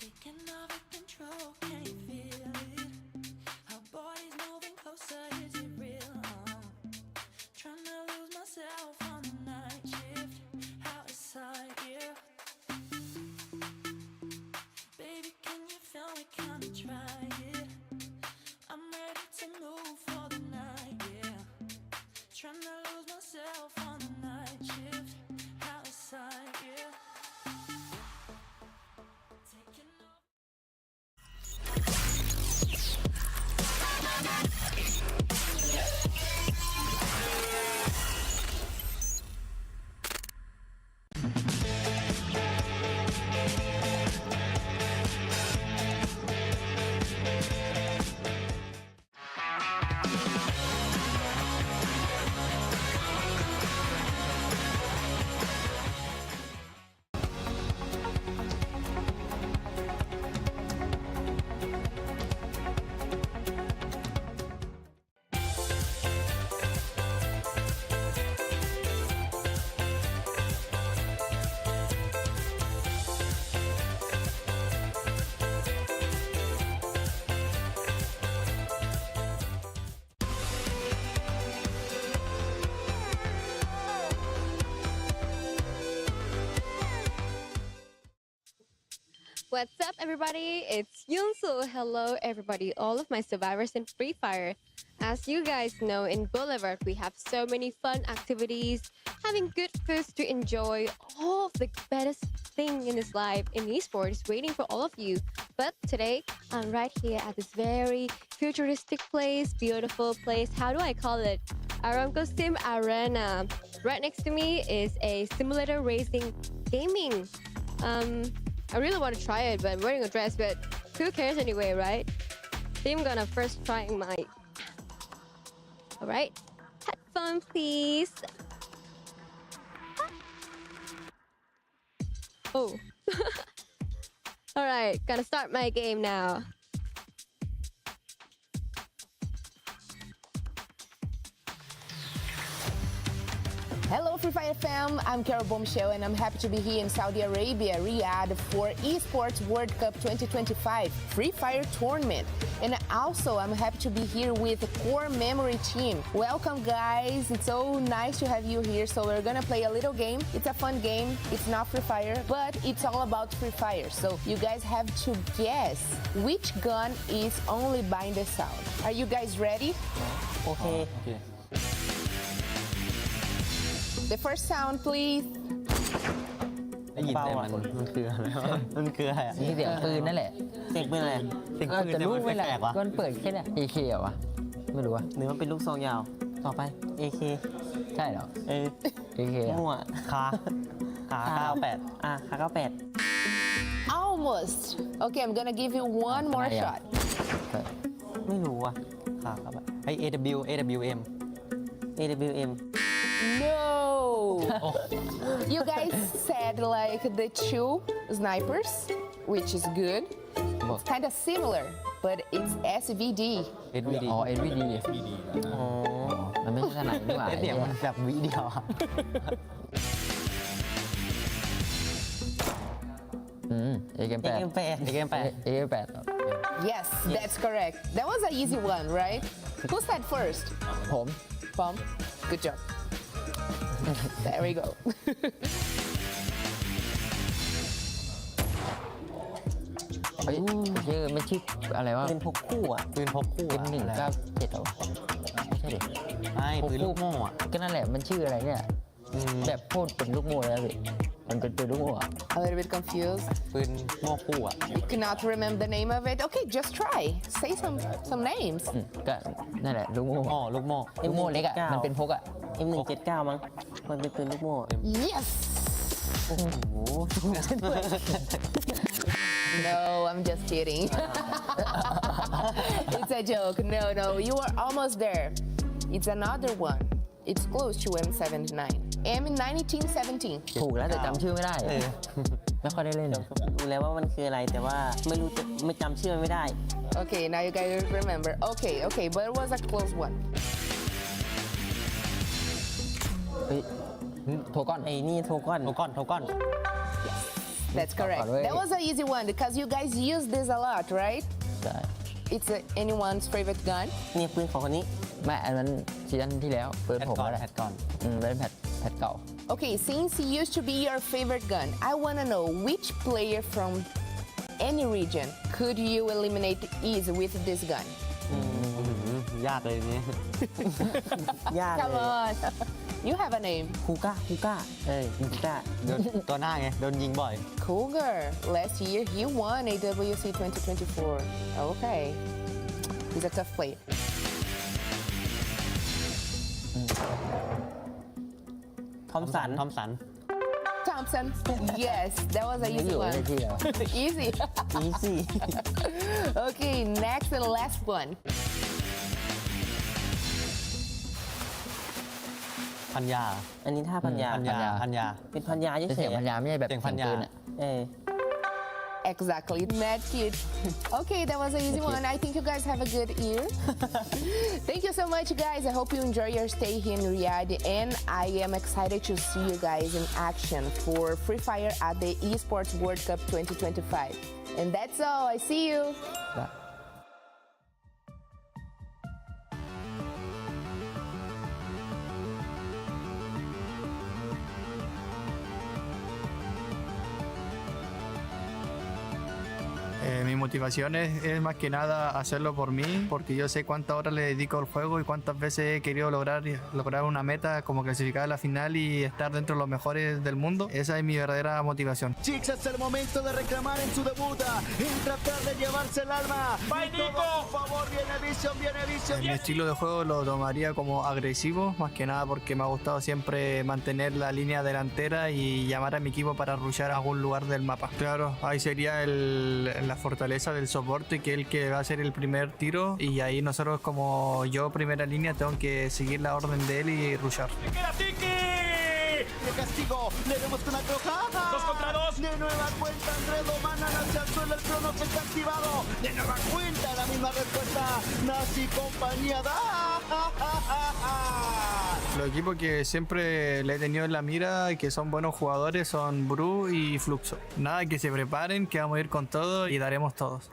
Taking over control, can you feel it? Our bodies moving closer, is it real? Trying to lose myself on the night shift, outside, yeah. Baby, can you feel me? Can we try it? I'm ready to move for the night, yeah. Trying to lose myself on the night shift, outside, yeah. Taking over. What's up, everybody? It's Yunsu. Hello, everybody, all of my survivors in Free Fire. As you guys know, in Boulevard, we have so many fun activities, having good foods to enjoy, all of the best thing in this life in esports waiting for all of you. But today, I'm right here at this very futuristic place, beautiful place. How do I call it? Aramco Sim Arena. Right next to me is a simulator racing gaming. I really want to try it, but I'm wearing a dress, but who cares anyway, right? So I'm gonna first try my... Alright, headphone please. Oh. Alright, gonna start my game now. Hello Free Fire fam, I'm Carol Bombshell and I'm happy to be here in Saudi Arabia, Riyadh for Esports World Cup 2025 Free Fire tournament. And also I'm happy to be here with the core memory team. Welcome guys, it's so nice to have you here. So we're gonna play a little game. It's a fun game, it's not Free Fire, but it's all about Free Fire. So you guys have to guess which gun is only by the sound. Are you guys ready? Okay. The first sound please. ได้ยินแต่มันคืออะไรวะมันคืออะไรอะ เสียงปืนนั่นแหละ เสียงปืนอะไรเสียงปืน จะ แต่ รู้ มัน ไหม แป ล่ะ ลกๆวะ ก็มันเปิดแค่เนี้ย AK เหรอวะไม่รู้วะ หรือมันเป็นลูกซองยาวต่อไป AK ใช่เหรอ AK อะ มั่วขา98ขา98 Almost. Okay, I'm gonna give you one more shot. ไม่รู้ว่ะขา98ไอ AWM No. You guys said like the two snipers, which is good. It's kind of similar, but it's SVD. SVD อ๋อ SVD อ๋อ มันไม่ใช่สนามนี่หว่า เสียงมันแบบวิเดียวอะ AK8 Yes, that's correct. That was an easy one, right? Who said first? ผม Pom. Good job. There we go. เฮ้ยชื่อไม่ชื่ออะไรวะ ปืนพกคู่อ่ะปืนพกคู่ เป็น อะ 197เหรอไม่ใช่ดิ ใช่ปืนลูกโม่อะ ก็นั่นแหละมันชื่ออะไรเนี่ยแบบพูดเป็นลูกโม่แล้วสิมันเป็นปืนลูกโม่อะ A little bit confused. ปืนโม่คู่อ่ะ You cannot remember the name of it. Okay, just try. Say some names. ก็นั่นแหละลูกโม่ อ๋อลูกโม่ ลูกโม่เล็กอ่ะมันเป็นพกอ่ะ M179 มั้งมันเป็นปืนลูกโม่ Yes. โอ้โห No, I'm just kidding. It's a joke. No, you are almost there. It's another one. It's close to M79. M1917. ถูกแล้วแต่จำชื่อไม่ได้ ไม่ค่อยได้เล่น รู้แล้วว่ามันคืออะไรแต่ว่าไม่รู้จะไม่จำชื่อมันไม่ได้ Okay, now you guys remember. Okay, but it was a close one. เฮ้ยโทก้อน ไอ้นี่โทก้อน That's correct. Alright. That was an easy one because you guys use this a lot, right? ใช่ It's anyone's favorite gun. นี่ปืนของคนนี้ แม่อันนั้นซีซั่นที่แล้วเปิด แพท ผม ก่อน แล้วแหละ แพทก่อน เป็นแพทเก่า Okay, since it used to be your favorite gun, I want to know which player from any region could you eliminate easy with this gun? ยากเลยนี่ ยาก Come เลย on. You have a name. คูก้าเอ้ยคูก้าโดนตัวหน้าไงโดนยิงบ่อย Cougar. Last year, he won AWC 2024. Okay. He's a tough player. ทอมสัน Thompson. Yes, that was an ไม่อ easy ยู่ใน one. ที่แล้ว Easy. easy Okay, next and last one. พันยา อันนี้ท่าพันยา พันยา เป็นพันยา เป็น เฉ เสีย ย งพันยาไม่ใช่แบบ เสียงพันยา ปืนอะ ๆเออ Exactly, mad kid. Okay, that was an easy one. I think you guys have a good ear. Thank you so much, guys. I hope you enjoy your stay here in Riyadh, and I am excited to see you guys in action for Free Fire at the Esports World Cup 2025. And that's all. I see you. Mi motivación es más que nada hacerlo por mí, porque yo sé cuántas horas le dedico al juego y cuántas veces he querido lograr una meta como clasificar a la final y estar dentro de los mejores del mundo. Esa es mi verdadera motivación. Chicos, es el momento de reclamar en su debut, en tratar de llevarse el alma. Y todo, por favor, viene Vision. Mi estilo de juego lo tomaría como agresivo, más que nada porque me ha gustado siempre mantener la línea delantera y llamar a mi equipo para rushar a algún lugar del mapa. Claro, ahí sería la fortaleza del soporte, que es el que va a hacer el primer tiro, y ahí nosotros como yo primera línea tengo que seguir la orden de él y rushar. De castigo, le demos una crujada. 2 contra 2. De nueva cuenta, Andrés domanan hacia el suelo, el crono que está activado. De nueva cuenta, la misma respuesta. Nazi compañía da. Los equipos que siempre le he tenido en la mira y que son buenos jugadores son Bru y Fluxo. Nada, que se preparen, que vamos a ir con todo y daremos todos.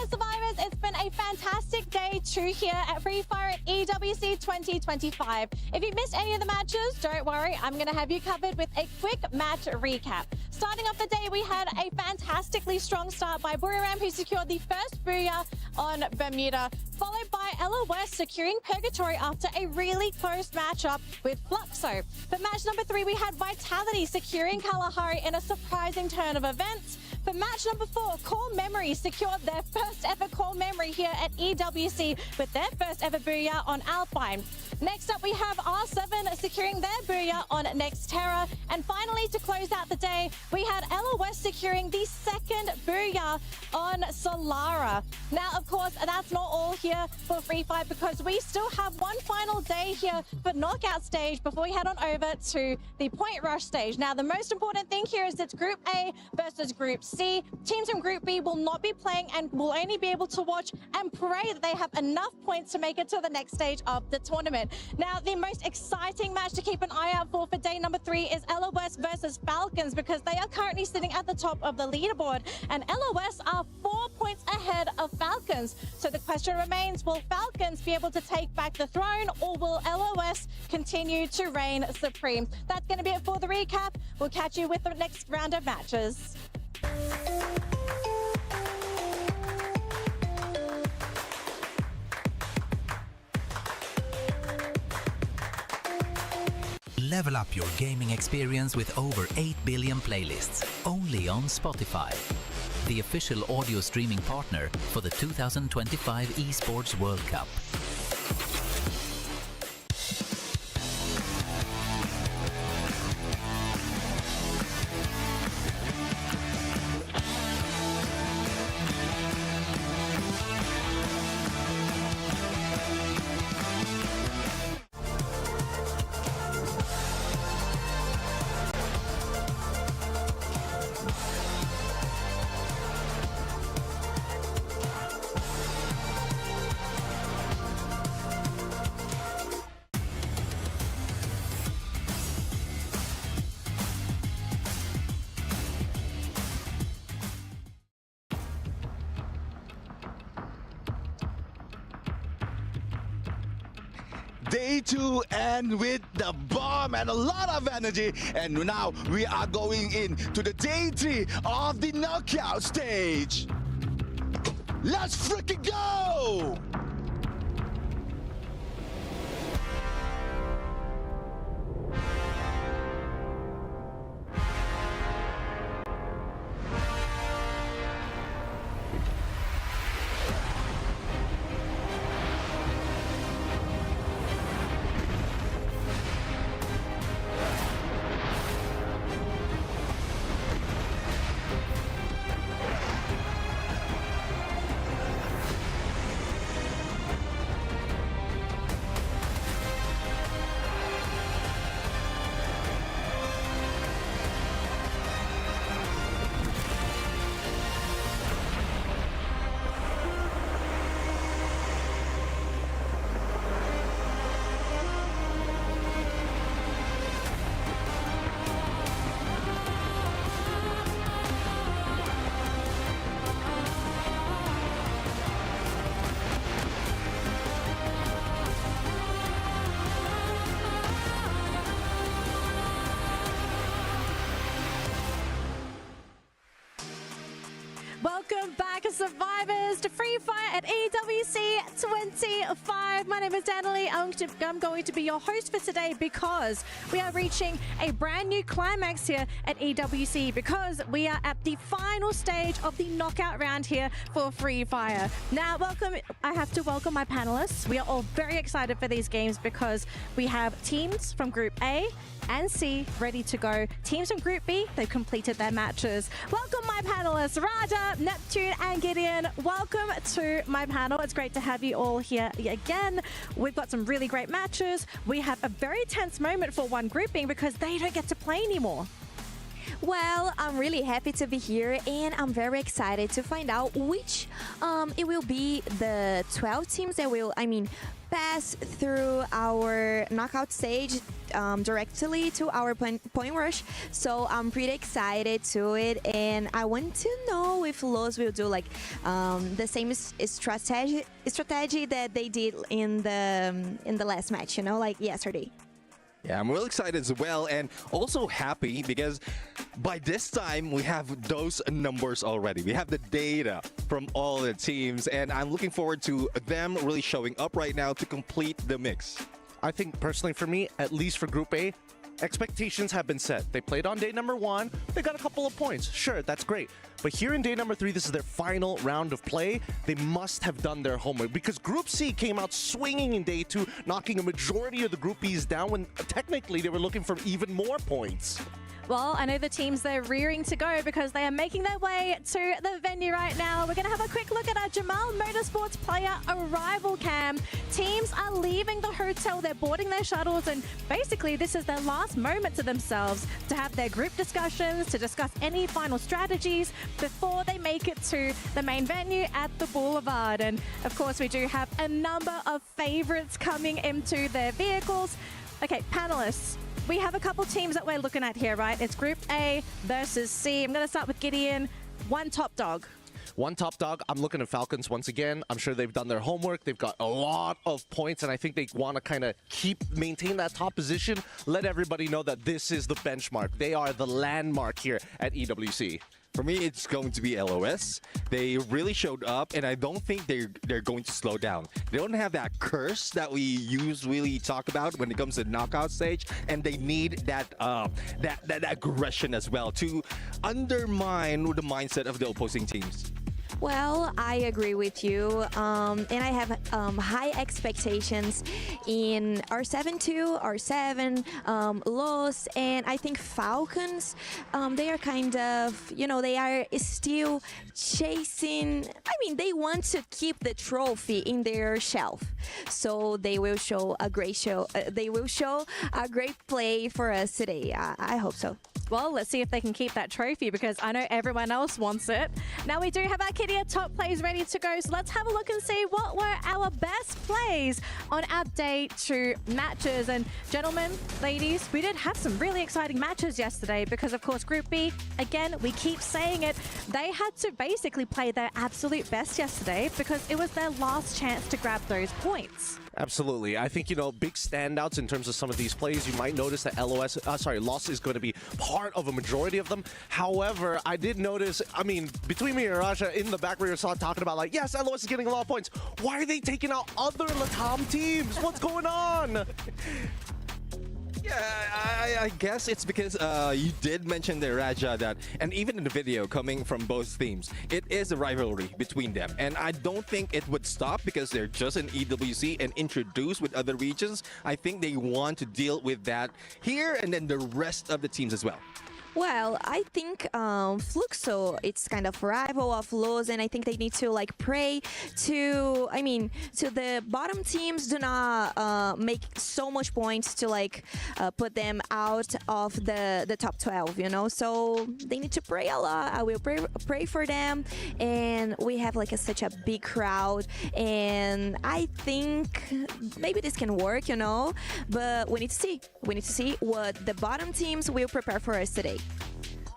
Survivors, it's been a fantastic day two here at Free Fire at EWC 2025. If you missed any of the matches, don't worry, I'm going to have you covered with a quick match recap. Starting off the day, we had a fantastically strong start by Boulevard, who secured the first booyah on Bermuda, followed by LOS securing Purgatory after a really close matchup with Fluxo. For match number 3, we had Vitality securing Kalahari in a surprising turn of events. For match number 4, Core Memory secured their first ever Core Memory here at EWC with their first ever Booyah on Alpine. Next up, we have R7 securing their Booyah on Nextera. And finally, to close out the day, we had LOS securing the second Booyah on Solara. Now, of course, that's not all here for Free Fire because we still have one final day here for knockout stage before we head on over to the point rush stage. Now, the most important thing here is it's Group A versus Group C. Teams from Group B will not be playing and will only be able to watch and pray that they have enough points to make it to the next stage of the tournament. Now, the most exciting match to keep an eye out for day number 3 is LOS versus Falcons because they are currently sitting at the top of the leaderboard and LOS are 4 points ahead of Falcons. So the question remains, will Falcons be able to take back the throne or will LOS continue to reign supreme? That's going to be it for the recap. We'll catch you with the next round of matches. Level up your gaming experience with over 8 billion playlists, only on Spotify, the official audio streaming partner for the 2025 Esports World Cup. Day 2 and with the bomb and a lot of energy, and now we are going into the day 3 of the knockout stage. Let's freaking go! Welcome back, survivors, to Free Fire at EWC 25. My name is Danielle. I'm going to be your host for today because we are reaching a brand new climax here at EWC because we are at the final stage of the knockout round here for Free Fire. Now, I have to welcome my panelists. We are all very excited for these games because we have teams from Group A and C ready to go. Teams from Group B, they've completed their matches. Welcome my panelists, Raja, Neptune and Gideon. Welcome to my panel. It's great to have you all here again. We've got some really great matches. We have a very tense moment for one grouping because they don't get to play anymore. Well, I'm really happy to be here and I'm very excited to find out which it will be the 12 teams that will, pass through our knockout stage directly to our point rush. So I'm pretty excited to it, and I want to know if Los will do the same strategy that they did in the last match, like yesterday. Yeah, I'm real excited as well, and also happy because by this time, we have those numbers already. We have the data from all the teams, and I'm looking forward to them really showing up right now to complete the mix. I think personally for me, at least for Group A, expectations have been set. They played on day number 1. They got a couple of points. Sure, that's great. But here in day number 3, this is their final round of play. They must have done their homework because Group C came out swinging in day 2, knocking a majority of the Group Bs down when technically they were looking for even more points. Well, I know the teams, they're rearing to go because they are making their way to the venue right now. We're going to have a quick look at our Jamal Motorsports player arrival cam. Teams are leaving the hotel, they're boarding their shuttles, and basically this is their last moment to themselves to have their group discussions, to discuss any final strategies before they make it to the main venue at the Boulevard. And of course, we do have a number of favorites coming into their vehicles. Okay, panelists. We have a couple teams that we're looking at here, right? It's Group A versus C. I'm going to start with Gideon. One top dog. One top dog, I'm looking at Falcons once again. I'm sure they've done their homework. They've got a lot of points, and I think they want to kind of maintain that top position. Let everybody know that this is the benchmark. They are the landmark here at EWC. For me, it's going to be LOS. They really showed up, and I don't think they're going to slow down. They don't have that curse that we usually talk about when it comes to the knockout stage, and they need that that aggression as well to undermine the mindset of the opposing teams. Well, I agree with you, and I have high expectations in R7-2, R7, Los, and I think Falcons, they are kind of, you know, they are still chasing, I mean, they want to keep the trophy in their shelf, so they will show a great show, they will show a great play for us today. I hope so. Well, let's see if they can keep that trophy because I know everyone else wants it. Now we do have our Kidia top plays ready to go, so let's have a look and see what were our best plays on our day 2 matches. And gentlemen, ladies, we did have some really exciting matches yesterday because of course Group B, again, we keep saying it, they had to basically play their absolute best yesterday because it was their last chance to grab those points. Absolutely. I think, you know, big standouts in terms of some of these plays. You might notice that Loss is going to be part of a majority of them. However, I did notice, I mean, between me and Raja in the back, we saw talking about like, yes, LOS is getting a lot of points. Why are they taking out other Latam teams? What's going on? Yeah, I guess it's because you did mention there, Raja, that, and even in the video coming from both teams, it is a rivalry between them. And I don't think it would stop because they're just in EWC and introduced with other regions. I think they want to deal with that here and then the rest of the teams as well. Well, I think Fluxo, it's kind of rival of Los, and I think they need to like pray to, I mean, to the bottom teams do not make so much points to like put them out of the top 12, you know, so they need to pray a lot. I will pray for them, and we have like such a big crowd, and I think maybe this can work, you know, but we need to see what the bottom teams will prepare for us today.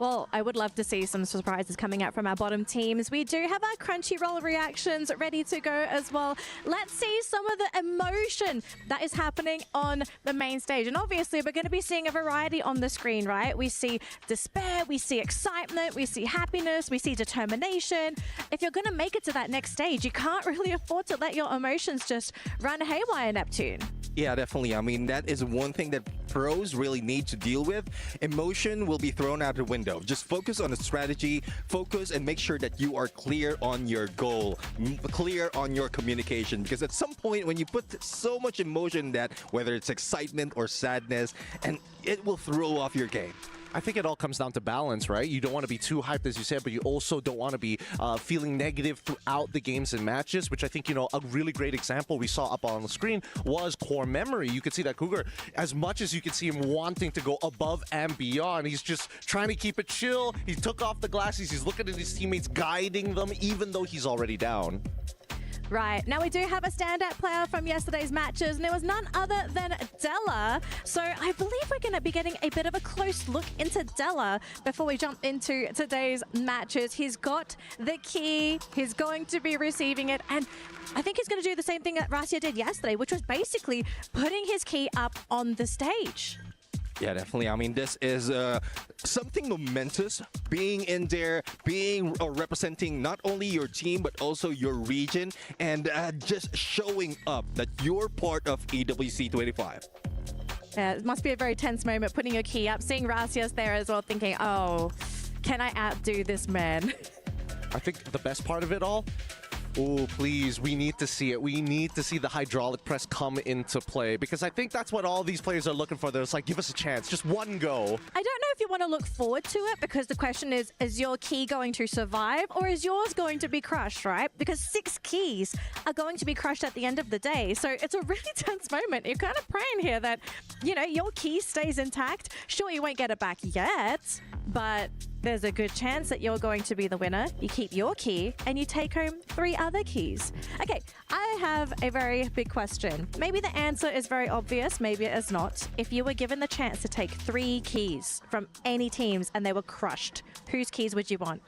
Well, I would love to see some surprises coming out from our bottom teams. We do have our Crunchyroll reactions ready to go as well. Let's see some of the emotion that is happening on the main stage. And obviously, we're going to be seeing a variety on the screen, right? We see despair, we see excitement, we see happiness, we see determination. If you're going to make it to that next stage, you can't really afford to let your emotions just run haywire, Neptune. Yeah, definitely. I mean, that is one thing that pros really need to deal with. Emotion will be thrown out the window. Just focus on the strategy, focus and make sure that you are clear on your goal, clear on your communication. Because at some point when you put so much emotion that, whether it's excitement or sadness, and it will throw off your game. I think it all comes down to balance, right? You don't want to be too hyped, as you said, but you also don't want to be feeling negative throughout the games and matches, which I think, you know, a really great example we saw up on the screen was Core Memory. You could see that Cougar, as much as you could see him wanting to go above and beyond, he's just trying to keep it chill. He took off the glasses. He's looking at his teammates, guiding them, even though he's already down. Right, now we do have a standout player from yesterday's matches, and it was none other than Della. So I believe we're going to be getting a bit of a close look into Della before we jump into today's matches. He's got the key, he's going to be receiving it, and I think he's going to do the same thing that Rasia did yesterday, which was basically putting his key up on the stage. Yeah, definitely. I mean, this is something momentous, being in there, being representing not only your team, but also your region, and just showing up that you're part of EWC 25. Yeah, it must be a very tense moment putting your key up, seeing Gracias there as well, thinking, oh, can I outdo this man? I think the best part of it all, oh, please, we need to see it. We need to see the hydraulic press come into play, because I think that's what all these players are looking for. They're just like, give us a chance, just one go. I don't know if you want to look forward to it, because the question is your key going to survive or is yours going to be crushed, right? Because 6 keys are going to be crushed at the end of the day. So it's a really tense moment. You're kind of praying here that, you know, your key stays intact. Sure, you won't get it back yet, but there's a good chance that you're going to be the winner. You keep your key and you take home 3 other keys. Okay, I have a very big question. Maybe the answer is very obvious, maybe it is not. If you were given the chance to take 3 keys from any teams and they were crushed, whose keys would you want?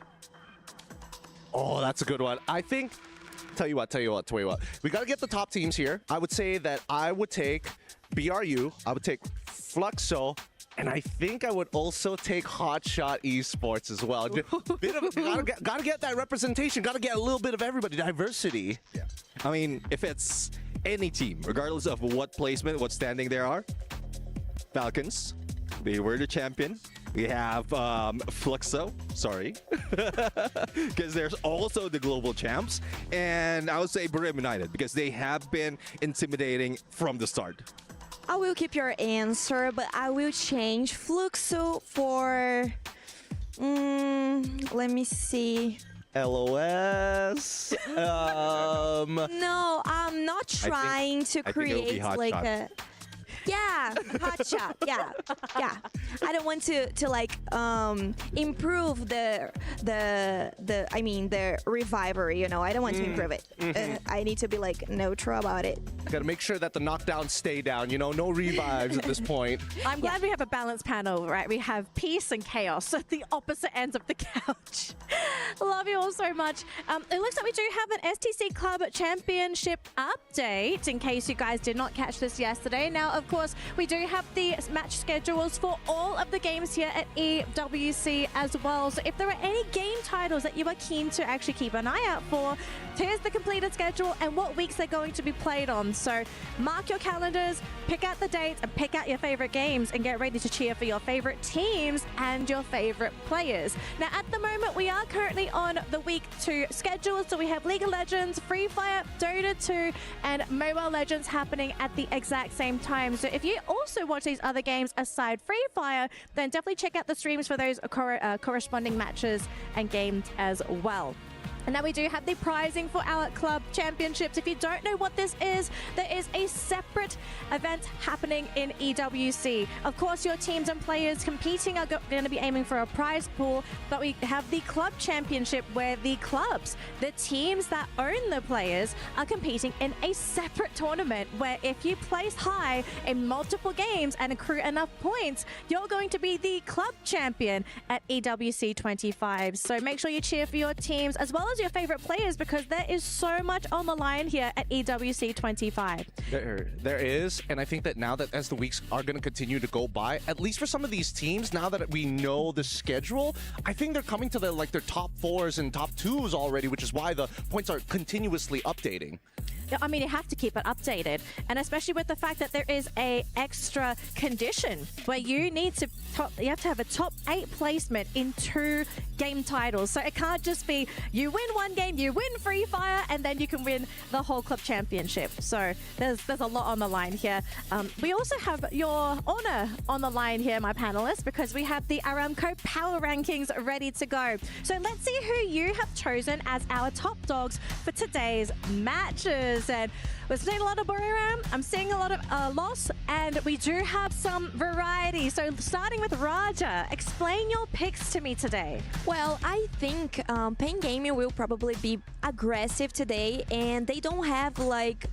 Oh, that's a good one. I think, tell you what. We got to get the top teams here. I would say that I would take BRU, I would take Fluxo, and I think I would also take Hotshot Esports as well. Gotta get that representation. Gotta get a little bit of everybody. Diversity. Yeah. I mean, if it's any team, regardless of what placement, what standing there are, Falcons, they were the champion. We have Fluxo, sorry, because there's also the global champs. And I would say Burim United, because they have been intimidating from the start. I will keep your answer, but I will change Fluxo for, let me see. LOS. No, I'm not trying to create like a... Yeah, hotshot. Yeah. I don't want to like improve the reviver. You know, I don't want to improve it. I need to be like neutral about it. Got to make sure that the knockdowns stay down. You know, no revives at this point. I'm glad we have a balanced panel, right? We have peace and chaos at the opposite ends of the couch. Love you all so much. It looks like we do have an STC Club Championship update in case you guys did not catch this yesterday. Now, of course, we do have the match schedules for all of the games here at EWC as well. So if there are any game titles that you are keen to actually keep an eye out for, here's the completed schedule and what weeks they're going to be played on. So mark your calendars, pick out the dates, and pick out your favorite games and get ready to cheer for your favorite teams and your favorite players. Now, at the moment, we are currently on the week 2 schedule. So we have League of Legends, Free Fire, Dota 2, and Mobile Legends happening at the exact same time. So if you also watch these other games aside Free Fire, then definitely check out the streams for those corresponding matches and games as well. And now we do have the prizing for our club championships. If you don't know what this is, there is a separate event happening in EWC. Of course, your teams and players competing are going to be aiming for a prize pool, but we have the club championship where the clubs, the teams that own the players, are competing in a separate tournament where if you place high in multiple games and accrue enough points, you're going to be the club champion at EWC 25. So make sure you cheer for your teams as well as your favorite players, because there is so much on the line here at EWC 25. There is, and I think that now that as the weeks are going to continue to go by, at least for some of these teams, now that we know the schedule, I think they're coming to their top 4s and top 2s already, which is why the points are continuously updating. I mean, you have to keep it updated, and especially with the fact that there is a extra condition where you need to you have to have a top 8 placement in 2 game titles. So it can't just be you win one game, you win Free Fire, and then you can win the whole club championship. So there's a lot on the line here. We also have your honor on the line here, my panelists, because we have the Aramco Power Rankings ready to go. So let's see who you have chosen as our top dogs for today's matches. And we're seeing a lot of Boulevard, I'm seeing a lot of loss, and we do have some variety. So starting with Raja, explain your picks to me today. Well, I think Pain Gaming will probably be aggressive today, and they don't have like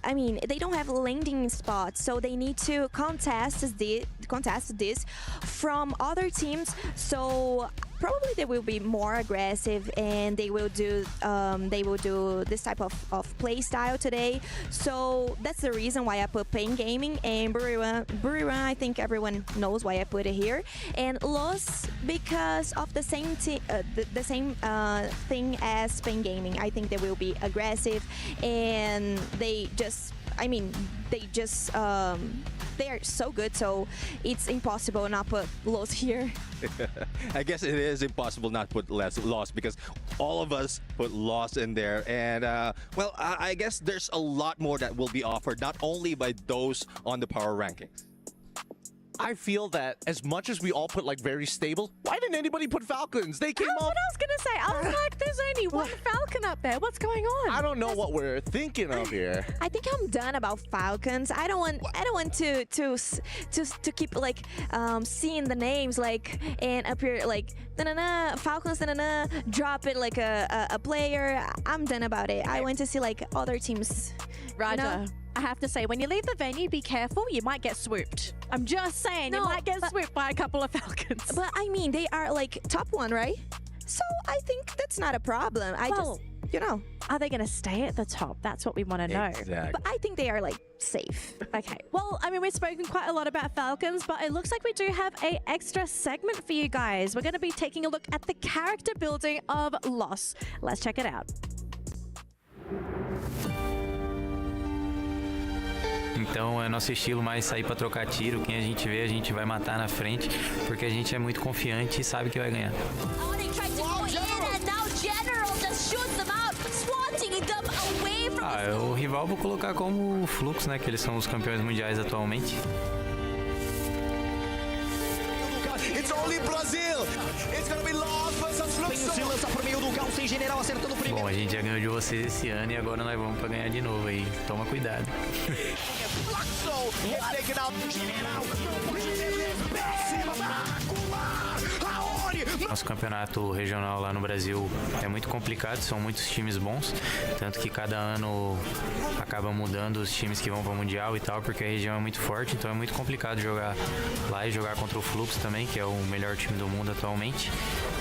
I mean, they don't have landing spots, so they need to contest this from other teams. So probably they will be more aggressive and they will do this type of play style today. So that's the reason why I put Pain Gaming and Boulevard. I think everyone knows why I put it here. And Los, because of the same thing as Pain Gaming. I think they will be aggressive and they are so good, so it's impossible not put Los here. I guess it is impossible not put Lost because all of us put Lost in there. And, well, I guess there's a lot more that will be offered, not only by those on the power rankings. I feel that as much as we all put like very stable, why didn't anybody put Falcons? They came That's up. what I was gonna say. I was like, there's only one Falcon up there. What's going on? I don't know what we're thinking of here. I think I'm done about Falcons. I don't want to keep like seeing the names like and appear like Falcons drop it like a player. I'm done about it. I want to see like other teams. Raja, you know? I have to say, when you leave the venue, be careful. You might get swooped. I'm just saying, you might get swooped by a couple of Falcons. But I mean, they are like top 1, right? So I think that's not a problem. Are they going to stay at the top? That's what we want to know. Exactly. But I think they are like safe. Okay. Well, I mean, we've spoken quite a lot about Falcons, but it looks like we do have an extra segment for you guys. We're going to be taking a look at the character building of Lost. Let's check it out. Então é nosso estilo mais sair para trocar tiro. Quem a gente vê, a gente vai matar na frente, porque a gente é muito confiante e sabe que vai ganhar. O rival vou colocar como o Fluxo, né? Que eles são os campeões mundiais atualmente. It's only Brazil. It's gonna be Lost versus Fluxo. Se lança por meio do Gal sem general acertando o primeiro. Bom, a gente já ganhou de vocês esse ano e agora nós vamos para ganhar de novo aí. Toma cuidado. Fluxo is taken out. General não pode perder. Nosso campeonato regional lá no Brasil é muito complicado, são muitos times bons, tanto que cada ano acaba mudando os times que vão para o Mundial e tal, porque a região é muito forte, então é muito complicado jogar lá e jogar contra o Fluxo também, que é o melhor time do mundo atualmente,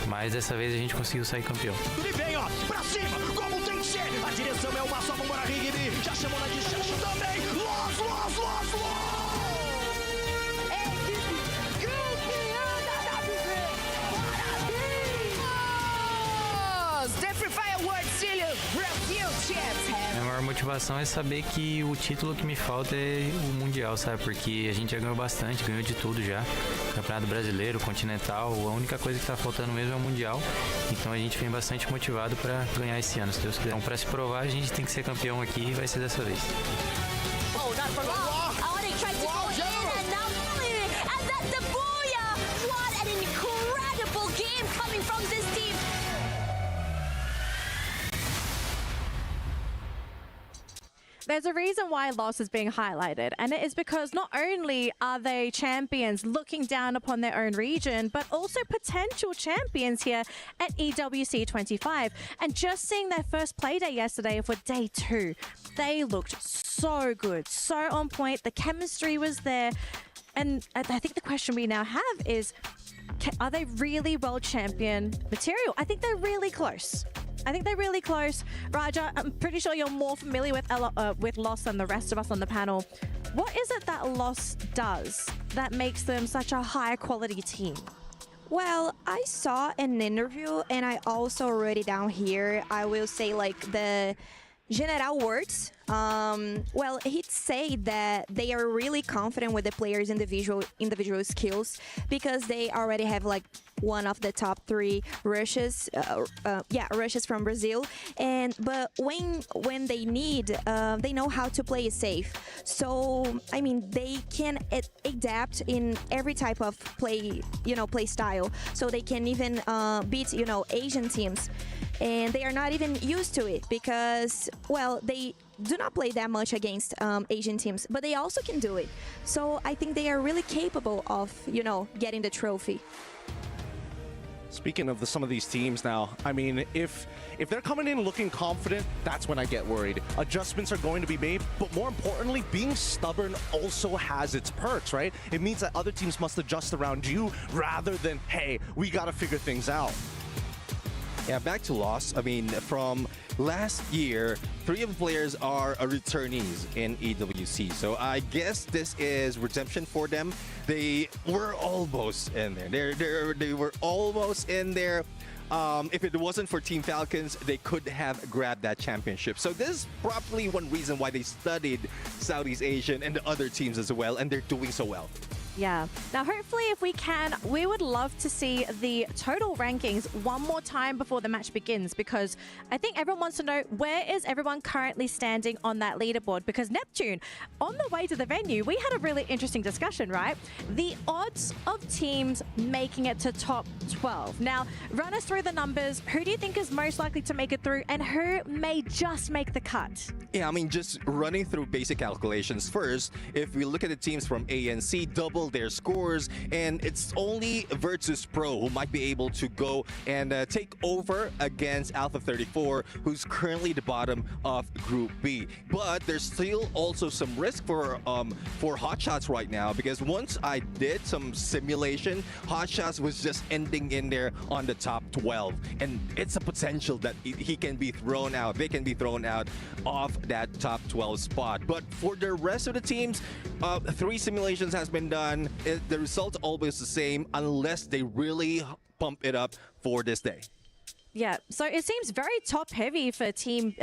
mas dessa vez a gente conseguiu sair campeão. Ele vem, ó, pra cima, como tem que ser, a direção é uma só, vambora, Rigby, já chamou na distância também, Los! A maior motivação é saber que o título que me falta é o Mundial, sabe? Porque a gente já ganhou bastante, ganhou de tudo já. Campeonato Brasileiro, Continental, a única coisa que tá faltando mesmo é o Mundial. Então a gente vem bastante motivado para ganhar esse ano, se Deus quiser. Então para se provar, a gente tem que ser campeão aqui e vai ser dessa vez. There's a reason why Lost is being highlighted, and it is because not only are they champions looking down upon their own region, but also potential champions here at EWC 25. And just seeing their first play day yesterday for day 2, they looked so good, so on point. The chemistry was there. And I think the question we now have is, are they really world champion material? I think they're really close. Raja, I'm pretty sure you're more familiar with Lost than the rest of us on the panel. What is it that Lost does that makes them such a high quality team? Well, I saw an interview and I also wrote it down here. I will say like the general words. Well, he'd say that they are really confident with the players' individual skills because they already have like one of the top 3 rushes, rushes from Brazil. But when they need, they know how to play it safe. So I mean, they can adapt in every type of play style. So they can even beat Asian teams, and they are not even used to it because, well, they do not play that much against Asian teams, but they also can do it. So I think they are really capable of, getting the trophy. Speaking of some of these teams now, I mean, if they're coming in looking confident, that's when I get worried. Adjustments are going to be made, but more importantly, being stubborn also has its perks, right? It means that other teams must adjust around you rather than, hey, we got to figure things out. Yeah, back to loss. I mean, from last year, 3 of the players are returnees in EWC. So I guess this is redemption for them. They were almost in there. They were almost in there. If it wasn't for Team Falcons, they could have grabbed that championship. So this is probably one reason why they studied Southeast Asian and the other teams as well, and they're doing so well. Yeah. Now, hopefully, if we can, we would love to see the total rankings one more time before the match begins, because I think everyone wants to know, where is everyone currently standing on that leaderboard? Because Neptune, on the way to the venue, we had a really interesting discussion, right? The odds of teams making it to top 12. Now, run us through the numbers. Who do you think is most likely to make it through, and who may just make the cut? Yeah, I mean, just running through basic calculations first, if we look at the teams from ANC, double their scores, and it's only Virtus Pro who might be able to go and take over against Alpha 34, who's currently the bottom of Group B. But there's still also some risk for Hotshots right now, because once I did some simulation, Hotshots was just ending in there on the top 12, and it's a potential that he can be thrown out. They can be thrown out of that top 12 spot. But for the rest of the teams, 3 simulations has been done. The result's always the same unless they really pump it up for this day. Yeah, so it seems very top heavy for teams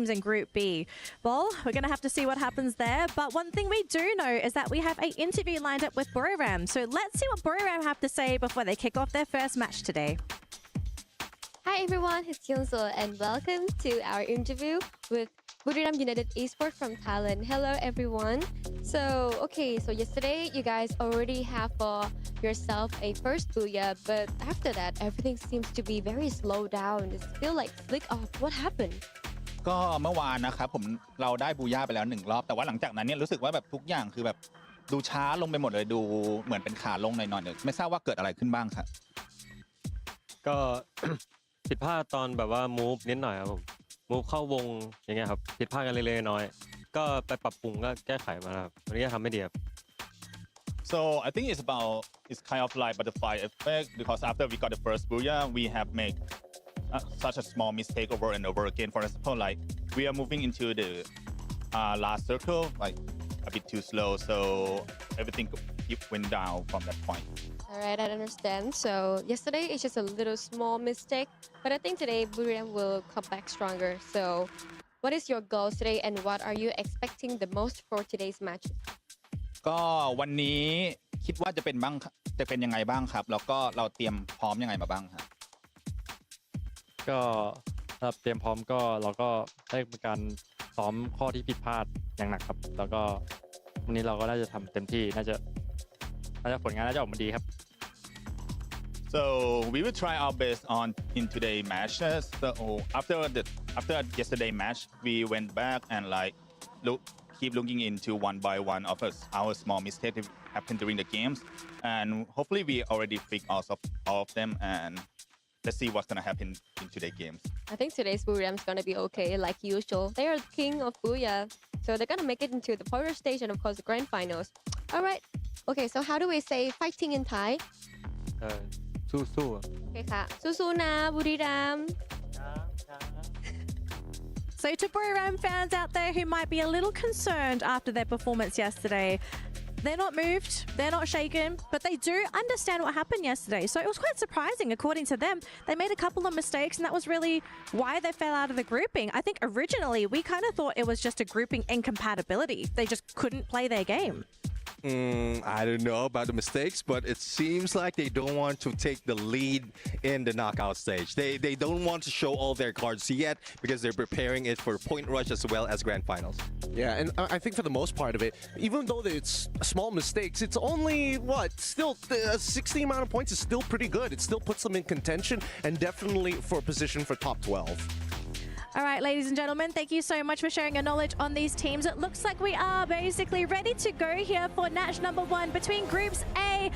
in Group B. Well, we're going to have to see what happens there. But one thing we do know is that we have an interview lined up with Boulevard. So let's see what Boulevard have to say before they kick off their first match today. Hi everyone, it's Yunso and welcome to our interview with Boulevard United Esports from Thailand. Hello everyone. So yesterday you guys already have for yourself a first booyah, but after that everything seems to be very slow down. It's feel like flick off. What happened? ก็เมื่อวานนะครับเราได้บูย่าไปแล้ว1รอบแต่ว่าหลังจากนั้นเนี่ยรู้สึกว่าแบบทุกอย่างคือแบบดูช้าลงไปหมดเลยดูเหมือนเป็นขาลงหน่อยๆไม่ทราบว่าเกิดอะไรขึ้นบ้างครับก็ ผิดพลาดตอนแบบว่า move นิดหน่อยครับผม move เข้าวงอย่างเงี้ยครับผิดพลาดกันเล็กๆน้อยๆก็ไปปรับปรุงก็แก้ไขมาครับวันนี้ก็ทำไม่ดีครับ So I think it's kind of like butterfly effect because after we got the first booyah we have made such a small mistake over and over again. For example, like we are moving into the last circle like a bit too slow, so everything went down from that point. Alright, I understand. So yesterday it's just a little small mistake, but I think today Boulevard will come back stronger. So what is your goals today and what are you expecting the most for today's match? ก็วันนี้คิดว่าจะเป็นยังไงบ้างครับแล้วก็เราเตรียมพร้อมยังไงมาบ้างครับ ก็ครับเตรียมพร้อมก็เราก็ได้มีการซ้อมข้อที่ผิดพลาดอย่างหนักครับแล้วก็วันนี้เราก็น่าจะทำเต็มที่น่าจะผลงานน่าจะออกมาดีครับ So we will try our best in today's matches. So after yesterday match, we went back and keep looking into one by one of our small mistakes that happened during the games, and hopefully we already fixed all of them. And let's see what's gonna happen in today's games. I think today's Boulevard is gonna be okay, like usual. They are king of Booyah, so they're gonna make it into the quarter stage and of course the grand finals. All right. Okay, so how do we say fighting in Thai? สู้ๆ Okay ค่ะสู้ๆนะบุรีรัมย์ So to Boulevard fans out there who might be a little concerned after their performance yesterday, they're not moved, they're not shaken, but they do understand what happened yesterday. So it was quite surprising. According to them, they made a couple of mistakes, and that was really why they fell out of the grouping. I think originally we kind of thought it was just a grouping incompatibility. They just couldn't play their game. I don't know about the mistakes, but it seems like they don't want to take the lead in the knockout stage. They don't want to show all their cards yet because they're preparing it for point rush as well as grand finals. Yeah, and I think for the most part of it, even though it's small mistakes, it's only still 60 amount of points is still pretty good. It still puts them in contention and definitely for a position for top 12. All right, ladies and gentlemen, thank you so much for sharing your knowledge on these teams. It looks like we are basically ready to go here for match number 1 between groups A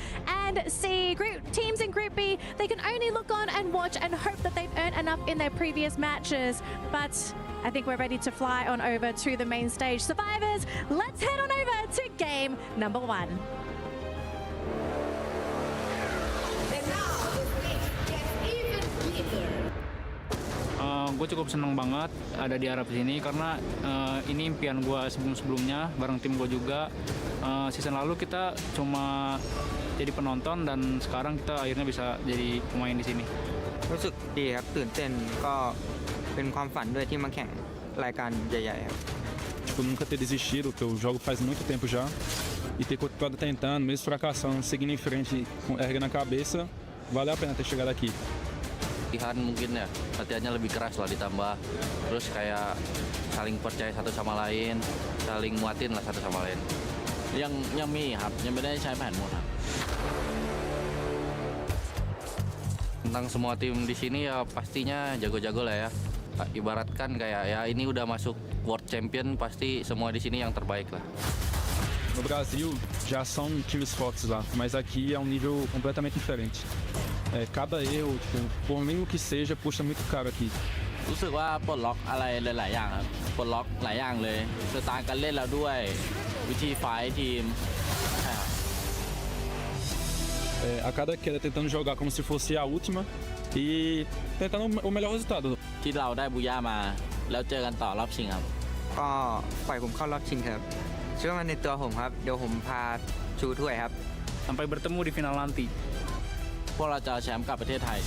and C. Teams in Group B, they can only look on and watch and hope that they've earned enough in their previous matches. But I think we're ready to fly on over to the main stage. Survivors, let's head on over to game number 1. Gue cukup seneng banget ada di Arab sini karena ini impian gue sebelum-sebelumnya bareng tim gue juga. Season lalu kita cuma jadi penonton dan sekarang kita akhirnya bisa jadi pemain di sini. รู้สึกดีครับตื่นเต้นก็เป็นความฝันด้วยที่มาแข่งรายการใหญ่ๆครับ Tipo, nunca ter desistido, que eu jogo faz muito tempo já. E ter continuado tentando, mesmo fracassando, seguindo em frente, com erga na cabeça, valeu a pena ter chegado aqui. Latihan mungkin ya, latihannya lebih keras lah ditambah. Terus kayak saling percaya satu sama lain, saling nguatin lah satu sama lain. Yangมีครับยังไม่ได้ใช้แผนหมดครับ Tentang semua tim di sini ya pastinya jago-jago lah ya. Ibaratkan kayak ya ini udah masuk World Champion, pasti semua di sini yang terbaik lah. No Brasil já são times fortes lá, mas aqui é um nível completamente diferente. Cada erro, tipo, por mínimo que seja, puxa muito caro aqui. รู้สึกว่าปลดล็อกอะไรหลายๆอย่างครับปลดล็อกหลายอย่างเลยสไตล์การเล่นเราด้วยวิธีไฟท์ทีมใช่ครับ A cada queda tentando jogar como se fosse a última e tentando o melhor resultado. ที่เราได้บูย่ามาแล้วเจอกันต่อรอบชิงครับ ก็ปล่อยผมเข้ารอบชิงครับเชื่อมั่นในตัวผมครับเดี๋ยวผมพาชูถ้วยครับ Sampai bertemu di final nanti. พวกเราจะเอาแชมป์กลับประเทศไทย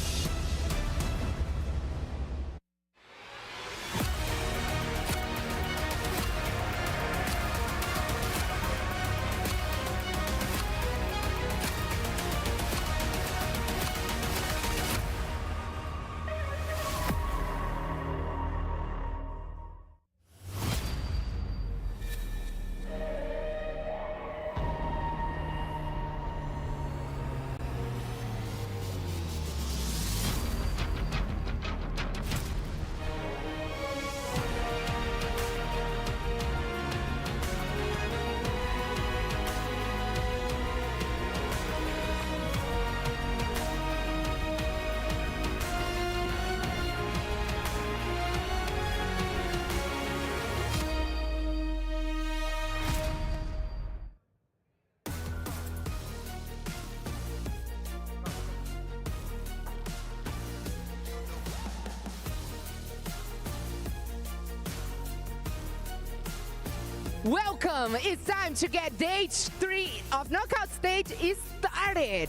Welcome! It's time to get day 3 of knockout stage is started.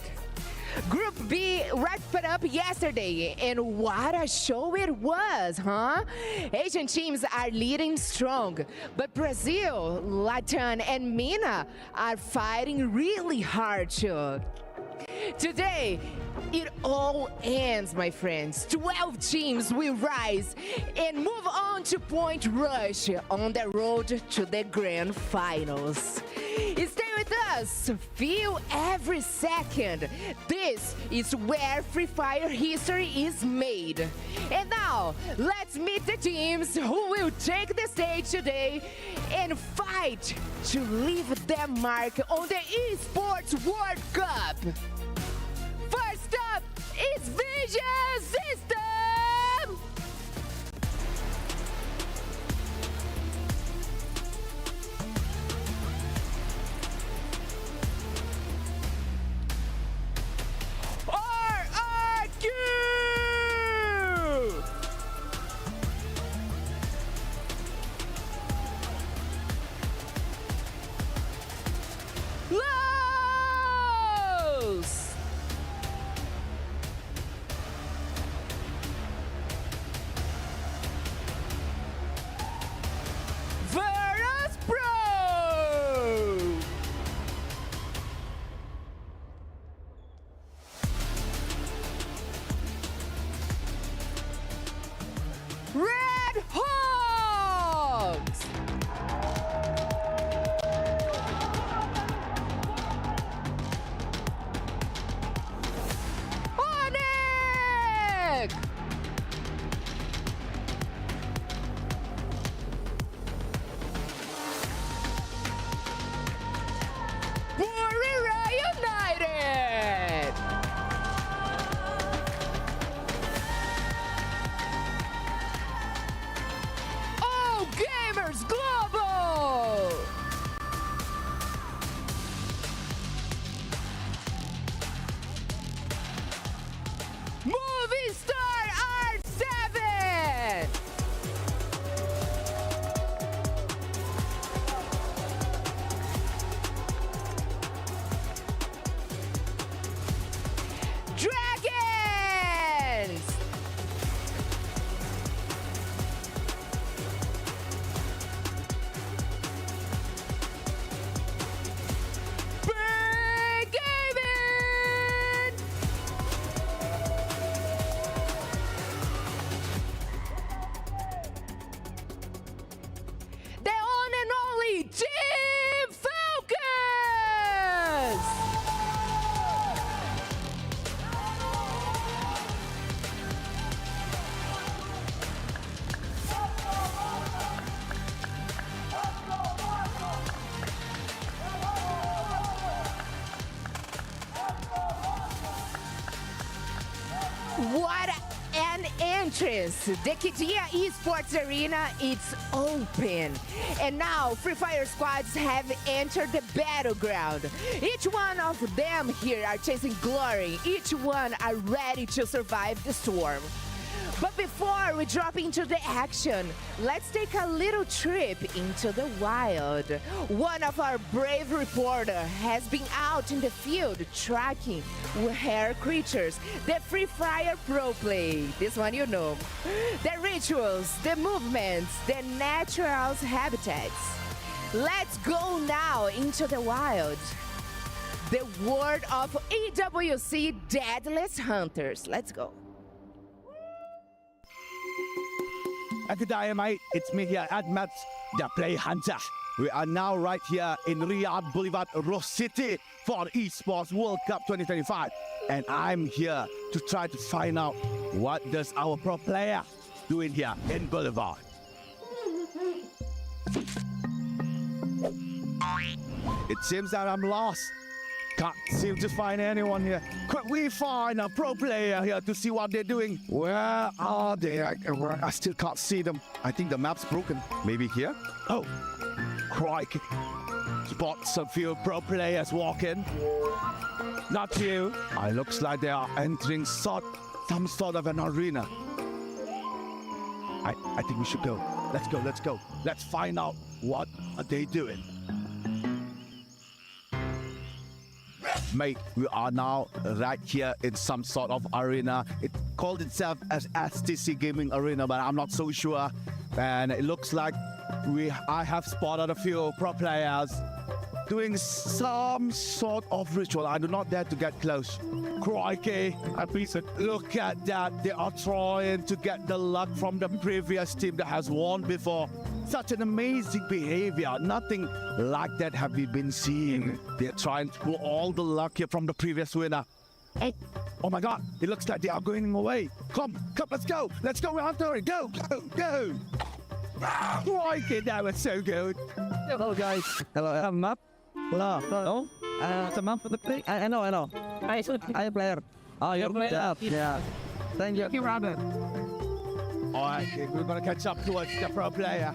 Group B wrapped it up yesterday, and what a show it was, huh? Asian teams are leading strong, but Brazil, Latin, and MENA are fighting really hard too. Today, it all ends, my friends. 12 teams will rise and move on to point rush on the road to the grand finals. Stay with us, feel every second. This is where Free Fire history is made. And now, let's meet the teams who will take the stage today and fight to leave their mark on the Esports World Cup. First up is Vision System! RRQ! Los! Virus Pro! Red Hogs! Onyx! entrance, the Kidia Esports Arena, it's open. And now Free Fire squads have entered the battleground. Each one of them here are chasing glory. Each one are ready to survive the storm. But before we drop into the action, let's take a little trip into the wild. One of our brave reporters has been out in the field tracking rare creatures, the Free Fire pro play. This one you know. The rituals, the movements, the natural habitats. Let's go now into the wild. The world of EWC Deadliest Hunters. Let's go. Good mate. It's me here, Admat, the Play Hunter. We are now right here in Riyadh, Boulevard, Rose City for Esports World Cup 2025. And I'm here to try to find out what does our pro player doing here in Boulevard. It seems that I'm lost. Can't seem to find anyone here. Could we find a pro player here to see what they're doing? Where are they? I still can't see them. I think the map's broken. Maybe here? Oh, crikey. Spots a few pro players walking. Not you. It looks like they are entering some sort of an arena. I think we should go. Let's go, let's go. Let's find out what are they doing. Mate, we are now right here in some sort of arena. It called itself as STC Gaming Arena, but I'm not so sure. And it looks like I have spotted a few pro players doing some sort of ritual. I do not dare to get close. Crikey, look at that. They are trying to get the luck from the previous team that has won before. Such an amazing behavior. Nothing like that have we been seeing. They're trying to pull all the luck here from the previous winner. Oh my God, it looks like they are going away. Come, let's go. Let's go, Hunter. Go. Crikey, that was so good. Hello, guys. Hello, map. Hello. It's a map for the play. I know. I player. Oh, you're player. Yeah. Thank you, Robert. All right, we're going to catch up towards the pro player.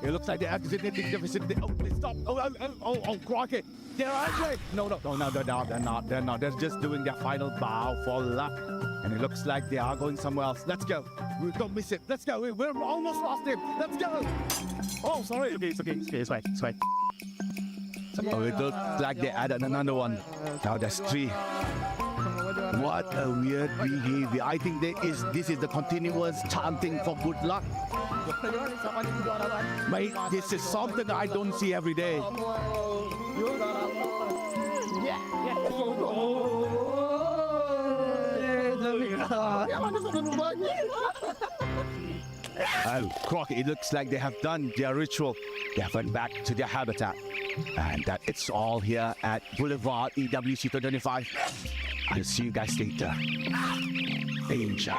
It looks like they're exiting the vicinity. Oh, they stopped. Oh, crikey. They're actually... No, they're not. They're just doing their final bow for luck. And it looks like they are going somewhere else. Let's go. We don't miss it. Let's go. We're almost lost him. Let's go. Oh, sorry. Okay, it's fine. Oh, it looks like they added another one. Now there's 3. What a weird behavior. I think this is the continuous chanting for good luck. Mate, this is something I don't see every day. Oh, Croc, it looks like they have done their ritual. They have went back to their habitat. And that it's all here at Boulevard EWC 2025. I'll see you guys later. Danger.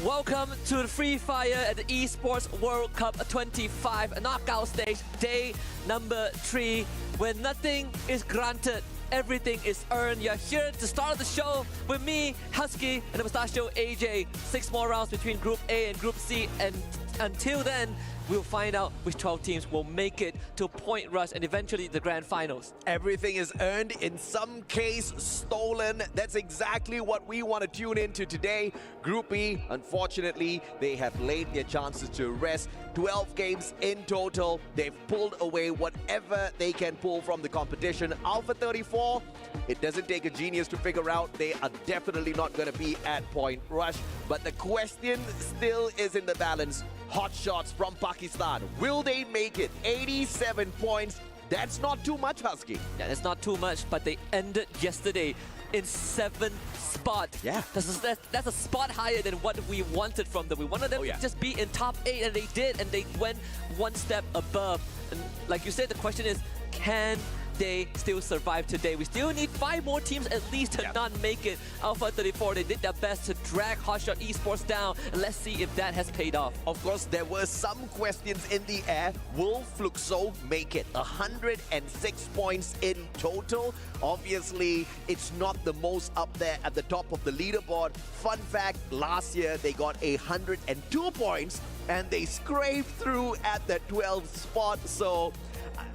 Welcome to the Free Fire at the Esports World Cup 25 knockout stage, day number 3, where nothing is granted, everything is earned. You're here to start the show with me, Husky, and the Mustachio AJ. 6 more rounds between Group A and Group C, and until then, we'll find out which 12 teams will make it to Point Rush and eventually the grand finals. Everything is earned, in some case stolen. That's exactly what we want to tune into today. Group E, unfortunately, they have laid their chances to rest. 12 games in total. They've pulled away whatever they can pull from the competition. Alpha 34, it doesn't take a genius to figure out they are definitely not going to be at Point Rush. But the question still is in the balance. Hot shots from Pakistan. Will they make it? 87 points. That's not too much, Husky. Yeah, that's not too much, but they ended yesterday in 7th spot. Yeah. That's a spot higher than what we wanted from them. We wanted them to just be in top 8, and they did, and they went one step above. And like you said, the question is, can they still survive today. We still need 5 more teams at least to not make it. Alpha 34, they did their best to drag Hotshot Esports down, and let's see if that has paid off. Of course, there were some questions in the air. Will Fluxo make it? 106 points in total. Obviously, it's not the most up there at the top of the leaderboard. Fun fact, last year they got 102 points and they scraped through at the 12th spot. So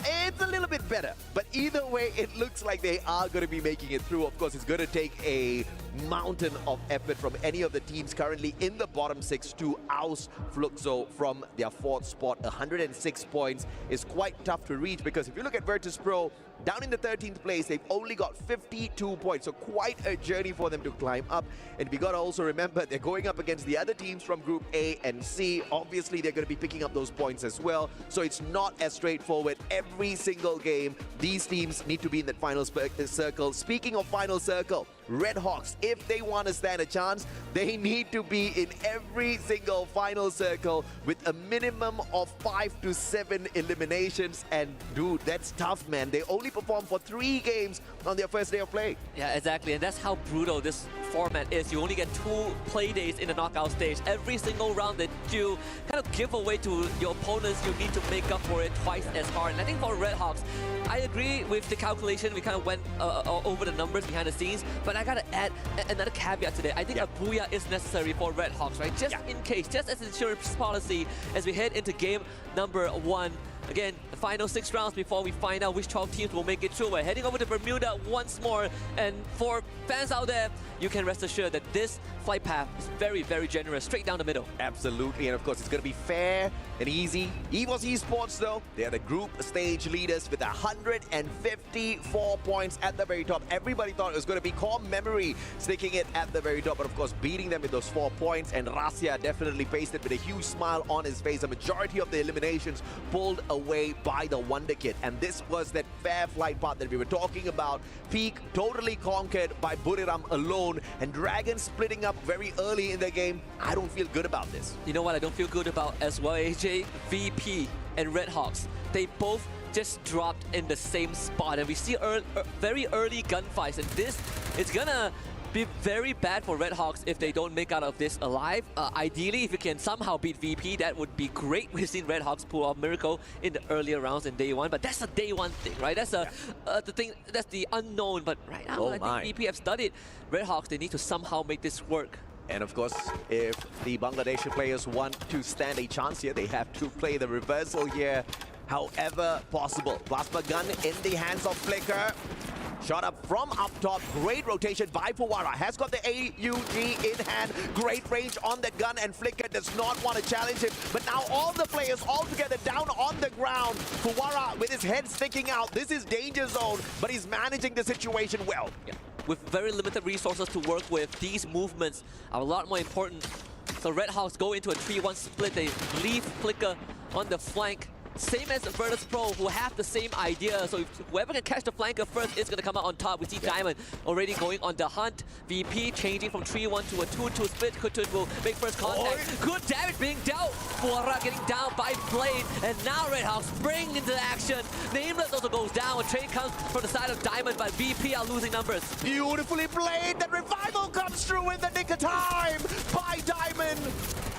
it's a little bit better, but either way, it looks like they are going to be making it through. Of course, it's going to take a mountain of effort from any of the teams currently in the bottom 6 to oust Fluxo from their 4th spot. 106 points is quite tough to reach, because if you look at Virtus Pro, down in the 13th place, they've only got 52 points, so quite a journey for them to climb up. And we got to also remember, they're going up against the other teams from Group A and C. Obviously, they're going to be picking up those points as well, so it's not as straightforward every single game. These teams need to be in that final circle. Speaking of final circle, Red Hawks, if they want to stand a chance, they need to be in every single final circle with a minimum of 5 to 7 eliminations. And dude, that's tough, man. They only performed for 3 games on their first day of play. Yeah, exactly, and that's how brutal this format is. You only get 2 play days in the knockout stage. Every single round that you kind of give away to your opponents, you need to make up for it twice as hard. And I think for Red Hawks, I agree with the calculation. We kind of went over the numbers behind the scenes, but I gotta add another caveat today. I think a booyah is necessary for Red Hawks, right? Just in case, just as an insurance policy as we head into game number 1. Again, the final 6 rounds before we find out which 12 teams will make it through. We're heading over to Bermuda once more. And for fans out there, you can rest assured that this flight path is very, very generous, straight down the middle. Absolutely, and of course, it's going to be fair and easy. EVOS Esports, though, they're the group stage leaders with 154 points at the very top. Everybody thought it was going to be Core Memory sticking it at the very top, but of course, beating them with those 4 points. And Rasya definitely faced it with a huge smile on his face. A majority of the eliminations pulled away by the Wonder Kid, and this was that fair flight path that we were talking about. Peak totally conquered by Buriram alone, and Dragon splitting up very early in the game. I don't feel good about this. You know what I don't feel good about as well, AJ? VP and Red Hawks. They both just dropped in the same spot, and we see very early gunfights, and this is gonna be very bad for Red Hawks if they don't make out of this alive. Ideally, if you can somehow beat VP, that would be great. We've seen Red Hawks pull off miracle in the earlier rounds in day 1, but that's a day 1 thing, right? That's the thing, that's the unknown. But right now, I think VP have studied Red Hawks. They need to somehow make this work. And of course, if the Bangladeshi players want to stand a chance here, they have to play the reversal here however possible. Plasma gun in the hands of Flicker. Shot up from up top. Great rotation by Fuwara. Has got the AUG in hand. Great range on that gun, and Flicker does not want to challenge him. But now all the players all together down on the ground. Fuwara with his head sticking out. This is danger zone, but he's managing the situation well. Yeah. With very limited resources to work with, these movements are a lot more important. So Red Hawks go into a 3-1 split. They leave Flicker on the flank. Same as Virtus Pro, who have the same idea. So if whoever can catch the flanker first is going to come out on top. We see Diamond already going on the hunt. VP changing from 3-1 to a 2-2 split. Kutun will make first contact. Good damage being dealt. Fuara getting down by Blade. And now Red Hawks bring into action. Nameless also goes down. A trade comes from the side of Diamond, but VP are losing numbers. Beautifully played. The revival comes through in the nick of time by Diamond.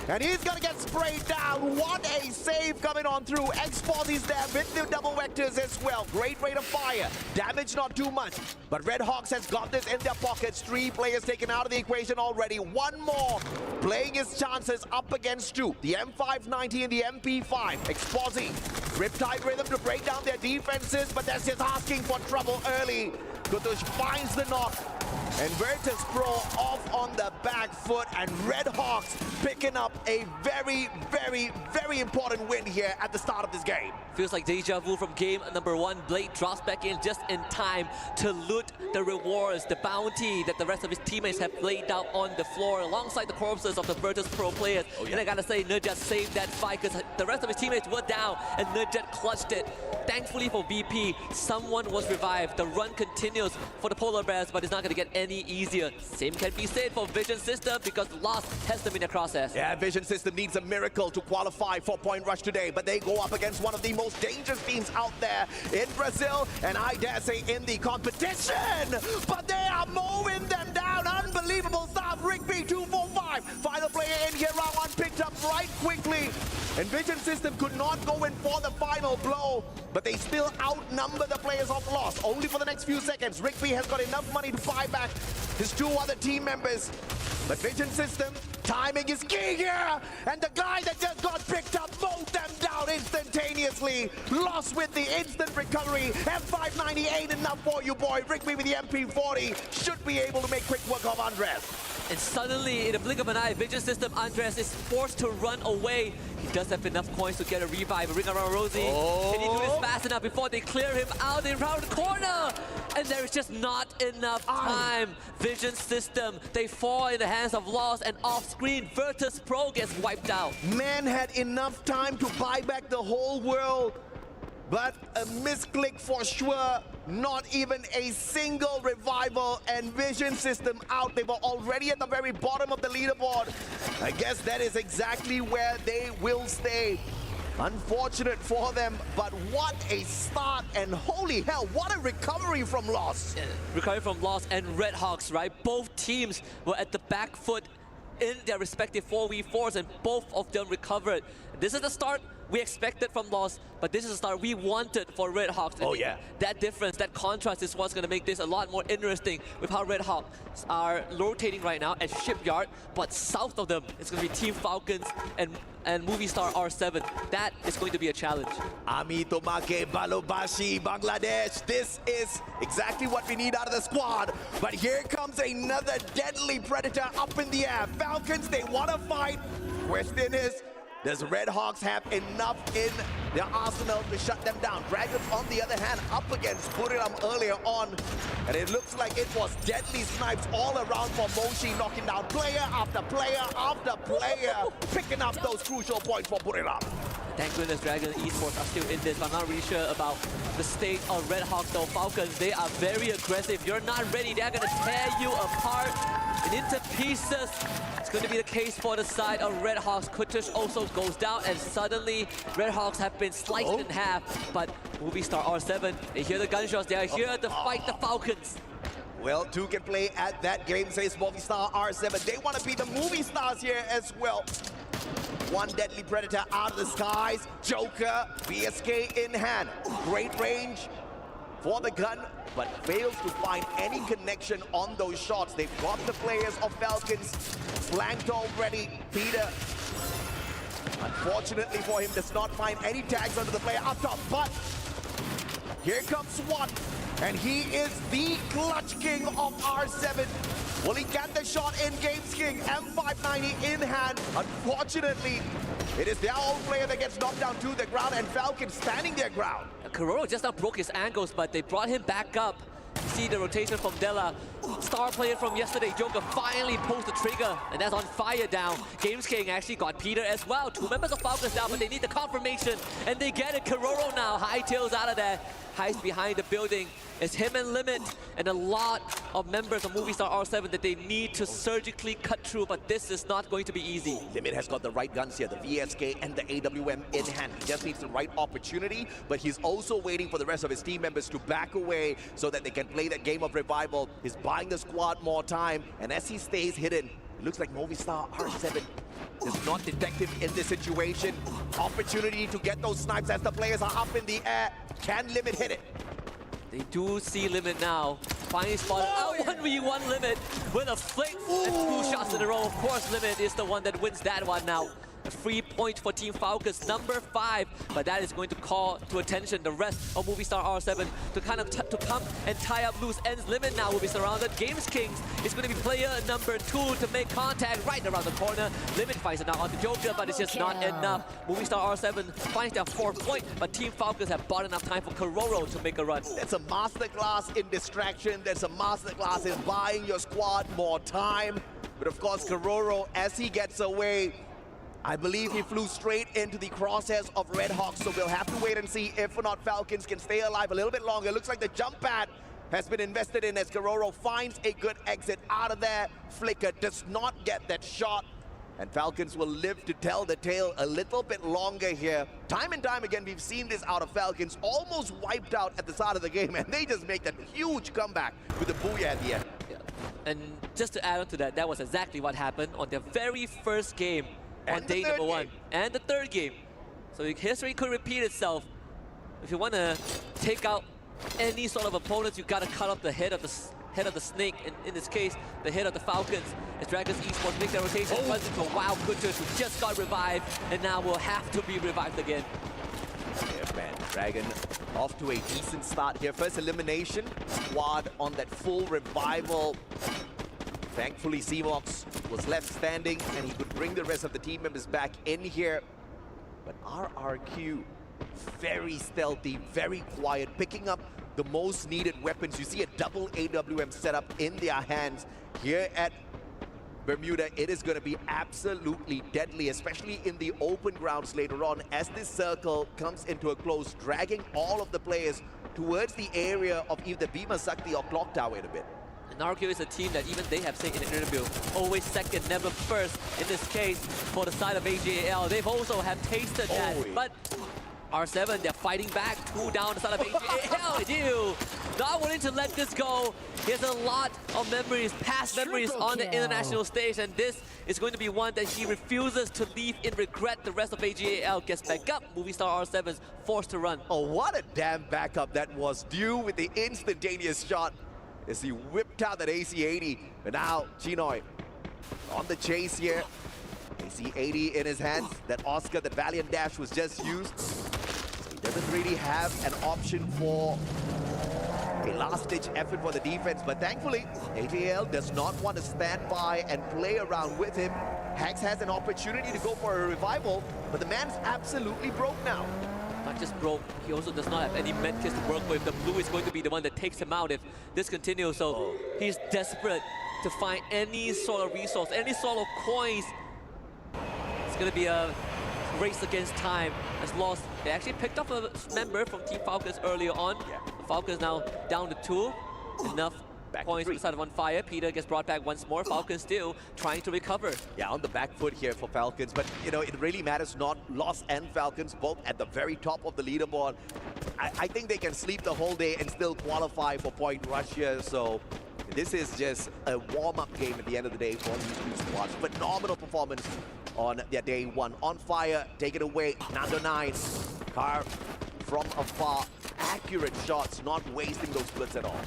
And he's going to get sprayed down. What a save coming on through. Expos is there with the double vectors as well. Great rate of fire. Damage not too much. But Red Hawks has got this in their pockets. 3 players taken out of the equation already. 1 more playing his chances up against 2. The M590 and the MP5. Exposi. Riptide Rhythm to break down their defenses, but that's just asking for trouble early. Kutush finds the knock. And Virtus Pro off on the back foot, and Red Hawks picking up a very, very, very important win here at the start of this game. Feels like deja vu from game number 1. Blade drops back in just in time to loot the rewards, the bounty that the rest of his teammates have laid out on the floor alongside the corpses of the Virtus Pro players. And I gotta say, Nurjat saved that fight because the rest of his teammates were down and Nurjat clutched it. Thankfully for VP, someone was revived. The run continued. continues for the Polar Bears, but it's not going to get any easier. Same can be said for Vision System because Lost has them in their crosshairs. Yeah, Vision System needs a miracle to qualify for Point Rush today, but they go up against one of the most dangerous teams out there in Brazil, and I dare say in the competition. But they are mowing them down. Unbelievable stuff. Rigby 245. Final player in here, round one, picked up right quickly. And Vision System could not go in for the final blow, but they still outnumber the players of Lost. Only for the next few seconds, Rigby has got enough money to buy back his two other team members. But Vision System, timing is key here. And the guy that just got picked up mowed them down instantaneously. Lost with the instant recovery. M598 enough for you, boy. Rigby with the MP40 should be able to make quick work of Andres. And suddenly, in a blink of an eye, Vision System Andres is forced to run away. He does have enough coins to get a revive, a ring around Rosie. Can he do this fast enough before they clear him out in round the corner? And there is just not enough time. Vision System, they fall in the hands of Lost, and off-screen, Virtus Pro gets wiped out. Man had enough time to buy back the whole world, but a misclick for sure. Not even a single revival, and Vision System out. They were already at the very bottom of the leaderboard. I guess that is exactly where they will stay. Unfortunate for them, but what a start, and holy hell, what a recovery from Lost. Recovery from Lost and Red Hawks, right? Both teams were at the back foot in their respective 4v4s, and both of them recovered. This is the start we expected from Lost, but this is the start we wanted for Red Hawks. Oh yeah. That difference, that contrast is what's going to make this a lot more interesting with how Red Hawks are rotating right now at Shipyard, but south of them, it's going to be Team Falcons and Movie Star R7. That is going to be a challenge. Ami Tomake Balobashi, Bangladesh. This is exactly what we need out of the squad. But here comes another deadly predator up in the air. Falcons, they want to fight. Question is, does Red Hawks have enough in their arsenal to shut them down? Dragons, on the other hand, up against Buriram earlier on. And it looks like it was deadly snipes all around for Moshi, knocking down player after player after player, picking up those crucial points for Buriram. Thank goodness Dragon Esports are still in this. I'm not really sure about the state of Red Hawks though. Falcons, they are very aggressive. You're not ready, they're going to tear you apart and into pieces. It's going to be the case for the side of Red Hawks. Kutush also goes down, and suddenly Red Hawks have been sliced in half. But Movie Star R7, they hear the gunshots. They are here to fight the Falcons. Well, two can play at that game, says Movie Star R7. They want to be the movie stars here as well. One deadly predator out of the skies. Joker, BSK in hand. Great range for the gun, but fails to find any connection on those shots. They've got the players of Falcons flanked already. Peter, unfortunately for him, does not find any tags under the player up top, but here comes SWAT, and he is the clutch king of R7. Will he get the shot in? Games King, M590 in hand. Unfortunately, it is their own player that gets knocked down to the ground, and Falcon standing their ground. Kororo just now broke his ankles, but they brought him back up. See the rotation from Della. Star player from yesterday, Joker, finally pulls the trigger, and that's on fire down. Games King actually got Peter as well. Two members of Falcons down, but they need the confirmation, and they get it. Kororo now hightails out of there. Hides behind the building. It's him and Limit, and a lot of members of Movie Star R7 that they need to surgically cut through, but this is not going to be easy. Limit has got the right guns here, the VSK and the AWM in hand. He just needs the right opportunity, but he's also waiting for the rest of his team members to back away so that they can play that game of revival. He's buying the squad more time, and as he stays hidden, it looks like Movie Star R7 is not detected in this situation. Opportunity to get those snipes as the players are up in the air. Can Limit hit it? They do see Limit now. Finally spotted out 1v1 Limit with a flick and 2 shots in a row. Of course, Limit is the one that wins that one now. A free point for Team Falcons, number 5, but that is going to call to attention the rest of Movie Star R7 to kind of to come and tie up loose ends. Limit now will be surrounded. Games Kings is going to be player number 2 to make contact right around the corner. Limit finds it now on the Joker, but it's just not enough. Movie Star R7 finds their 4th point, but Team Falcons have bought enough time for Kororo to make a run. That's a masterclass in distraction. That's a masterclass in buying your squad more time. But of course, Kororo, as he gets away, I believe he flew straight into the crosshairs of Red Hawks, so we'll have to wait and see if or not Falcons can stay alive a little bit longer. It looks like the jump pad has been invested in as Karoro finds a good exit out of there. Flicker does not get that shot. And Falcons will live to tell the tale a little bit longer here. Time and time again, we've seen this out of Falcons, almost wiped out at the start of the game, and they just make that huge comeback with the booyah at the end. Yeah. And just to add on to that, that was exactly what happened on their very first game on day number 1. And the third game. So history could repeat itself. If you want to take out any sort of opponents, you got to cut off the head of the snake, and in this case, the head of the Falcons. As Dragons Esports make their rotation, runs into a Wild Kutters who just got revived, and now will have to be revived again. Yeah, man, Dragon off to a decent start here. First elimination, squad on that full revival. Thankfully, Seamox was left standing, and he could bring the rest of the team members back in here. But RRQ, very stealthy, very quiet, picking up the most needed weapons. You see a double AWM setup in their hands here at Bermuda. It is going to be absolutely deadly, especially in the open grounds later on, as this circle comes into a close, dragging all of the players towards the area of either Bhima Sakti or Clock Tower in a bit. And RQ is a team that even they have said in an interview, always second, never first. In this case, for the side of AGAL, they've also have tasted that. But R7, they're fighting back, 2 down the side of AGAL. Ew, not willing to let this go. He has a lot of memories, past memories on the international stage, and this is going to be one that he refuses to leave in regret. The rest of AGAL gets back up. Movie star R7's forced to run. Oh, what a damn backup that was, due with the instantaneous shot as he whipped out that AC-80. But now, Chinoy on the chase here. AC-80 in his hands. That Oscar, that Valiant Dash was just used. So he doesn't really have an option for a last-ditch effort for the defense. But thankfully, AGL does not want to stand by and play around with him. Hex has an opportunity to go for a revival, but the man's absolutely broke now. Not just broke, he also does not have any medkits to work with. The blue is going to be the one that takes him out if this continues. So he's desperate to find any sort of resource, any sort of coins. It's going to be a race against time. As lost, they actually picked up a member from Team Falcons earlier on. The Falcons now down to 2. Enough points on the side of On Fire. Peter gets brought back once more. Falcons still trying to recover. Yeah, on the back foot here for Falcons. But, you know, it really matters not Lost and Falcons, both at the very top of the leaderboard. I think they can sleep the whole day and still qualify for Point Rush here. So this is just a warm-up game at the end of the day for these two squads. Phenomenal performance on their day 1. On Fire, take it away. Nando 9. Car from afar. Accurate shots, not wasting those splits at all.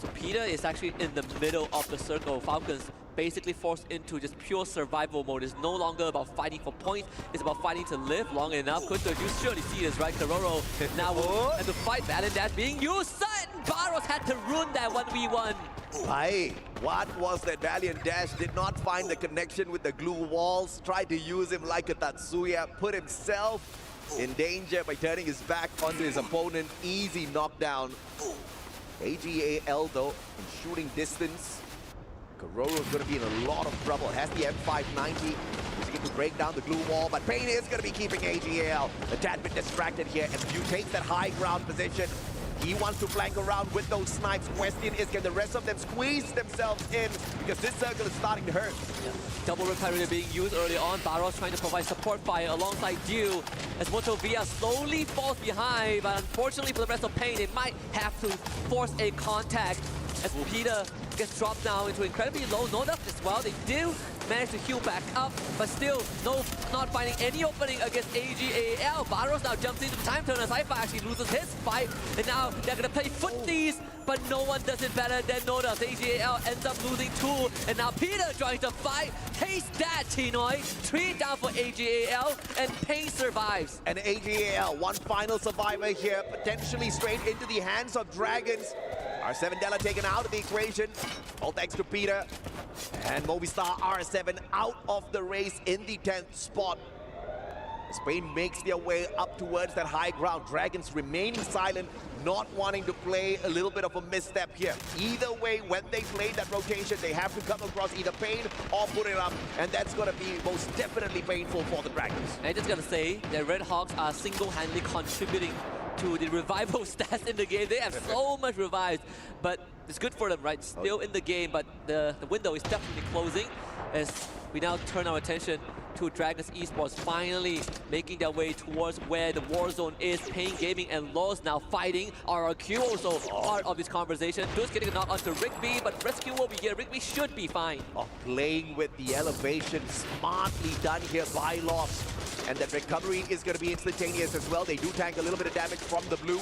So Peter is actually in the middle of the circle. Falcons basically forced into just pure survival mode. It's no longer about fighting for points. It's about fighting to live long enough. Kunto, you surely see this, right? Karoro now will have to fight. Valiant Dash being used. Sutton Barros had to ruin that 1v1. Aye, what was that? Valiant Dash did not find the connection with the glue walls. Tried to use him like a Tatsuya. Put himself in danger by turning his back onto his opponent. Easy knockdown. AGAL though, in shooting distance. Karoro's going to be in a lot of trouble. Has the M590. He's going to break down the glue wall, but Payne is going to be keeping AGAL a tad bit distracted here. And View takes that high ground position. He wants to flank around with those snipes. Question is, can the rest of them squeeze themselves in? Because this circle is starting to hurt. Yeah. Double Reparator being used early on. Barros trying to provide support fire alongside Dew. As Motovia slowly falls behind, but unfortunately for the rest of Payne, they might have to force a contact. As Peter gets dropped now into incredibly low no-duck as well. They do manage to heal back up, but still not finding any opening against AGAL. Barros now jumps into the time turner. Saifa actually loses his fight, and now they're going to play footsies, but no one does it better than Nodas. AGAL ends up losing 2, and now Peter trying to fight. Taste that, Chinoy. 3 down for AGAL, and Payne survives. And AGAL, one final survivor here, potentially straight into the hands of Dragons. R7 Della taken out of the equation. All thanks to Peter. And Movistar R7 out of the race in the 10th spot. Spain makes their way up towards that high ground. Dragons remaining silent, not wanting to play a little bit of a misstep here. Either way, when they play that rotation, they have to come across either Payne or put it up, and that's going to be most definitely painful for the Dragons. I'm just going to say that Red Hawks are single-handedly contributing to the revival stats in the game. They have so much revives, but it's good for them, right? Still in the game, but the window is definitely closing as we now turn our attention to Dragons Esports finally making their way towards where the war zone is. Pain Gaming and Laws now fighting. RRQ also part of this conversation. Just getting a knock onto Rigby, but rescue will be here. Rigby should be fine. Playing with the elevation, smartly done here by Lost. And that recovery is going to be instantaneous as well. They do tank a little bit of damage from the blue.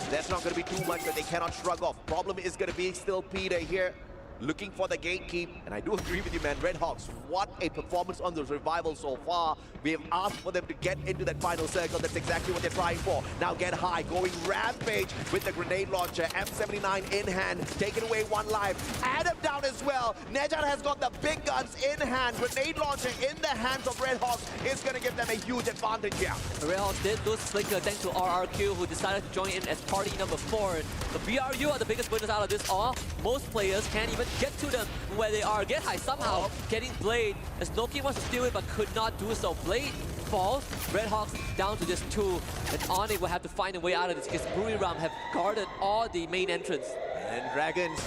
That's not going to be too much that they cannot shrug off. Problem is going to be still Peter here, looking for the gatekeep. And I do agree with you, man. Red Hawks, what a performance on the revival so far. We have asked for them to get into that final circle. That's exactly what they're trying for. Now get high, going rampage with the grenade launcher. M79 in hand, taking away one life. Adam down as well. Nejad has got the big guns in hand. Grenade launcher in the hands of Red Hawks is going to give them a huge advantage here. The Red Hawks did lose Flicker thanks to RRQ, who decided to join in as party number 4. The BRU are the biggest winners out of this all. Most players can't even get to them where they are. Get high somehow, getting Blade as Noki wants to steal it but could not do so. Blade falls, Red Hawks down to just 2, and Onyx will have to find a way out of this because Buriram have guarded all the main entrance. And Dragons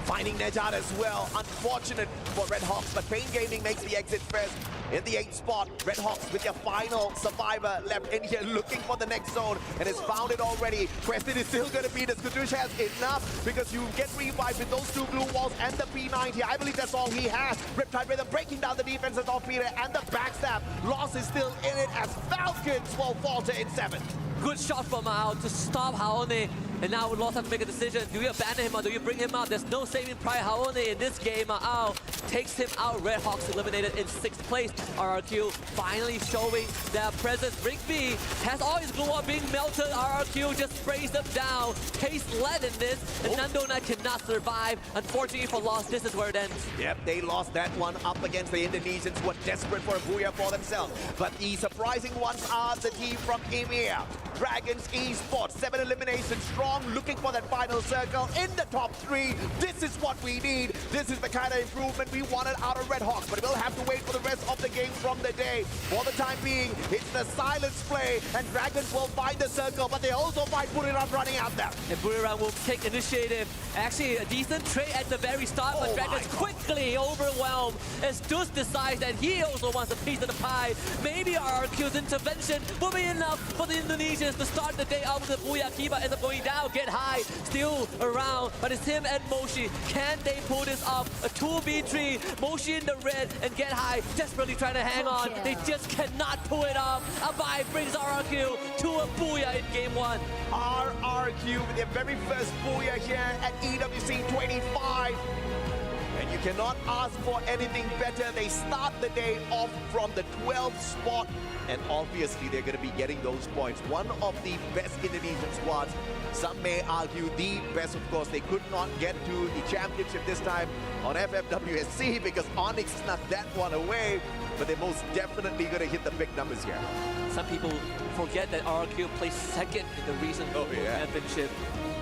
finding Nejad as well. Unfortunate for Red Hawks, but Pain Gaming makes the exit first. In the 8th spot, Red Hawks with their final survivor left in here, looking for the next zone, and has found it already. Question is still going to be, does Kudush has enough? Because you get revived with those 2 blue walls and the P90. I believe that's all he has. Riptide Rhythm breaking down the defenses of Peter, and the backstab. Loss is still in it as Falcons will falter in 7th. Good shot from Mao to stop Haone. And now Lost have to make a decision. Do you abandon him or do you bring him out? There's no saving Pride Haone in this game. Mao takes him out. Red Hawks eliminated in 6th place. RRQ finally showing their presence. Rigby has all his glue on being melted. RRQ just sprays them down. Case led in this. And Nandona cannot survive. Unfortunately for Lost, this is where it ends. Yep, they lost that one up against the Indonesians who are desperate for a booyah for themselves. But the surprising ones are the team from EMEA. Dragons Esports, 7 eliminations strong, looking for that final circle in the top 3. This is what we need. This is the kind of improvement we wanted out of Red Hawks, but we'll have to wait for the rest of the game from the day. For the time being, it's the silence play, and Dragons will find the circle, but they also find Buriram running out there. And Buriram will take initiative. Actually, a decent trade at the very start, but Dragons quickly overwhelmed as Dus decides that he also wants a piece of the pie. Maybe RRQ's intervention will be enough for the Indonesians to start the day out with the Booyah. Kiba ends up going down, get high, still around, but it's him and Moshi. Can they pull this off? A 2v3, Moshi in the red and get high, desperately trying to hang on. They just cannot pull it off. Abai brings RRQ to a Booyah in game 1. RRQ with their very first Booyah here at EWC 25. And you cannot ask for anything better. They start the day off from the 12th spot. And obviously, they're going to be getting those points. One of the best Indonesian squads. Some may argue the best, of course. They could not get to the championship this time on FFWSC because Onyx snuck that one away. But they're most definitely going to hit the big numbers here. Some people forget that RRQ placed 2nd in the recent championship.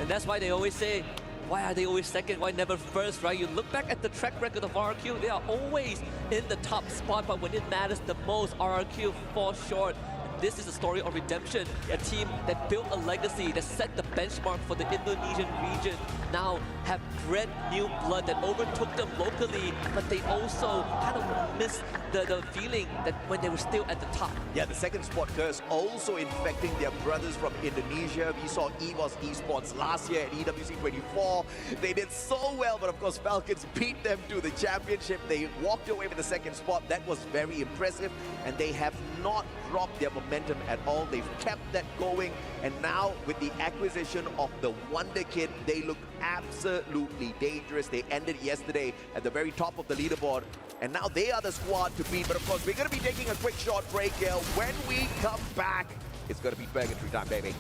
And that's why they always say, why are they always 2nd? Why never 1st, right? You look back at the track record of RRQ, they are always in the top spot, but when it matters the most, RRQ falls short. This is a story of redemption. A team that built a legacy, that set the benchmark for the Indonesian region, now have bred new blood that overtook them locally, but they also kind of missed the feeling that when they were still at the top. Yeah, the 2nd spot curse also infecting their brothers from Indonesia. We saw EVOS Esports last year at EWC 24. They did so well, but of course Falcons beat them to the championship. They walked away with the 2nd spot. That was very impressive, and they have not dropped their momentum at all. They've kept that going, and now with the acquisition of the Wonder Kid, they look absolutely dangerous. They ended yesterday at the very top of the leaderboard, and now they are the squad to beat. But of course, we're going to be taking a quick short break here. When we come back, it's going to be purgatory time, baby.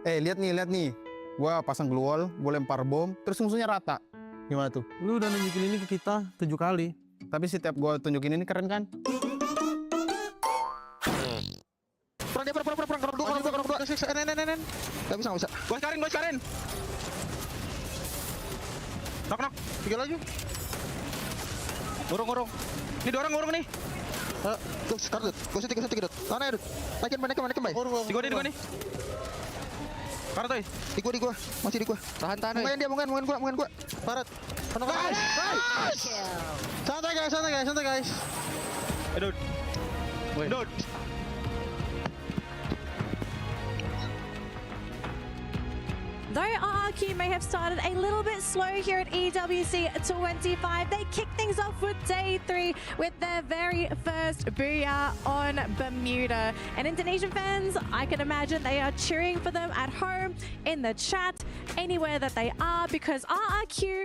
Lihat nih. Gua pasang glue wall, gue lempar bom, terus musuhnya rata. Gimana tuh? Lu udah nunjukin ini ke kita 7 kali. Tapi setiap gue tunjukin ini keren kan? Perang dia, perang. Gak bisa. Gua sekarin. Knock. 3 lagi. Ngurung. Ini 2 orang ngurung nih. Tuh, sekarang Dut. Gua suntik Dut. Mana ya Dut? Naikin baik. Di gua nih. Karat toy. Di gua. Masih di gua. Tahan. Mungkin gua. Karat. Nice. Santai guys. Dut. Though RRQ may have started a little bit slow here at EWC 25, they kick things off with day 3 with their very first booyah on Bermuda. And Indonesian fans, I can imagine they are cheering for them at home, in the chat, anywhere that they are, because RRQ,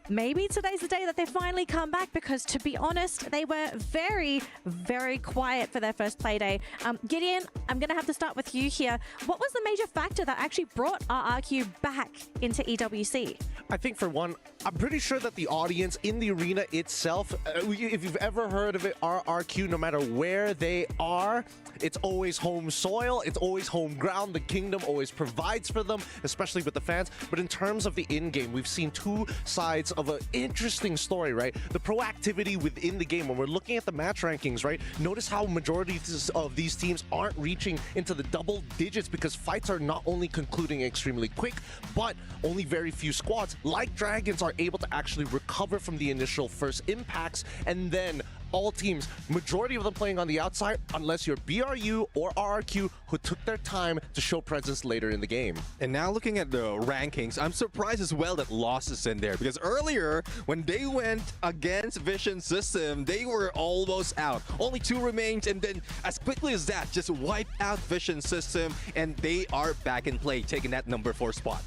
maybe today's the day that they finally come back, because to be honest, they were very, very quiet for their first play day. Gideon, I'm going to have to start with you here. What was the major factor that actually brought RRQ back into EWC? I think for one, I'm pretty sure that the audience in the arena itself, if you've ever heard of it, RRQ, no matter where they are, it's always home soil, it's always home ground. The kingdom always provides for them, especially with the fans. But in terms of the in-game, we've seen two sides of an interesting story, right? The proactivity within the game. When we're looking at the match rankings, right? Notice how majority of these teams aren't reaching into the double digits because fights are not only concluding extremely quick, but only very few squads, like Dragons, are able to actually recover from the initial first impacts, and then all teams, majority of them playing on the outside, unless you're BRU or RRQ, who took their time to show presence later in the game. And now looking at the rankings, I'm surprised as well that Lost is in there, because earlier when they went against Vision System, they were almost out. Only 2 remains, and then as quickly as that, just wiped out Vision System, and they are back in play, taking that number 4 spot.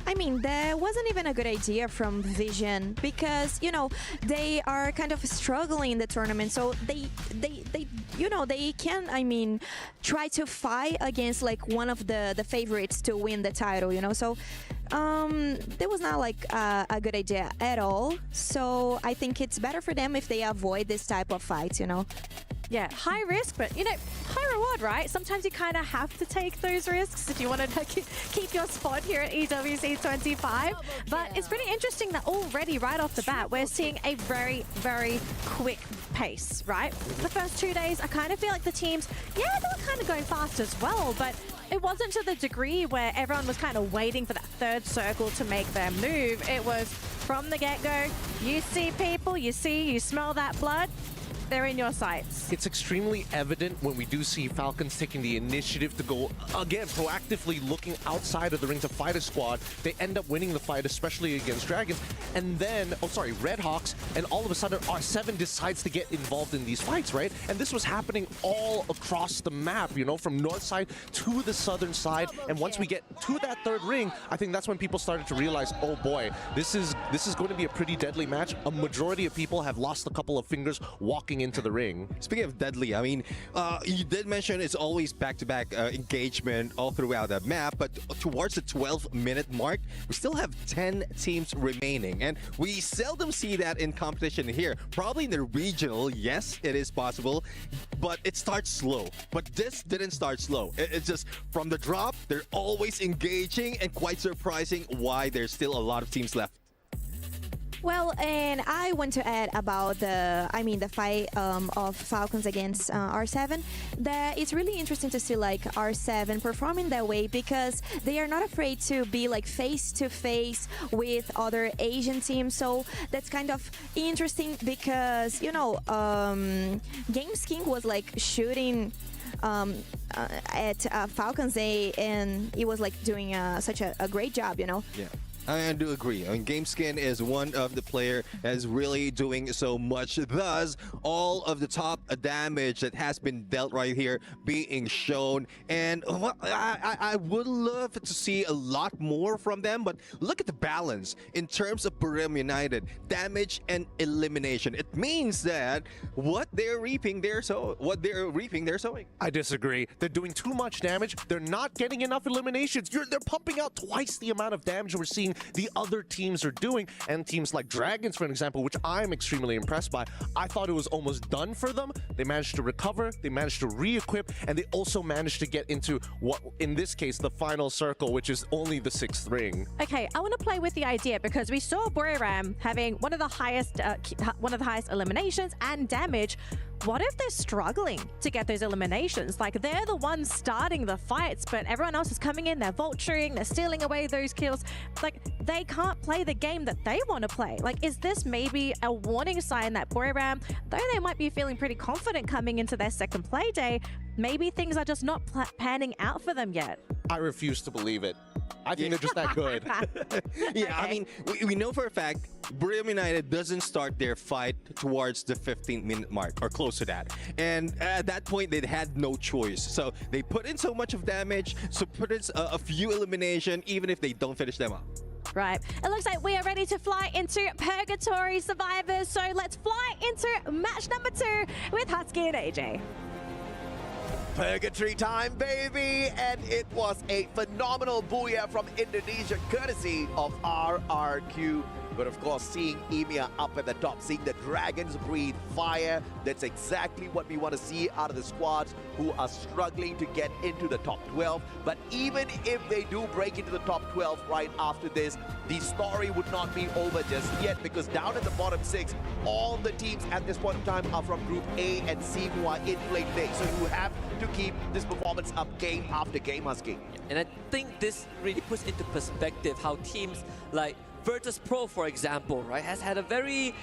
I mean, there wasn't even a good idea from Vision because, you know, they are kind of struggling in the tournament. So they can, I mean, try to fight against like one of the favorites to win the title, you know. So there was not like a good idea at all. So I think it's better for them if they avoid this type of fights, you know. Yeah, high risk, but, you know, high reward, right? Sometimes you kind of have to take those risks if you want to keep your spot here at EWC 25. But it's pretty interesting that already right off the bat, we're seeing a very, very quick pace, right? The first 2 days, I kind of feel like the teams, yeah, they were kind of going fast as well, but it wasn't to the degree where everyone was kind of waiting for that third circle to make their move. It was from the get-go, you see people, you smell that blood, they're in your sights. It's extremely evident when we do see Falcons taking the initiative to go, again, proactively looking outside of the ring to fight a squad. They end up winning the fight, especially against Dragons. And then, Redhawks, and all of a sudden R7 decides to get involved in these fights, right? And this was happening all across the map, you know, from north side to the southern side. And once we get to that third ring, I think that's when people started to realize, oh boy, this is going to be a pretty deadly match. A majority of people have lost a couple of fingers walking into the ring. Speaking of deadly, I mean, you did mention it's always back-to-back engagement all throughout the map, but towards the 12-minute mark, we still have 10 teams remaining, and we seldom see that in competition here. Probably in the regional, yes, it is possible, but it starts slow. But this didn't start slow. It's just from the drop, they're always engaging, and quite surprising why there's still a lot of teams left. Well, and I want to add about the fight of Falcons against R7. That it's really interesting to see like R7 performing that way because they are not afraid to be like face to face with other Asian teams. So that's kind of interesting because you know, Games King was like shooting at Falcons and he was like doing such a great job, you know. Yeah. I do agree. I mean, GameSkin is one of the player that's really doing so much. Thus, all of the top damage that has been dealt right here being shown. And I would love to see a lot more from them, but look at the balance in terms of Burim United, damage and elimination. It means that what they're reaping, they're sowing. I disagree. They're doing too much damage. They're not getting enough eliminations. They're pumping out twice the amount of damage we're seeing the other teams are doing. And teams like Dragons, for example, which I'm extremely impressed by, I thought it was almost done for them. They managed to recover, they managed to re-equip, and they also managed to get into what, in this case, the final circle, which is only the 6th ring. Okay, I want to play with the idea because we saw Boulevard having one of the highest eliminations and damage. What if they're struggling to get those eliminations? Like, they're the ones starting the fights, but everyone else is coming in, they're vulturing, they're stealing away those kills. Like, they can't play the game that they want to play. Like, is this maybe a warning sign that Boulevard, though they might be feeling pretty confident coming into their second play day, maybe things are just not panning out for them yet? I refuse to believe it. I think they're just that good. Yeah, I mean, we know for a fact Burim United doesn't start their fight towards the 15-minute mark or close to that. And at that point, they had no choice. So they put in so much of damage, so put in a few elimination, even if they don't finish them up. Right. It looks like we are ready to fly into Purgatory Survivors. So let's fly into match number 2 with Husky and AJ. Purgatory time, baby! And it was a phenomenal booyah from Indonesia, courtesy of RRQ. But of course, seeing EMEA up at the top, seeing the Dragons breathe fire, that's exactly what we want to see out of the squads who are struggling to get into the top 12. But even if they do break into the top 12 right after this, the story would not be over just yet, because down at the bottom 6, all the teams at this point in time are from Group A and C who are in play today. So you have to keep this performance up game after game, Husky. And I think this really puts into perspective how teams like Virtus Pro, for example, right, has had a very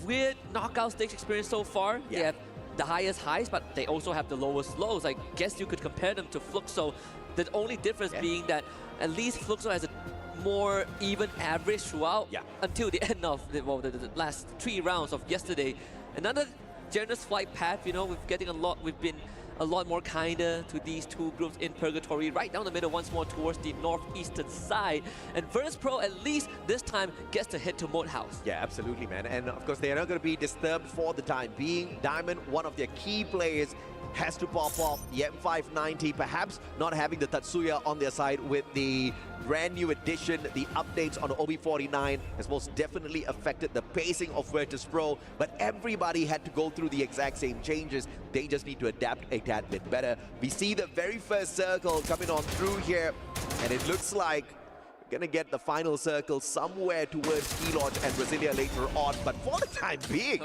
weird knockout stage experience so far. They have the highest highs, but they also have the lowest lows. I guess you could compare them to Fluxo. The only difference being that at least Fluxo has a more even average throughout until the end of the last 3 rounds of yesterday. Another generous flight path, you know, we've been a lot more kinder to these two groups in Purgatory, right down the middle once more towards the northeastern side. And Virtus Pro at least this time gets to head to Moat House. Yeah, absolutely, man. And of course, they are not going to be disturbed for the time being. Diamond, one of their key players, has to pop off. The M590, perhaps not having the Tatsuya on their side with the brand new addition, the updates on OB49 has most definitely affected the pacing of Virtus Pro, but everybody had to go through the exact same changes. They just need to adapt a tad bit better. We see the very first circle coming on through here, and it looks like gonna get the final circle somewhere towards Key Lodge and Brasilia later on, but for the time being,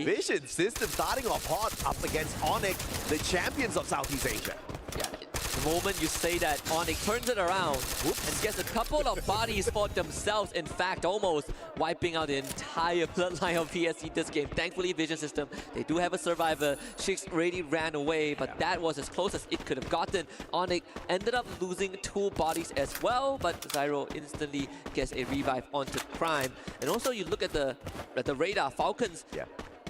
Vision System starting off hot up against Onyx, the champions of Southeast Asia. Yeah, the moment you say that, Onyx turns it around and gets a couple of bodies for themselves. In fact, almost wiping out the entire bloodline of PSC this game. Thankfully, Vision System, they do have a survivor. Shix already ran away, but that was as close as it could have gotten. Onyx ended up losing 2 bodies as well, but Zyro instantly gets a revive onto Prime. And also, you look at the radar, Falcons.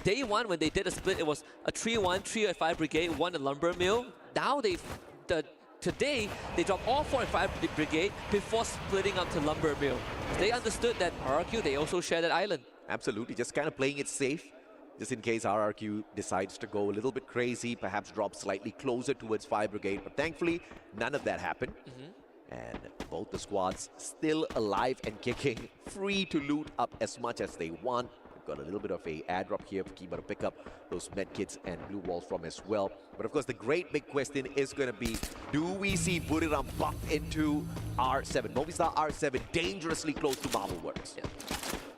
Day 1, when they did a split, it was a 3-1, 3-5 brigade, 1 a lumber mill. Now today, they dropped all 4 and 5 brigade before splitting up to lumber mill. They understood that RRQ, they also share that island. Absolutely, just kind of playing it safe, just in case RRQ decides to go a little bit crazy, perhaps drop slightly closer towards 5 brigade. But thankfully, none of that happened. And both the squads still alive and kicking, free to loot up as much as they want. Got a little bit of a airdrop here for Kiba to pick up those medkits and blue walls from as well. But of course, the great big question is going to be, do we see Buriram buff into R7? Movistar R7 dangerously close to Marble Works.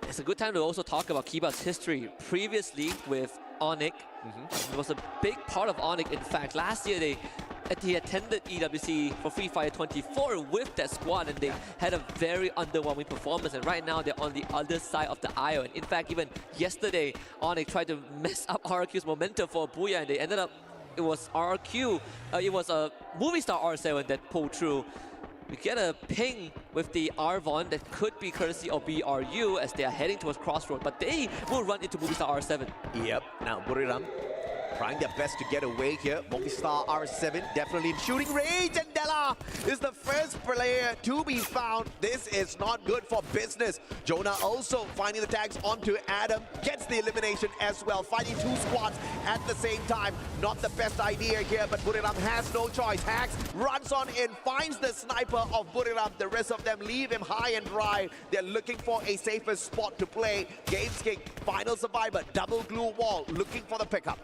It's a good time to also talk about Kiba's history. Previously with Onyx, it was a big part of Onyx. In fact, last year he attended EWC for Free Fire 24 with that squad, and they had a very underwhelming performance. And right now they're on the other side of the aisle. And in fact, even yesterday, Onyx tried to mess up RRQ's momentum for a booyah, and they ended up, it was RRQ, it was a Movistar R7 that pulled through. We get a ping with the Arvon that could be courtesy of BRU as they are heading towards Crossroad, but they will run into Movistar R7. Yep, now Buriram trying their best to get away here. Movistar R7 definitely in shooting range, and Della is the first player to be found. This is not good for business. Jonah also finding the tags onto Adam, gets the elimination as well, fighting two squads at the same time. Not the best idea here, but Buriram has no choice. Hax runs on in, finds the sniper of Buriram. The rest of them leave him high and dry. They're looking for a safer spot to play. Games King, final survivor, double glue wall, looking for the pickup.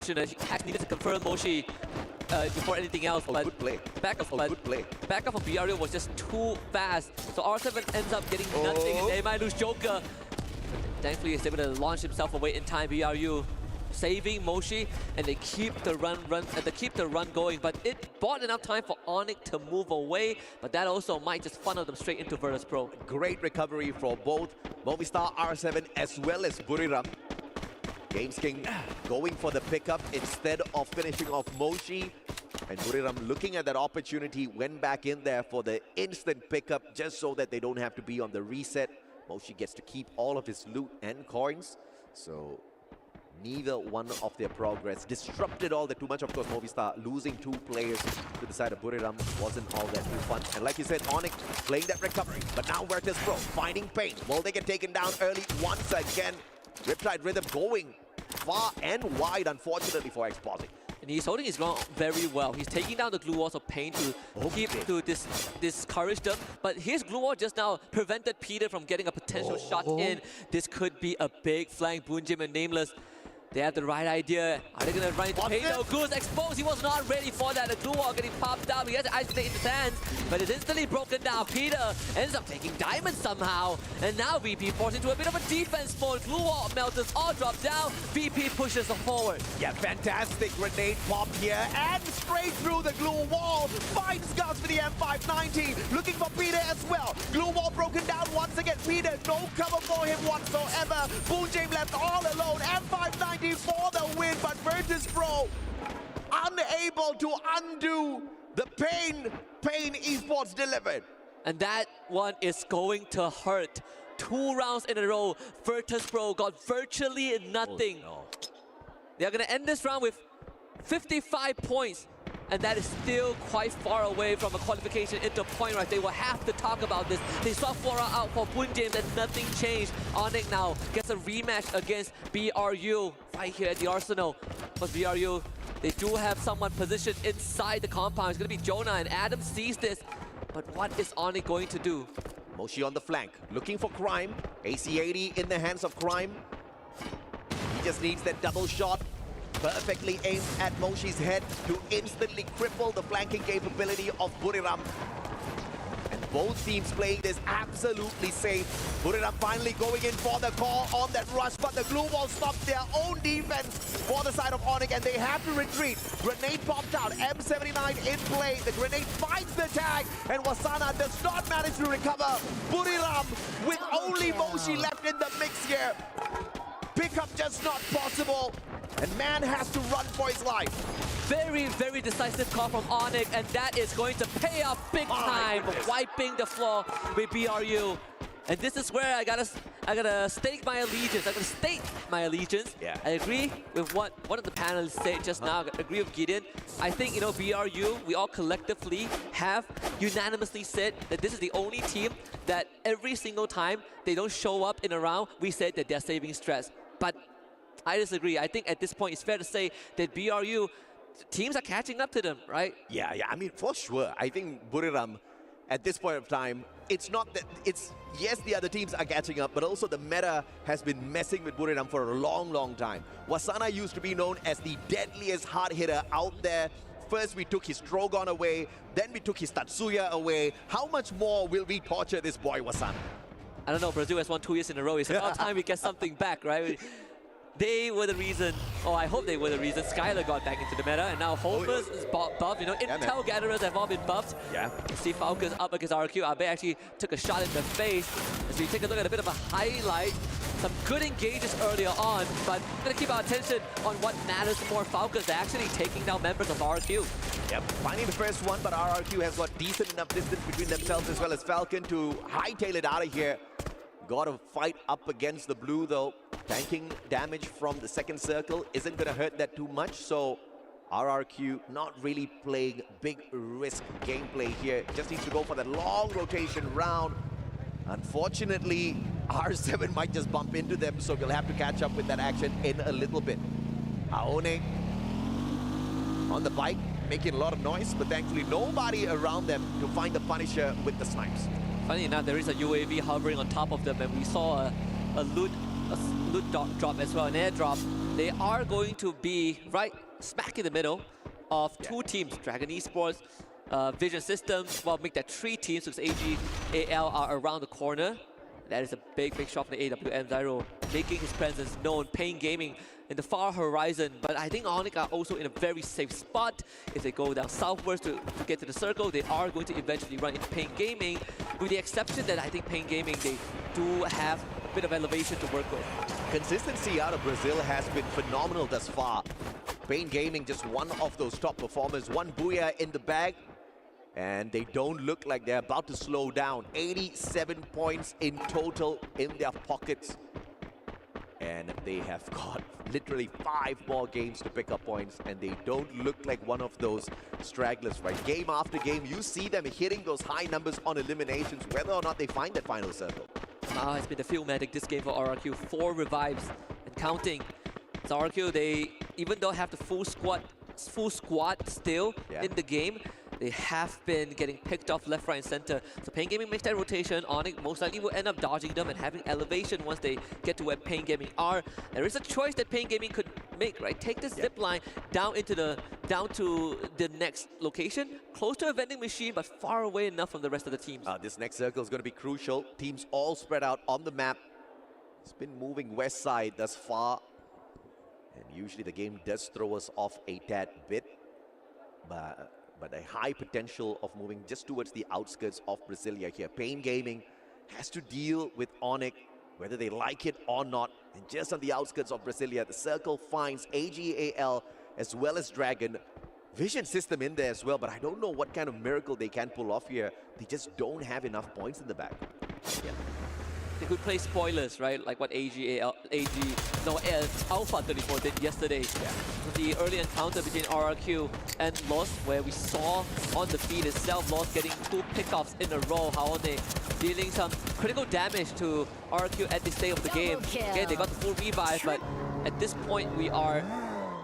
Hax needed to confirm Moshi before anything else, but good play. Backup from BRU was just too fast. So R7 ends up getting nothing, and they might lose Joker. Thankfully, he's able to launch himself away in time. BRU saving Moshi, and they keep the run going. But it bought enough time for Onyx to move away, but that also might just funnel them straight into Virtus Pro. Great recovery for both Movistar R7 as well as Buriram. Games King going for the pickup instead of finishing off Moshi. And Buriram looking at that opportunity, went back in there for the instant pickup just so that they don't have to be on the reset. Moshi gets to keep all of his loot and coins. So neither one of their progress disrupted all that too much. Of course, Movistar losing two players to the side of Buriram wasn't all that too fun. And like you said, Onyx playing that recovery. But now Virtus Pro finding pain. Will they get taken down early once again? Riptide Rhythm going far and wide, unfortunately, for Exposing. And he's holding his ground very well. He's taking down the glue walls of pain to discourage them. But his glue wall just now prevented Peter from getting a potential shot in. This could be a big flank. Boonjim and Nameless, they have the right idea. Are they going to run into pain? No, Glue's exposed. He was not ready for that. The glue wall getting popped out. He has to isolate in his hands, but it's instantly broken down. Peter ends up taking diamond somehow. And now VP forced into a bit of a defense mode. Glue wall melters all drop down. VP pushes them forward. Yeah, fantastic grenade pop here. And straight through the glue wall. Finds Gus for the M590. Looking for Peter as well. Glue wall broken down once again. Peter, no cover for him whatsoever. Boonjim left all alone. M590 for the win, but Virtus Pro unable to undo the pain Esports delivered. And that one is going to hurt. 2 rounds in a row, Virtus Pro got virtually nothing. They're going to end this round with 55 points. And that is still quite far away from a qualification into point rush. They will have to talk about this. They saw Flora out for Boonjim and nothing changed. Onyx now gets a rematch against BRU right here at the Arsenal. But BRU, they do have someone positioned inside the compound. It's going to be Jonah, and Adam sees this. But what is Onyx going to do? Moshi on the flank, looking for Crime. AC-80 in the hands of Crime. He just needs that double shot. Perfectly aimed at Moshi's head to instantly cripple the flanking capability of Buriram. And both teams playing this absolutely safe. Buriram finally going in for the call on that rush, but the glue wall stopped their own defense for the side of Onyx, and they have to retreat. Grenade popped out, M79 in play. The grenade finds the tag, and Wasana does not manage to recover. Buriram with only Moshi left in the mix here. Pickup just not possible. And man has to run for his life. Very, very decisive call from Onyx, and that is going to pay off big time, wiping the floor with BRU. And this is where I gotta stake my allegiance. I gotta state my allegiance. Yeah. I agree with what one of the panelists said just now. I agree with Gideon. I think, you know, BRU, we all collectively have unanimously said that this is the only team that every single time they don't show up in a round, we said that they're saving stress. But I disagree. I think at this point it's fair to say that BRU, teams are catching up to them, right? Yeah, I mean, for sure. I think Buriram, at this point of time, it's not that it's, yes, the other teams are catching up, but also the meta has been messing with Buriram for a long, long time. Wasana used to be known as the deadliest hard hitter out there. First, we took his Drogon away, then we took his Tatsuya away. How much more will we torture this boy, Wasana? I don't know, Brazil has won 2 years in a row. It's about time we get something back, right? They were the reason, or I hope they were the reason, Skylar got back into the meta, and now Holmers is buffed. You know, Intel Gatherers have all been buffed. Yeah. See Falcons up against RQ. Abe actually took a shot in the face. As we take a look at a bit of a highlight some good engages earlier on, but we're going to keep our attention on what matters more. Falcons are actually taking down members of RRQ. Yep, finding the first one, but RRQ has got decent enough distance between themselves as well as Falcon to hightail it out of here. Got to fight up against the blue though. Tanking damage from the second circle isn't going to hurt that too much, so RRQ not really playing big risk gameplay here. Just needs to go for that long rotation round. Unfortunately, R7 might just bump into them, so we'll have to catch up with that action in a little bit. Aone on the bike, making a lot of noise, but thankfully nobody around them to find the Punisher with the snipes. Funny enough, there is a UAV hovering on top of them, and we saw a loot drop as well, an airdrop. They are going to be right smack in the middle of two teams, Dragon Esports, Vision Systems. Well, make that 3 teams because AGAL are around the corner. That is a big shot from the AWM. Zyro making his presence known. Pain Gaming in the far horizon, but I think Onyx are also in a very safe spot. If they go down southwards to get to the circle, they are going to eventually run into Pain Gaming, with the exception that I think Pain Gaming, they do have a bit of elevation to work with. Consistency out of Brazil has been phenomenal thus far. Pain Gaming just one of those top performers, one booyah in the bag, and they don't look like they're about to slow down. 87 points in total in their pockets. And they have got literally 5 more games to pick up points, and they don't look like one of those stragglers, right? Game after game, you see them hitting those high numbers on eliminations, whether or not they find that final circle. Now has been the Philmatic this game for RRQ. 4 revives and counting. So RRQ, they, even though have the full squad still in the game, they have been getting picked off left, right, and center. So Pain Gaming makes that rotation. Onyx most likely will end up dodging them and having elevation once they get to where Pain Gaming are. There is a choice that Pain Gaming could make, right? Take this zip line down to the next location, close to a vending machine, but far away enough from the rest of the teams. This next circle is going to be crucial. Teams all spread out on the map. It's been moving west side thus far. And usually the game does throw us off a tad bit. But a high potential of moving just towards the outskirts of Brasilia here. Pain Gaming has to deal with Onyx, whether they like it or not. And just on the outskirts of Brasilia, the circle finds AGAL as well as Dragon. Vision System in there as well, but I don't know what kind of miracle they can pull off here. They just don't have enough points in the back. They could play spoilers, right? Like what Alpha 34 did yesterday. The early encounter between RRQ and Lost, where we saw on the feed itself, Lost getting 2 pickoffs in a row. Haone dealing some critical damage to RRQ at this stage of the game. Again, they got the full revive, but at this point we are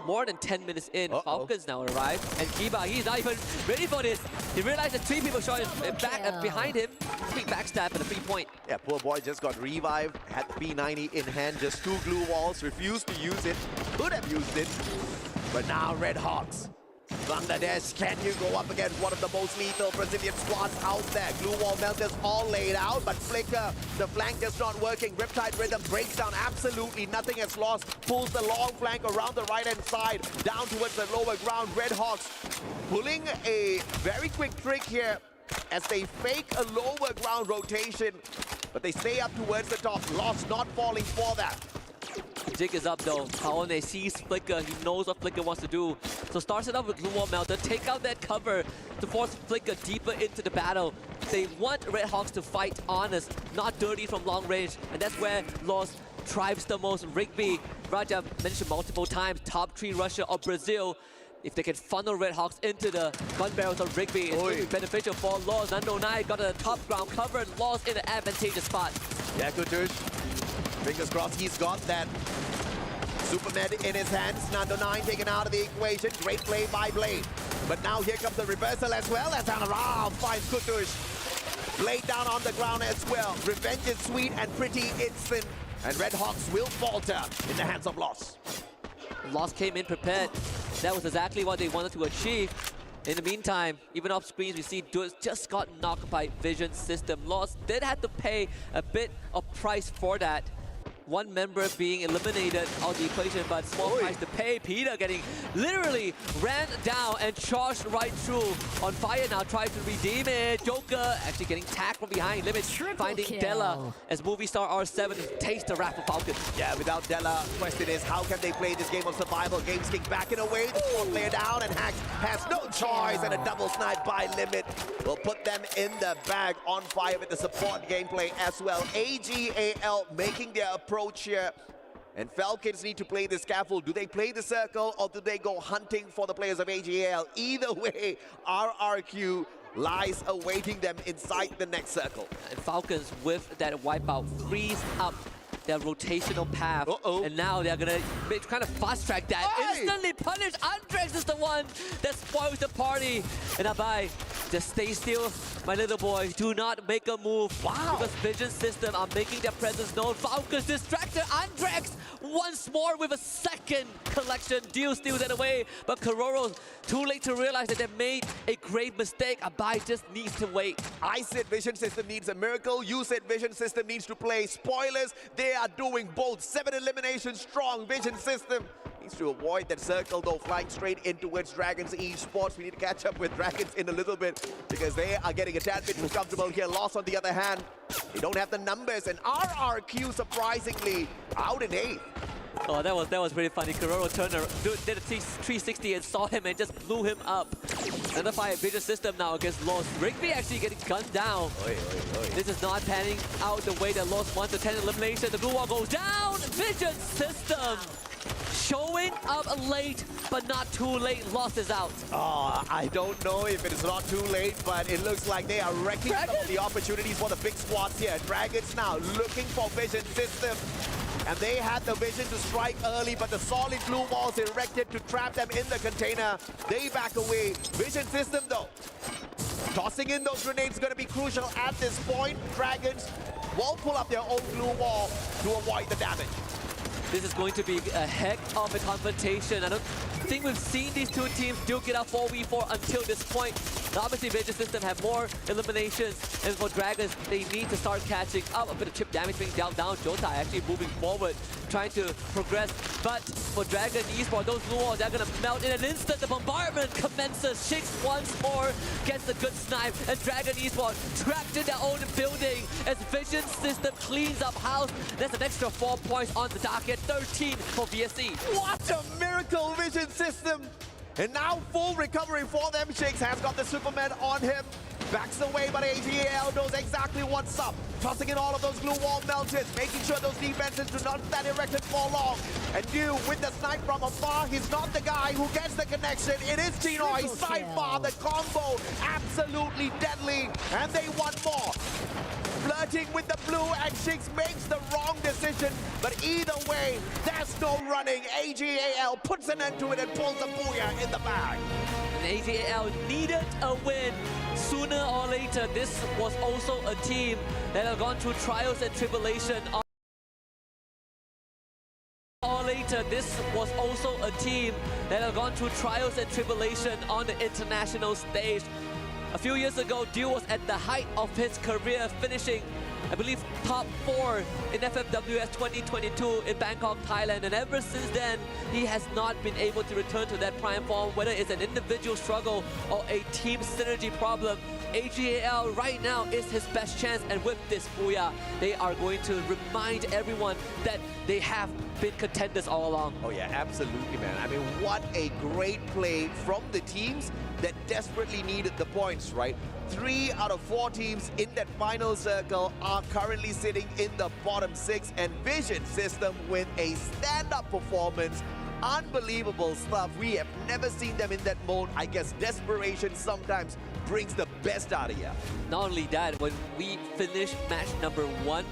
more than 10 minutes in. Falcons now arrive, and Kiba, he's not even ready for this. He realized that 3 people shot him back behind him. Quick backstab for the 3-point. Yeah, poor boy just got revived, had the P90 in hand, just 2 glue walls, refused to use it, could have used it, but now Red Hawks. Bangladesh, can you go up against one of the most lethal Brazilian squads out there? Glue wall melters all laid out, but Flicker, the flank just not working. Riptide Rhythm breaks down absolutely nothing has lost. Pulls the long flank around the right-hand side, down towards the lower ground. Red Hawks pulling a very quick trick here as they fake a lower ground rotation, but they stay up towards the top. Lost not falling for that. Jig is up though. Haone sees Flicker. He knows what Flicker wants to do. So starts it up with Glue Wall Melter. Take out that cover to force Flicker deeper into the battle. They want Red Hawks to fight honest, not dirty from long range. And that's where Lost thrives the most. Rigby, Raja mentioned multiple times, top 3 rusher of Brazil. If they can funnel Red Hawks into the gun barrels of Rigby, it's going to be beneficial for Lost. Nando Nai got a top ground cover, Lost in an advantageous spot. Yeah, Kutush. Fingers crossed he's got that Super Med in his hands. Nando 9 taken out of the equation. Great play by Blade. But now here comes the reversal as well as Hanaram finds Kutush. Blade down on the ground as well. Revenge is sweet and pretty instant. And Red Hawks will falter in the hands of Lost. Lost came in prepared. That was exactly what they wanted to achieve. In the meantime, even off screens, we see Duels just got knocked by Vision System. Lost did have to pay a bit of price for that. one member being eliminated out the equation, but small price to pay. Peter getting literally ran down and charged right through. On fire now, tries to redeem it. Joker actually getting tagged from behind. Limit finding kill. Della as Movie Star R7 takes the wrap for Falcons. Yeah, without Della, question is how can they play this game of survival? Games kick backing away, the fourth player down, and Hax has no choice, and a double snipe by Limit will put them in the bag. On fire with the support gameplay as well. AGAL making their approach here. And Falcons need to play the scaffold. Do they play the circle or do they go hunting for the players of AGAL? Either way, RRQ lies awaiting them inside the next circle. And Falcons with that wipeout freeze up their rotational path. And now they're gonna kind of fast track that. Instantly punish. Andrex is the one that spoils the party. And Abai, just stay still, my little boy. Do not make a move. Wow. Because Vision System are making their presence known. Falcons distracted. Andrex once more with a second collection. Deal steals that away. But Kororo, too late to realize that they made a grave mistake. Abai just needs to wait. I said Vision System needs a miracle. You said Vision System needs to play. Spoilers, they are doing both. 7 eliminations strong. Vision System needs to avoid that circle though, flying straight in towards Dragons Esports. We need to catch up with Dragons in a little bit because they are getting a tad bit too comfortable here. Lost on the other hand, they don't have the numbers, and RRQ surprisingly out in 8th. Oh, that was pretty funny. Kororo turned around, did a 360 and saw him and just blew him up. Another fire Vision System now against Lost. Rigby actually getting gunned down. This is not panning out the way that Lost wants. The 10 elimination. The blue wall goes down. Vision System showing up late, but not too late. Lost is out. Oh, I don't know if it is not too late, but it looks like they are wrecking some of the opportunities for the big squads here. Dragons now looking for Vision System. And they had the vision to strike early, but the solid blue walls erected to trap them in the container. They back away. Vision System, though, tossing in those grenades is going to be crucial at this point. Dragons will pull up their own blue wall to avoid the damage. This is going to be a heck of a confrontation. I don't think we've seen these two teams duke it out 4v4 until this point. Now, obviously, Vision System have more eliminations, and for Dragons, they need to start catching up. A bit of chip damage being dealt down. Jota actually moving forward, trying to progress. But for Dragon Esports, those blue walls, they're going to melt in an instant. The bombardment commences. Shix once more gets a good snipe, and Dragon Esports trapped in their own building as Vision System cleans up house. There's an extra 4 points on the docket. 13 for VSC. What a miracle, Vision System! And now full recovery for them. Shakes has got the Superman on him. Backs away, but AGAL knows exactly what's up. Tossing in all of those glue wall melters, making sure those defenses do not stand erected for long. And Dew with the snipe from afar, he's not the guy who gets the connection. It is Tinoy, sidebar, the combo, absolutely deadly. And they want more. Flirting with the blue, and Shix makes the wrong decision. But either way, there's no running. AGAL puts an end to it and pulls a booyah in the bag. And AGAL needed a win. Sooner or later, this was also a team that have gone through trials and tribulation. This was also a team that have gone through trials and tribulation on the international stage. A few years ago, Dew was at the height of his career, finishing, I believe, top 4 in FFWS 2022 in Bangkok, Thailand. And ever since then, he has not been able to return to that prime form, whether it's an individual struggle or a team synergy problem. AGAL right now is his best chance, and with this booyah, they are going to remind everyone that they have been contenders all along. Oh yeah, absolutely, man. I mean, what a great play from the teams that desperately needed the points, right? 3 out of 4 teams in that final circle are currently sitting in the bottom 6, and Vision System with a stand-up performance. Unbelievable stuff. We have never seen them in that mode. I guess desperation sometimes brings the best out of you. Not only that, when we finished match number 1,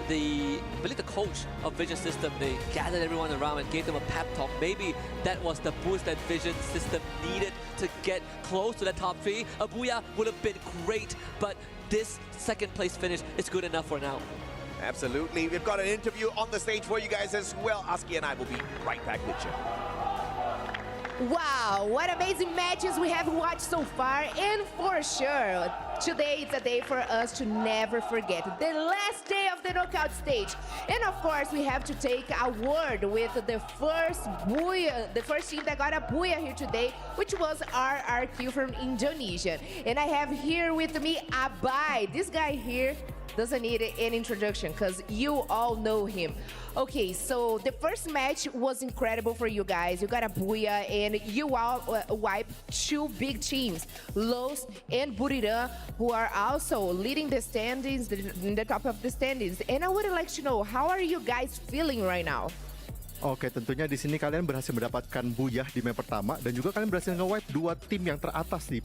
I believe the coach of Vision System, they gathered everyone around and gave them a pep talk. Maybe that was the boost that Vision System needed to get close to the top 3. A booyah would have been great, but this second place finish is good enough for now. Absolutely. We've got an interview on the stage for you guys as well. Aski and I will be right back with you. Wow, what amazing matches we have watched so far, and for sure, today is a day for us to never forget. The last day of the knockout stage. And of course, we have to take a word with the first Booyah, the first team that got a Booyah here today, which was RRQ from Indonesia. And I have here with me Abai. This guy here doesn't need an introduction because you all know him. Okay, so the first match was incredible for you guys. You got a Booyah and you all wiped two big teams, Los and Buriram, who are also leading the standings, in the top of the standings. And I would like to know, how are you guys feeling right now? Oke, tentunya di sini kalian berhasil mendapatkan Booyah di map pertama dan juga kalian berhasil nge-wipe dua tim yang teratas di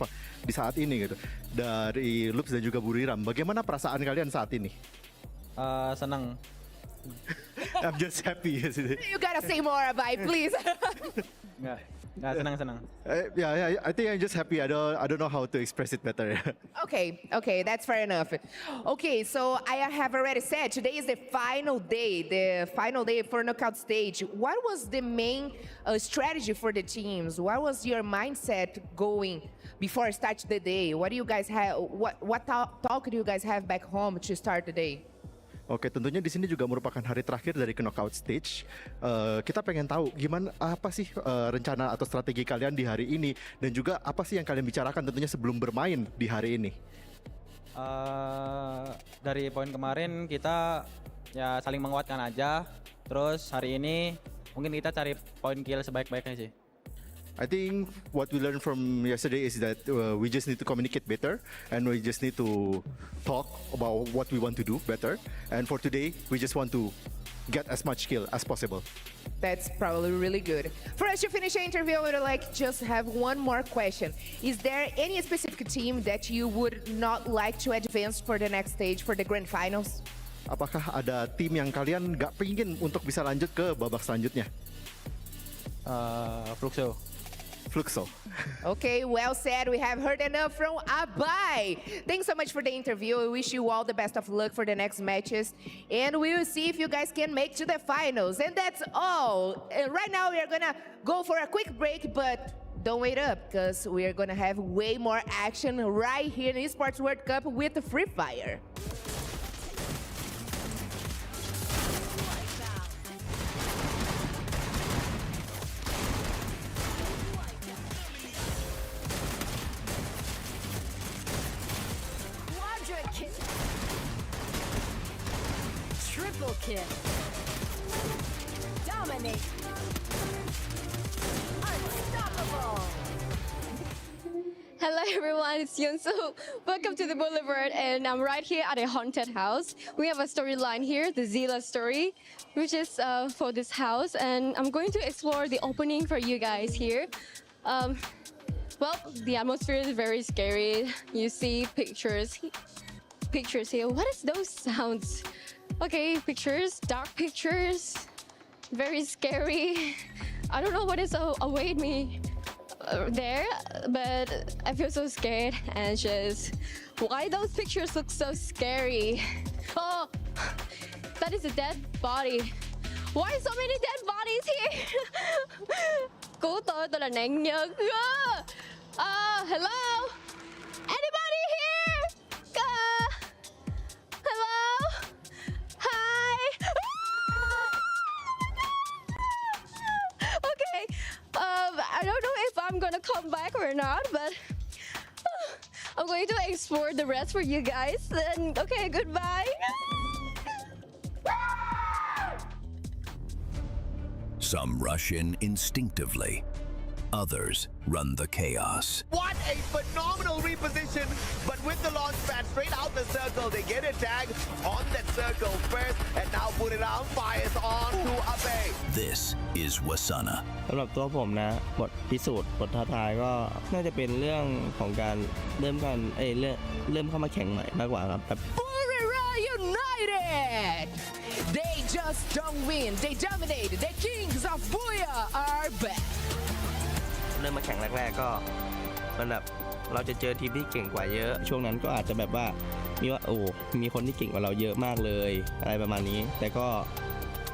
saat ini gitu. Dari Loops dan juga Buriram. Bagaimana perasaan kalian saat ini? Senang. I'm just happy. You gotta say more, Abai, please. Senang. Yeah, I think I'm just happy. I don't know how to express it better. Okay, that's fair enough. Okay, so I have already said today is the final day for knockout stage. What was the main strategy for the teams? What was your mindset going before start the day? What do you guys have? What talk do you guys have back home to start the day? Oke, tentunya di sini juga merupakan hari terakhir dari knockout stage. Kita pengen tahu gimana apa sih rencana atau strategi kalian di hari ini dan juga apa sih yang kalian bicarakan tentunya sebelum bermain di hari ini. Dari poin kemarin kita ya saling menguatkan aja. Terus hari ini mungkin kita cari poin kill sebaik-baiknya sih. I think what we learned from yesterday is that we just need to communicate better and we just need to talk about what we want to do better. And for today, we just want to get as much kill as possible. That's probably really good. For us to finish the interview, I would like just have one more question. Is there any specific team that you would not like to advance for the next stage, for the grand finals? Apakah ada tim yang kalian nggak pengen untuk bisa lanjut ke babak selanjutnya? Fluxo. Okay, well said. We have heard enough from Abai. Thanks so much for the interview. We wish you all the best of luck for the next matches. And we will see if you guys can make to the finals. And that's all. And right now we are going to go for a quick break, but don't wait up because we are going to have way more action right here in Esports World Cup with Free Fire. Triple kill. Dominate. Unstoppable. Hello everyone, it's Yunsu. Welcome to the Boulevard, and I'm right here at a haunted house. We have a storyline here, the Zila story, which is for this house, and I'm going to explore the opening for you guys here. Well, the atmosphere is very scary. You see pictures here. What is those sounds? Okay, pictures, dark pictures, very scary. I don't know what is await me there, but I feel so scared, anxious. Why those pictures look so scary? Oh, that is a dead body. Why so many dead bodies here? Cứu tôi là nạn nhân. Hello? Anybody here? Hello? Hi? Okay. I don't know if I'm gonna come back or not, but I'm going to explore the rest for you guys. And okay, goodbye. Some rush in instinctively. Others run the chaos. What a phenomenal reposition, but with the launch pad straight out the circle, they get a tag on that circle first, and now put it out, fires on to Abe. This is Wasana. สำหรับตัวผมนะบทพิสูจน์บทท้าทายก็น่าจะเป็นเรื่องของการเริ่มเข้ามาแข่งใหม่มากกว่าครับ Boulevard United! They just don't win, they dominate. The kings of Booyah are back. เริ่มมาแข่งแรกๆก็มันแบบเราจะเจอทีมที่เก่งกว่าเยอะช่วงนั้นก็อาจจะแบบว่ามีคนที่เก่งกว่าเราเยอะมากเลยอะไรประมาณนี้แต่ก็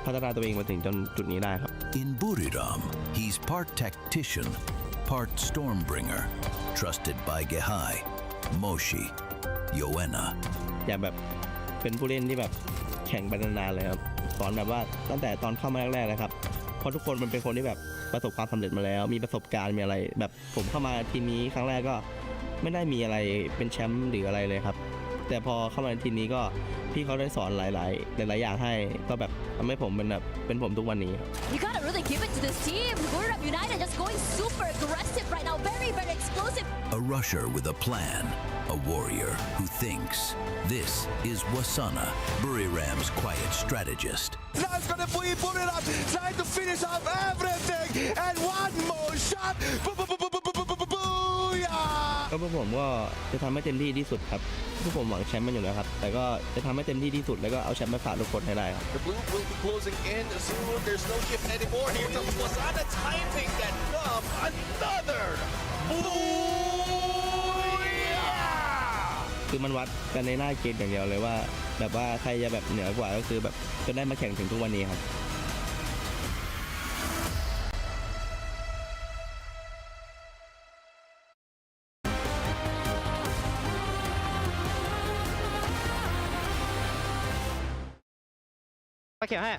พัฒนาตัวเองมาถึงจนจุดนี้ได้ครับ In Buriram, he's part tactician, part stormbringer, trusted by Gehai, Moshi, Yoena. อยากแบบเป็นผู้เล่นที่แบบแข่งไปนานๆเลยครับสอนแบบว่าตั้งแต่ตอนเข้ามาแรกๆเลยครับเพราะทุกคนมันเป็นคนที่แบบประสบความสำเร็จมาแล้วมีประสบการณ์มีอะไรแบบผมเข้ามาทีมนี้ครั้งแรกก็ไม่ได้มีอะไรเป็นแชมป์หรืออะไรเลยครับแต่พอเข้ามาในทีมนี้ก็พี่เขาได้สอนหลายอย่างให้ก็แบบทำให้ผมเป็นผมทุกวันนี้ครับ You gotta really give it to this team. Boulevard United just going super aggressive right now. Very, very explosive. A rusher with a plan, a warrior who thinks. This is Wasana, Buriram's quiet strategist. Now it's gonna be Boulevard trying to finish off everything, and one more shot. Booyah! ก็พวกผมก็จะทำให้เต็มที่ที่สุดครับพวกผมหวังแชมป์มันอยู่แล้วครับแต่ก็จะทำให้เต็มที่ที่สุดแล้วก็เอาแชมป์มาฝากทุกคนให้ได้ครับ The blue will be closing in soon. There's no shift anymore. Here comes Wasana timing that up. Another booyah! คือมันวัดกันในหน้าเกมอย่างเดียวเลยว่าแบบว่าใครจะแบบเหนือกว่าก็คือแบบจนได้มาแข่งถึงทุกวันนี้ครับ ปลาเขียวให้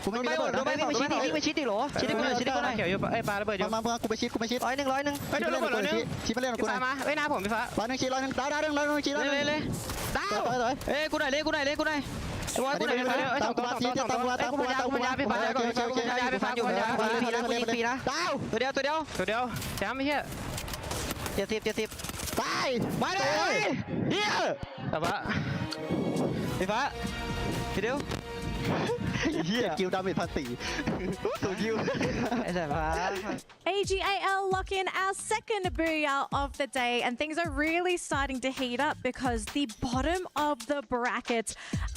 กูไม่มีระเบิดนะวิ่งไปชิดดิโหลชิดดิกูหน่อยชิดดิกูหน่อย เขียวอยู่ไอ้ปลาระเบิดอยู่ มากูไปชิดร้อยหนึ่ง เฮ้ยโดนระเบิดร้อยหนึ่ง ชิดไปเล่นกับกู พี่ หน่ ฟ้า อย มาเฮ้ยหน้าผมพี่ฟ้า ร้อยหนึ่งชิดร้อยหนึ่งดาวชิดร้อยหนึ่ง เลยดาวเอ้ยกูหน่อยเลยไอ้บอยกูหน่อยไอ้สองตัวกูพันยาพี่ฟ้าพี่ฟ้าอยู่พันยากูยิงฟรีนะดาวตัวเดียวแชมป์ไม่เหี้ย70ตายมาเลยเหี้ยแต่ว่าพี่ฟ้าทีเดียวเหี้ยคิวดาเมจ1,400สูงคิวไอ้สายฟ้า AGAL lock in our second booyah of the day, and things are really starting to heat up because the bottom of the bracket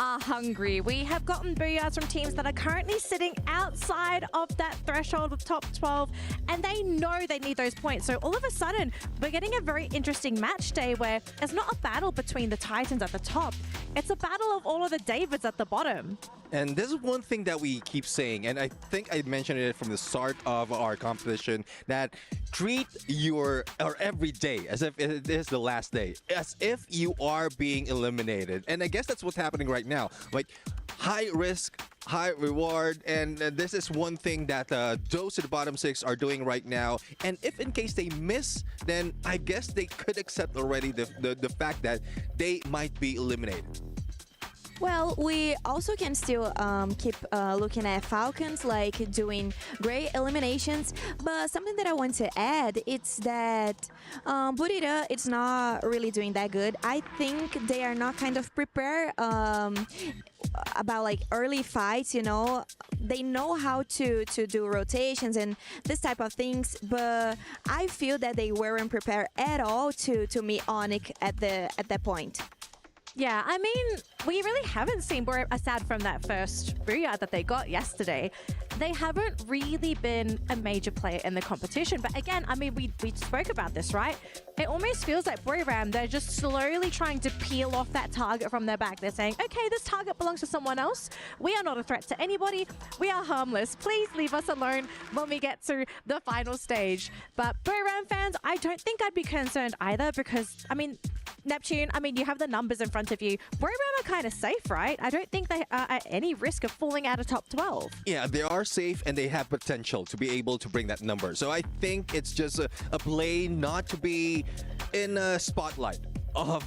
are hungry. We have gotten booyahs from teams that are currently sitting outside of that threshold of top 12, and they know they need those points. So all of a sudden, we're getting a very interesting match day where it's not a battle between the Titans at the top, it's a battle of all of the Davids at the bottom. And this is one thing that we keep saying, and I think I mentioned it from the start of our competition, that treat your every day as if it is the last day, as if you are being eliminated. And I guess that's what's happening right now. Like high risk, high reward, and this is one thing that those at the bottom six are doing right now. And if in case they miss, then I guess they could accept already the fact that they might be eliminated. Well, we also can still keep looking at Falcons, like doing great eliminations. But something that I want to add is that Burira, it's not really doing that good. I think they are not kind of prepared about like early fights, you know. They know how to do rotations and this type of things, but I feel that they weren't prepared at all to meet Onyx at that point. Yeah, I mean, we really haven't seen, aside from that first booyah that they got yesterday, they haven't really been a major player in the competition. But again, I mean, we spoke about this, right? It almost feels like Boulevard, they're just slowly trying to peel off that target from their back. They're saying, okay, this target belongs to someone else. We are not a threat to anybody. We are harmless. Please leave us alone when we get to the final stage. But Boulevard fans, I don't think I'd be concerned either because, I mean, Neptune, I mean, you have the numbers in front of you. Boulevard are kind of safe, right? I don't think they are at any risk of falling out of top 12. Yeah, they are safe and they have potential to be able to bring that number. So I think it's just a play not to be in a spotlight of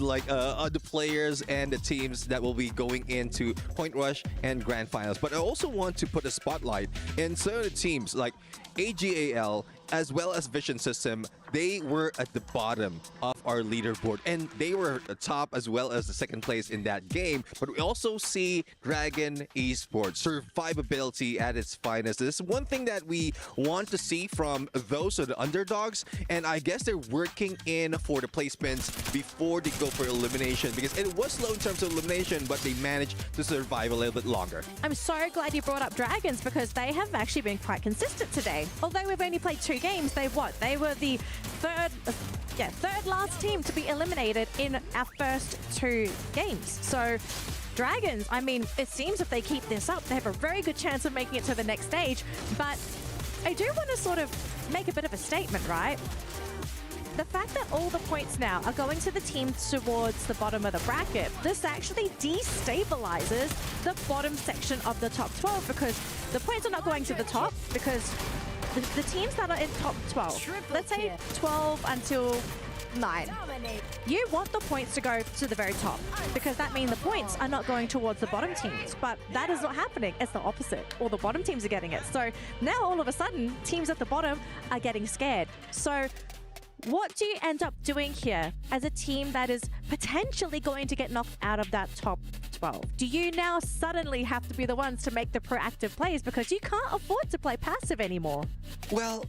like the players and the teams that will be going into Point Rush and Grand Finals. But I also want to put a spotlight in certain teams like AGAL as well as Vision System. They were at the bottom of our leaderboard and they were at the top as well as the second place in that game. But we also see Dragon Esports survivability at its finest. This is one thing that we want to see from those of the underdogs, and I guess they're working in for the placements before they go for elimination because it was slow in terms of elimination, but they managed to survive a little bit longer. I'm so glad you brought up Dragons because they have actually been quite consistent today. Although we've only played 2 games, they were the third last team to be eliminated in our first 2 games. So Dragons, I mean, it seems if they keep this up, they have a very good chance of making it to the next stage. But I do want to sort of make a bit of a statement, right? The fact that all the points now are going to the team towards the bottom of the bracket, this actually destabilizes the bottom section of the top 12 because the points are not going to the top because the teams that are in top 12, let's say 12 until 9, you want the points to go to the very top because that means the points are not going towards the bottom teams, but that is not happening. It's the opposite. All the bottom teams are getting it. So now all of a sudden, teams at the bottom are getting scared. So what do you end up doing here as a team that is potentially going to get knocked out of that top 12? Do you now suddenly have to be the ones to make the proactive plays because you can't afford to play passive anymore? Well,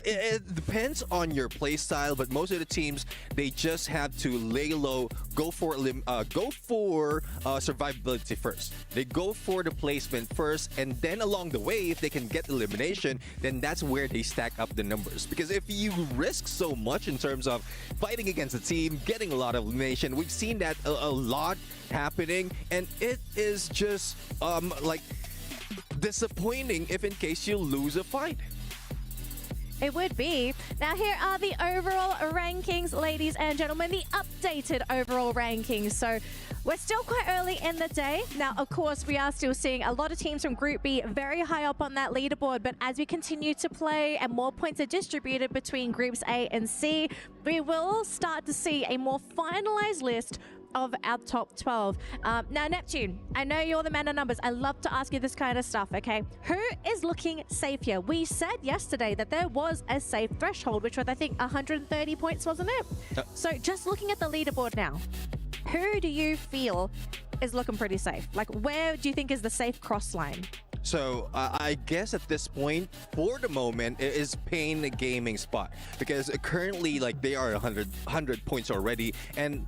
it depends on your play style, but most of the teams, they just have to lay low, go for survivability first. They go for the placement first, and then along the way, if they can get elimination, then that's where they stack up the numbers. Because if you risk so much in terms of fighting against a team, getting a lot of elimination, we've seen that a lot happening, and it is just like disappointing if in case you lose a fight. It would be. Now here are the overall rankings, ladies and gentlemen, the updated overall rankings. So we're still quite early in the day. Now, of course, we are still seeing a lot of teams from Group B very high up on that leaderboard. But as we continue to play and more points are distributed between Groups A and C, we will start to see a more finalized list of our top 12. Now, Neptune, I know you're the man of numbers. I love to ask you this kind of stuff, okay? Who is looking safe here? We said yesterday that there was a safe threshold, which was, I think, 130 points, wasn't it? So just looking at the leaderboard now, who do you feel is looking pretty safe? Like, where do you think is the safe cross line? So I guess at this point, for the moment, it is Pain Gaming spot because currently, like, they are 100 points already, and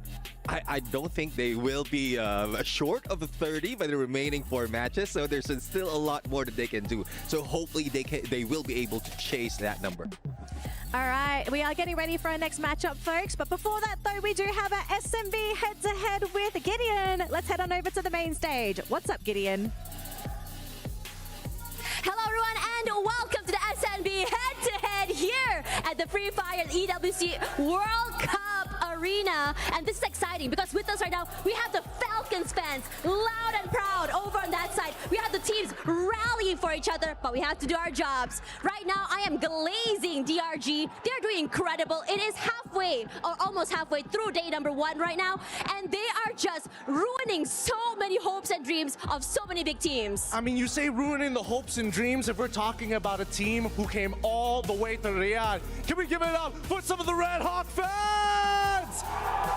I don't think they will be short of 30 by the remaining 4 matches. So there's still a lot more that they can do. So hopefully they will be able to chase that number. All right, we are getting ready for our next matchup, folks. But before that, though, we do have our SMB head-to-head with Gideon. Let's head on over to the main stage. What's up, Gideon? Hello everyone and welcome to the SNB head-to-head here at the Free Fire EWC World Cup Arena. And this is exciting because with us right now, we have the Falcons fans loud and proud over on that side. We have the teams rallying for each other, but we have to do our jobs. Right now, I am glazing DRG. They're doing incredible. It is halfway or almost halfway through day number 1 right now, and they are just ruining so many hopes and dreams of so many big teams. I mean, you say ruining the hopes and dreams if we're talking about a team who came all the way to Riyadh. Can we give it up for some of the Red Hawk fans?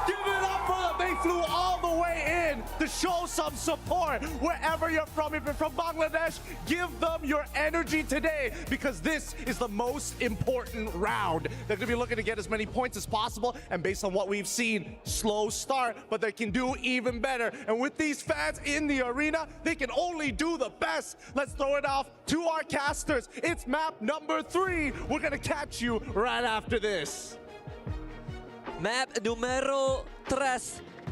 Give it up for them. They flew all the way in to show some support wherever you're from. If you're from Bangladesh, give them your energy today because this is the most important round. They're going to be looking to get as many points as possible, and based on what we've seen, slow start, but they can do even better. And with these fans in the arena, they can only do the best. Let's throw it off to our casters. It's map number 3. We're going to catch you right after this. Map numero 3.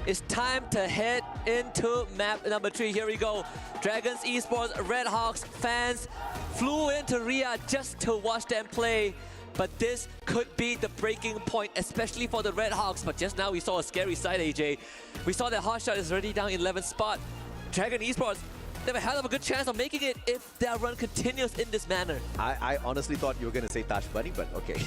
It's time to head into map number 3. Here we go. Dragons Esports Red Hawks fans flew into Riyadh just to watch them play. But this could be the breaking point, especially for the Red Hawks. But just now we saw a scary side, AJ. We saw that Hotshot is already down 11th spot. Dragon Esports, they have a hell of a good chance of making it if their run continues in this manner. I honestly thought you were going to say Tash Bunny, but okay.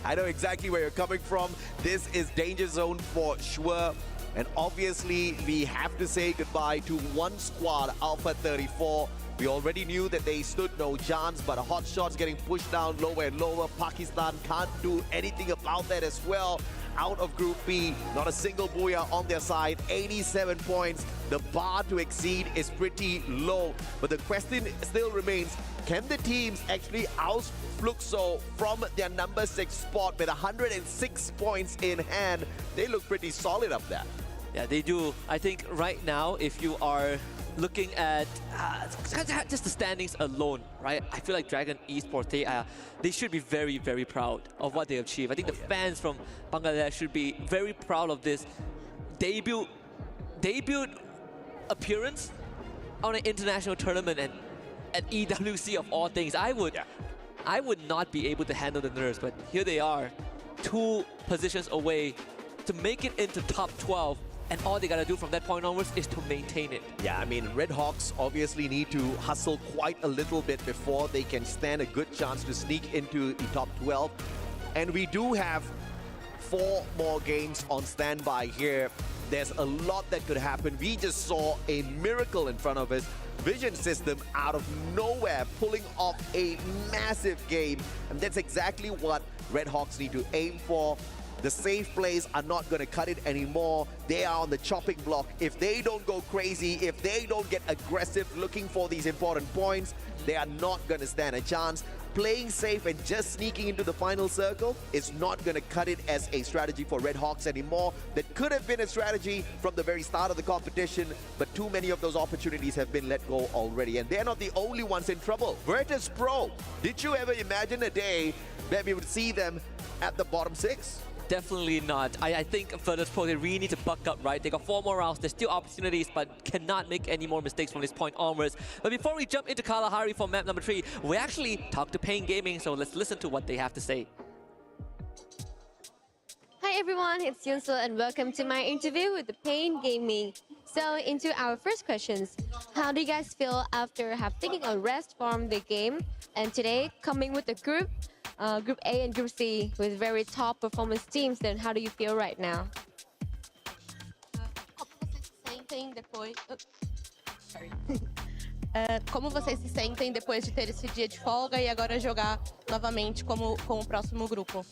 I know exactly where you're coming from. This is danger zone for sure. And obviously, we have to say goodbye to one squad, Alpha 34. We already knew that they stood no chance, but hot shots getting pushed down lower and lower. Pakistan can't do anything about that as well. Out of Group B, not a single booyah on their side, 87 points. The bar to exceed is pretty low. But the question still remains, can the teams actually oust Fluxo from their number 6 spot with 106 points in hand? They look pretty solid up there. Yeah, they do. I think right now, if you are looking at just the standings alone, right? I feel like Dragon Esports, they should be very, very proud of what they achieved. I think the fans from Bangladesh should be very proud of this debut appearance on an international tournament and at EWC of all things. I would not be able to handle the nerves, but here they are, 2 positions away to make it into top 12. And all they gotta do from that point onwards is to maintain it. Yeah, I mean, Red Hawks obviously need to hustle quite a little bit before they can stand a good chance to sneak into the top 12. And we do have 4 more games on standby here. There's a lot that could happen. We just saw a miracle in front of us. Vision System out of nowhere pulling off a massive game. And that's exactly what Red Hawks need to aim for. The safe plays are not going to cut it anymore. They are on the chopping block. If they don't go crazy, if they don't get aggressive looking for these important points, they are not going to stand a chance. Playing safe and just sneaking into the final circle is not going to cut it as a strategy for Red Hawks anymore. That could have been a strategy from the very start of the competition, but too many of those opportunities have been let go already. And they're not the only ones in trouble. Virtus Pro, did you ever imagine a day that we would see them at the bottom 6? Definitely not. I think for this pro, they really need to buck up, right? They got 4 more rounds. There's still opportunities, but cannot make any more mistakes from this point onwards. But before we jump into Kalahari for map number 3, we actually talked to Pain Gaming, so let's listen to what they have to say. Hi everyone, it's Yunso and welcome to my interview with the Pain Gaming. So into our first questions, how do you guys feel after taking a rest from the game and today coming with the group A and Group C with very top performance teams? Then how do you feel right now? Como vocês se sentem depois de ter esse dia de folga e agora jogar novamente com o próximo grupo?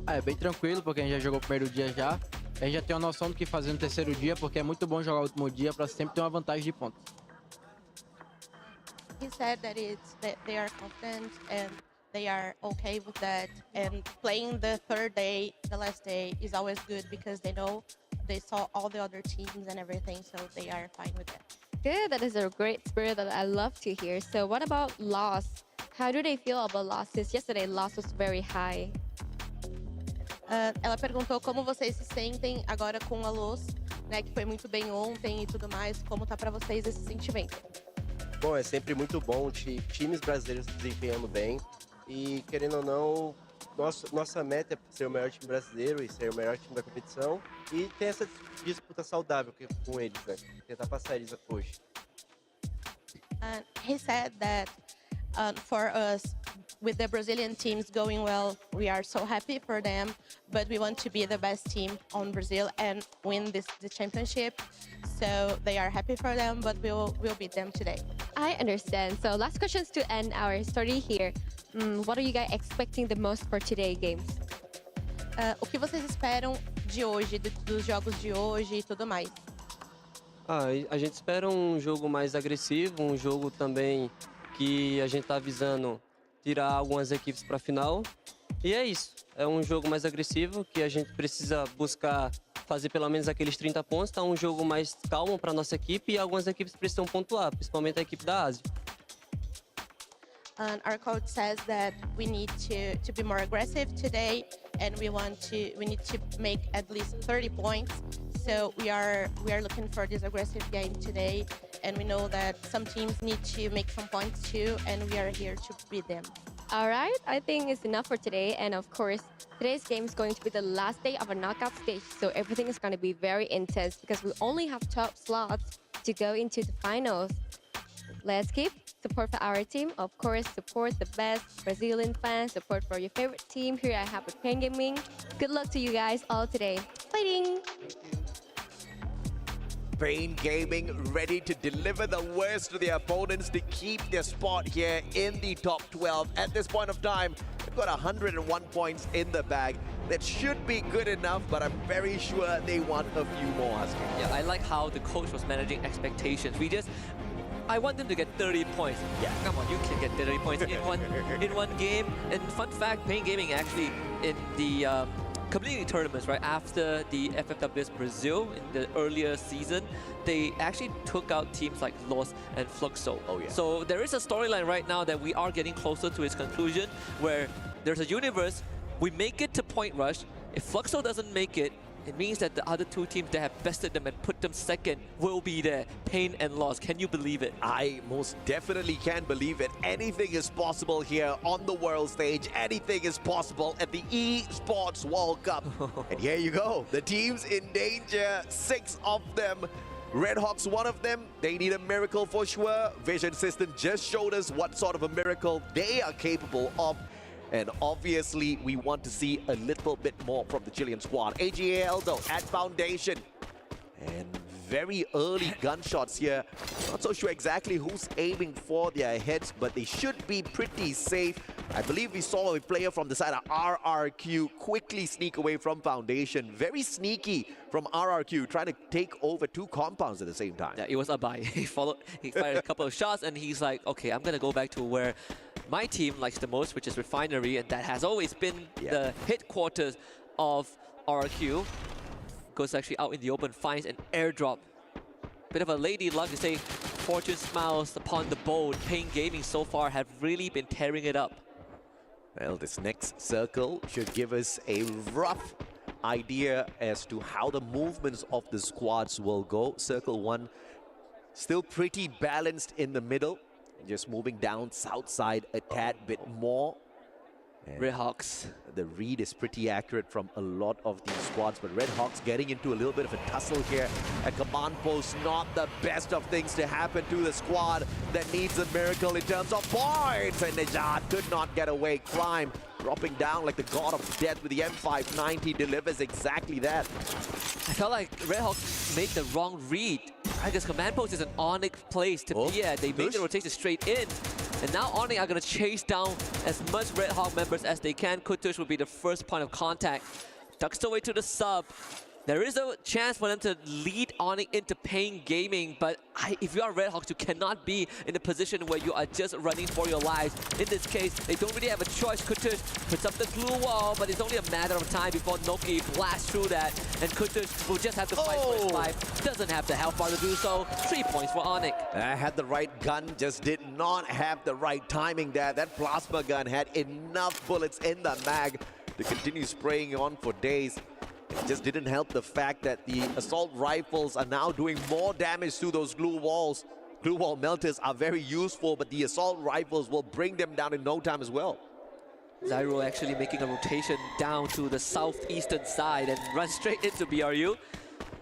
É bem tranquilo, porque a gente já jogou o primeiro dia já. A gente já tem uma noção do que fazer no terceiro dia, porque é muito bom jogar o último dia para sempre ter uma vantagem de pontos. He said that they are confident and they are okay with that, and playing the third day, the last day, is always good because they know they saw all the other teams and everything, so they are fine with that. Good, that is a great spirit that I love to hear. So what about loss? How do they feel about loss? Since yesterday loss was very high. Ela perguntou como vocês se sentem agora com a Luz, né, que foi muito bem ontem e tudo mais. Como tá para vocês esse sentimento? Bom, é sempre muito bom times brasileiros desempenhando bem e, querendo ou não, nossa meta é ser o melhor time brasileiro e ser o melhor time da competição e ter essa disputa saudável com eles, né? Tentar passar eles hoje. He said that for us, with the Brazilian teams going well, we are so happy for them, but we want to be the best team on Brazil and win the championship. So they are happy for them, but we'll beat them today. I understand. So last questions to end our story here. What are you guys expecting the most for today's games? O que vocês esperam de hoje, dos jogos de hoje e tudo mais? A gente espera um jogo mais agressivo, um jogo também que a gente está visando tirar algumas equipes para a final. E é isso. É um jogo mais agressivo que a gente precisa buscar fazer pelo menos aqueles 30 pontos. Tá um jogo mais calmo para nossa equipe e algumas equipes precisam pontuar, principalmente a equipe da Ásia. Our coach says that we need to be more aggressive today, and we need to make at least 30 points. So we are looking for this aggressive game today, and we know that some teams need to make some points too, and we are here to beat them. All right, I think it's enough for today. And of course, today's game is going to be the last day of a knockout stage. So everything is going to be very intense because we only have 12 slots to go into the finals. Let's keep support for our team. Of course, support the best Brazilian fans. Support for your favorite team. Here I have with Pain Gaming. Good luck to you guys all today. Fighting! Pain Gaming ready to deliver the worst to their opponents to keep their spot here in the top 12. At this point of time, they've got 101 points in the bag. That should be good enough, but I'm very sure they want a few more, Husky. Yeah, I like how the coach was managing expectations. I want them to get 30 points. Yeah, come on, you can get 30 points in one game. And fun fact, Pain Gaming actually in the community tournaments, right after the FFWS Brazil in the earlier season, they actually took out teams like Los and Fluxo. Oh yeah. So there is a storyline right now that we are getting closer to its conclusion, where there's a universe. We make it to Point Rush. If Fluxo doesn't make it, it means that the other two teams that have bested them and put them second will be there. Pain and loss. Can you believe it? I most definitely can believe it. Anything is possible here on the world stage. Anything is possible at the Esports World Cup. And here you go. The teams in danger, 6 of them. Redhawks, one of them. They need a miracle for sure. Vision System just showed us what sort of a miracle they are capable of. And obviously, we want to see a little bit more from the Chilean squad. AGAL, though, at foundation. And very early gunshots here. Not so sure exactly who's aiming for their heads, but they should be pretty safe. I believe we saw a player from the side of RRQ quickly sneak away from foundation. Very sneaky from RRQ, trying to take over 2 compounds at the same time. Yeah, it was Abai. He fired a couple of shots, and he's like, okay, I'm going to go back to where my team likes the most, which is Refinery, and that has always been the headquarters of RRQ. Goes actually out in the open, finds an airdrop. Bit of a lady luck to say, fortune smiles upon the boat. Pain Gaming so far have really been tearing it up. Well, this next circle should give us a rough idea as to how the movements of the squads will go. Circle 1 still pretty balanced in the middle. Just moving down south side a tad bit more. Redhawks. The read is pretty accurate from a lot of these squads, but Redhawks getting into a little bit of a tussle here at command post. Not the best of things to happen to the squad that needs a miracle in terms of points. And Nejad could not get away. Crime dropping down like the god of death with the M590 delivers exactly that. I felt like Redhawks made the wrong read. I guess command post is an Onyx place to be at. They made the rotation straight in. And now Onyx are going to chase down as much Redhawk members as they can. Kutush will be the first point of contact. Ducks away to the sub. There is a chance for them to lead Onyx into Pain Gaming, but if you are Redhawks, you cannot be in a position where you are just running for your lives. In this case, they don't really have a choice. Kutush puts up the glue wall, but it's only a matter of time before Noki blasts through that, and Kutush will just have to fight for his life. Doesn't have the health bar to do so. 3 points for Onyx. I had the right gun, just did not have the right timing there. That plasma gun had enough bullets in the mag to continue spraying on for days. It just didn't help the fact that the assault rifles are now doing more damage to those glue walls. Glue wall melters are very useful, but the assault rifles will bring them down in no time as well. Zyro actually making a rotation down to the southeastern side and run straight into BRU.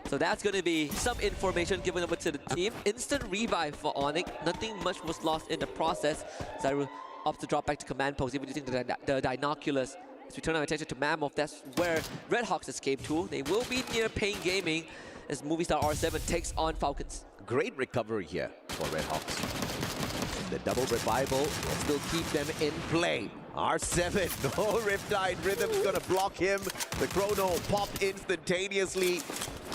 So that's going to be some information given over to the team. Instant revive for Onyx. Nothing much was lost in the process. Zyro opts to drop back to command post, even using the binoculars. As we turn our attention to Mammoth, that's where Redhawks escape to. They will be near Pain Gaming as Movie Star R7 takes on Falcons. Great recovery here for Redhawks. The double revival will still keep them in play. R7, no Riptide Rhythm's gonna block him. The chrono popped instantaneously.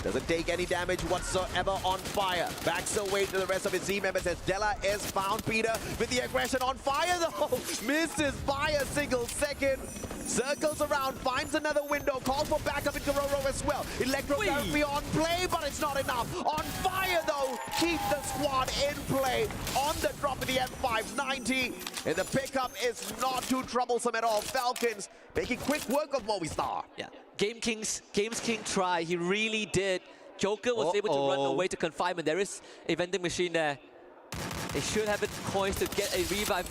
Doesn't take any damage whatsoever on fire. Backs away to the rest of his team members as Della is found. Peter with the aggression on fire though. Misses by a single second. Circles around, finds another window, calls for backup in Kororo as well. Electrotherapy on play, but it's not enough. On fire though, keep the squad in play. On the drop of the M590. And the pickup is not too troublesome at all. Falcons making quick work of Movistar. Yeah, Games King tried, he really did. Joker was able to run away to confinement. There is a vending machine there. They should have it coins to get a revive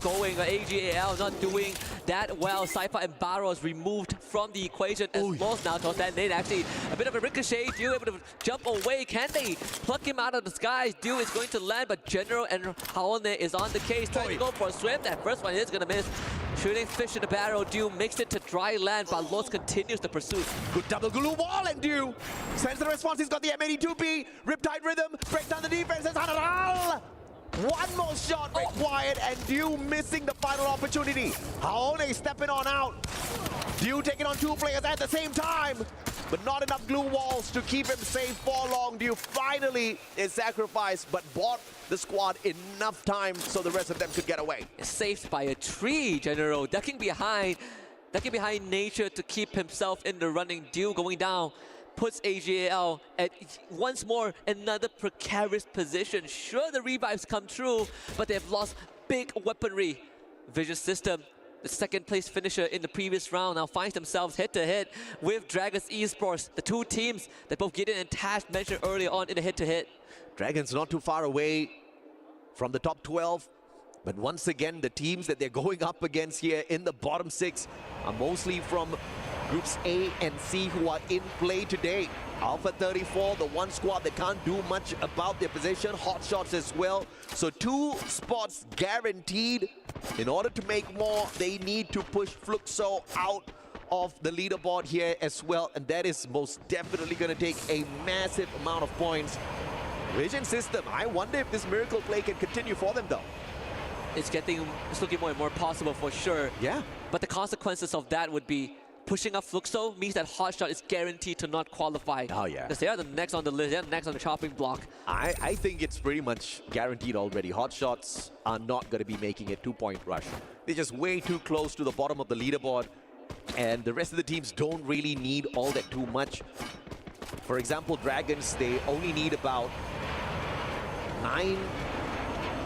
going. AGAL not doing that well. Cypher and Barros removed from the equation as well now. Towards that lane, actually a bit of a ricochet. Dew able to jump away. Can they pluck him out of the skies? Dew is going to land, but General and Haone is on the case, trying to go for a swim. That first one is going to miss. Shooting fish in the barrel. Dew makes it to dry land, but Los continues the pursuit. Good double glue wall, and Dew sends the response. He's got the M82P. Riptide Rhythm breaks down the defense. It's Hanaral. One more shot required, and Dew missing the final opportunity. Haone stepping on out. Dew taking on 2 players at the same time, but not enough glue walls to keep him safe for long. Dew finally is sacrificed, but bought the squad enough time so the rest of them could get away. Saved by a tree, General. Ducking behind nature to keep himself in the running. Dew going down puts AGAL at once more another precarious position. Sure, the revives come true, but they've lost big weaponry. Vision System the second place finisher in the previous round, now finds themselves head-to-head with Dragons Esports, the two teams that both Gideon and Tash mentioned earlier on in the head-to-head. Dragons not too far away from the top 12. But once again, the teams that they're going up against here in the bottom 6 are mostly from groups A and C who are in play today. Alpha 34, the one squad that can't do much about their position. Hot shots as well. So 2 spots guaranteed. In order to make more, they need to push Fluxo out of the leaderboard here as well. And that is most definitely going to take a massive amount of points. Vision system, I wonder if this miracle play can continue for them though. It's looking more and more possible for sure. Yeah. But the consequences of that would be pushing up Fluxo means that Hotshot is guaranteed to not qualify. Oh yeah. Because they are the next on the list, they are the next on the chopping block. I think it's pretty much guaranteed already. Hotshots are not going to be making a 2-point rush. They're just way too close to the bottom of the leaderboard. And the rest of the teams don't really need all that too much. For example, Dragons, they only need about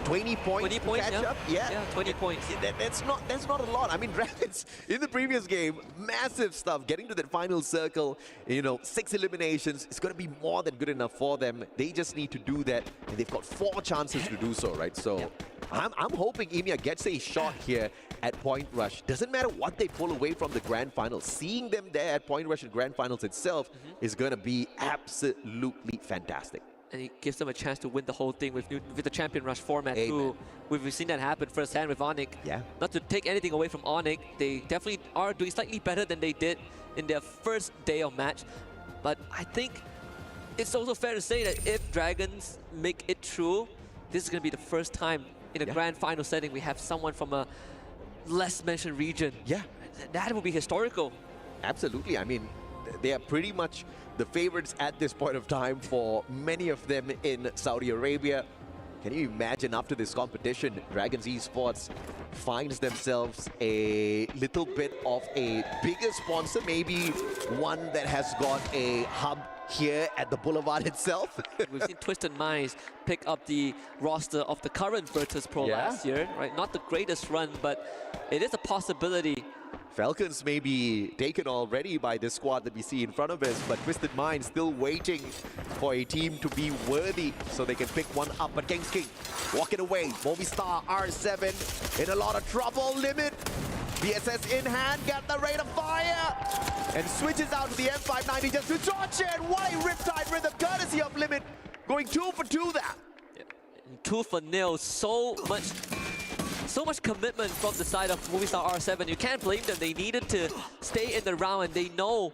20 points to catch up. Yeah, 20 points. That's not a lot. I mean, Dragons in the previous game, massive stuff. Getting to that final circle, 6 eliminations, it's going to be more than good enough for them. They just need to do that, and they've got 4 chances to do so, right? So I'm hoping EMEA gets a shot here at Point Rush. Doesn't matter what they pull away from the Grand Finals. Seeing them there at Point Rush and Grand Finals itself is going to be absolutely fantastic. And it gives them a chance to win the whole thing with the Champion Rush format too. We've seen that happen firsthand with Onyx. Yeah. Not to take anything away from Onyx, they definitely are doing slightly better than they did in their first day of match. But I think it's also fair to say that if Dragons make it through, this is going to be the first time in a grand final setting we have someone from a less mentioned region. Yeah. That would be historical. Absolutely. I mean, they are pretty much the favorites at this point of time for many of them in Saudi Arabia. Can you imagine after this competition, Dragons Esports finds themselves a little bit of a bigger sponsor, maybe one that has got a hub here at the Boulevard itself. We've seen Twisted Minds pick up the roster of the current Virtus Pro last year, right? Not the greatest run, but it is a possibility. Falcons may be taken already by this squad that we see in front of us, but Twisted Mind still waiting for a team to be worthy so they can pick one up. But Kings King walking away. Movistar R7 in a lot of trouble. Limit. BSS in hand, got the rate of fire, and switches out to the M590 just to dodge it. What a riptide rhythm, courtesy of Limit, going 2 for 2 there. 2 for 0. So much commitment from the side of Movistar R7. You can't blame them. They needed to stay in the round, and they know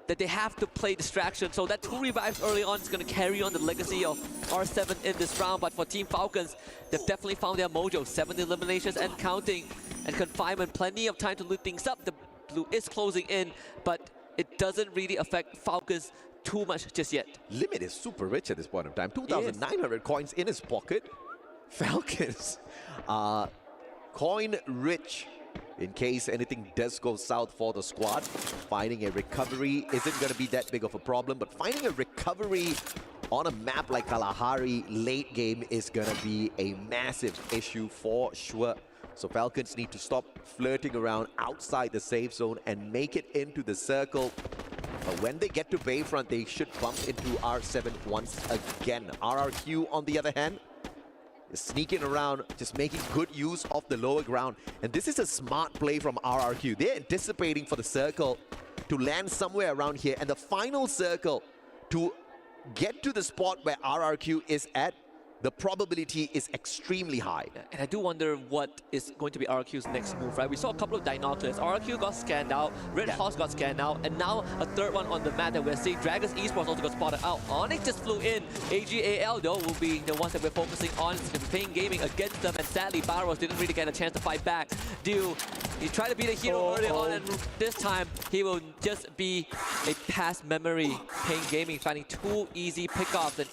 that they have to play distraction. So that 2 revives early on is going to carry on the legacy of R7 in this round. But for Team Falcons, they've definitely found their mojo. 7 eliminations and counting, and confinement. Plenty of time to loot things up. The blue is closing in, but it doesn't really affect Falcons too much just yet. Limit is super rich at this point of time. 2,900 coins in his pocket. Falcons coin rich in case anything does go south for the squad. Finding a recovery isn't going to be that big of a problem, but finding a recovery on a map like Kalahari late game is going to be a massive issue for sure. So Falcons need to stop flirting around outside the safe zone and make it into the circle. But when they get to Bayfront, they should bump into R7 once again. RRQ, on the other hand, sneaking around, just making good use of the lower ground. And this is a smart play from RRQ. They're anticipating for the circle to land somewhere around here, and the final circle to get to the spot where RRQ is at. The probability is extremely high. And I do wonder what is going to be RRQ's next move, right? We saw a couple of binoculars. RRQ got scanned out, Red Horse got scanned out, and now a third one on the map that we're seeing. Dragons Esports also got spotted out. Onyx just flew in. AGAL, though, will be the ones that we're focusing on. It's going to be playing gaming against them, and sadly, Barros didn't really get a chance to fight back. Dew, he tried to be the hero early on, and this time, he will just be a past memory. Paying gaming, finding 2 easy pickoffs, and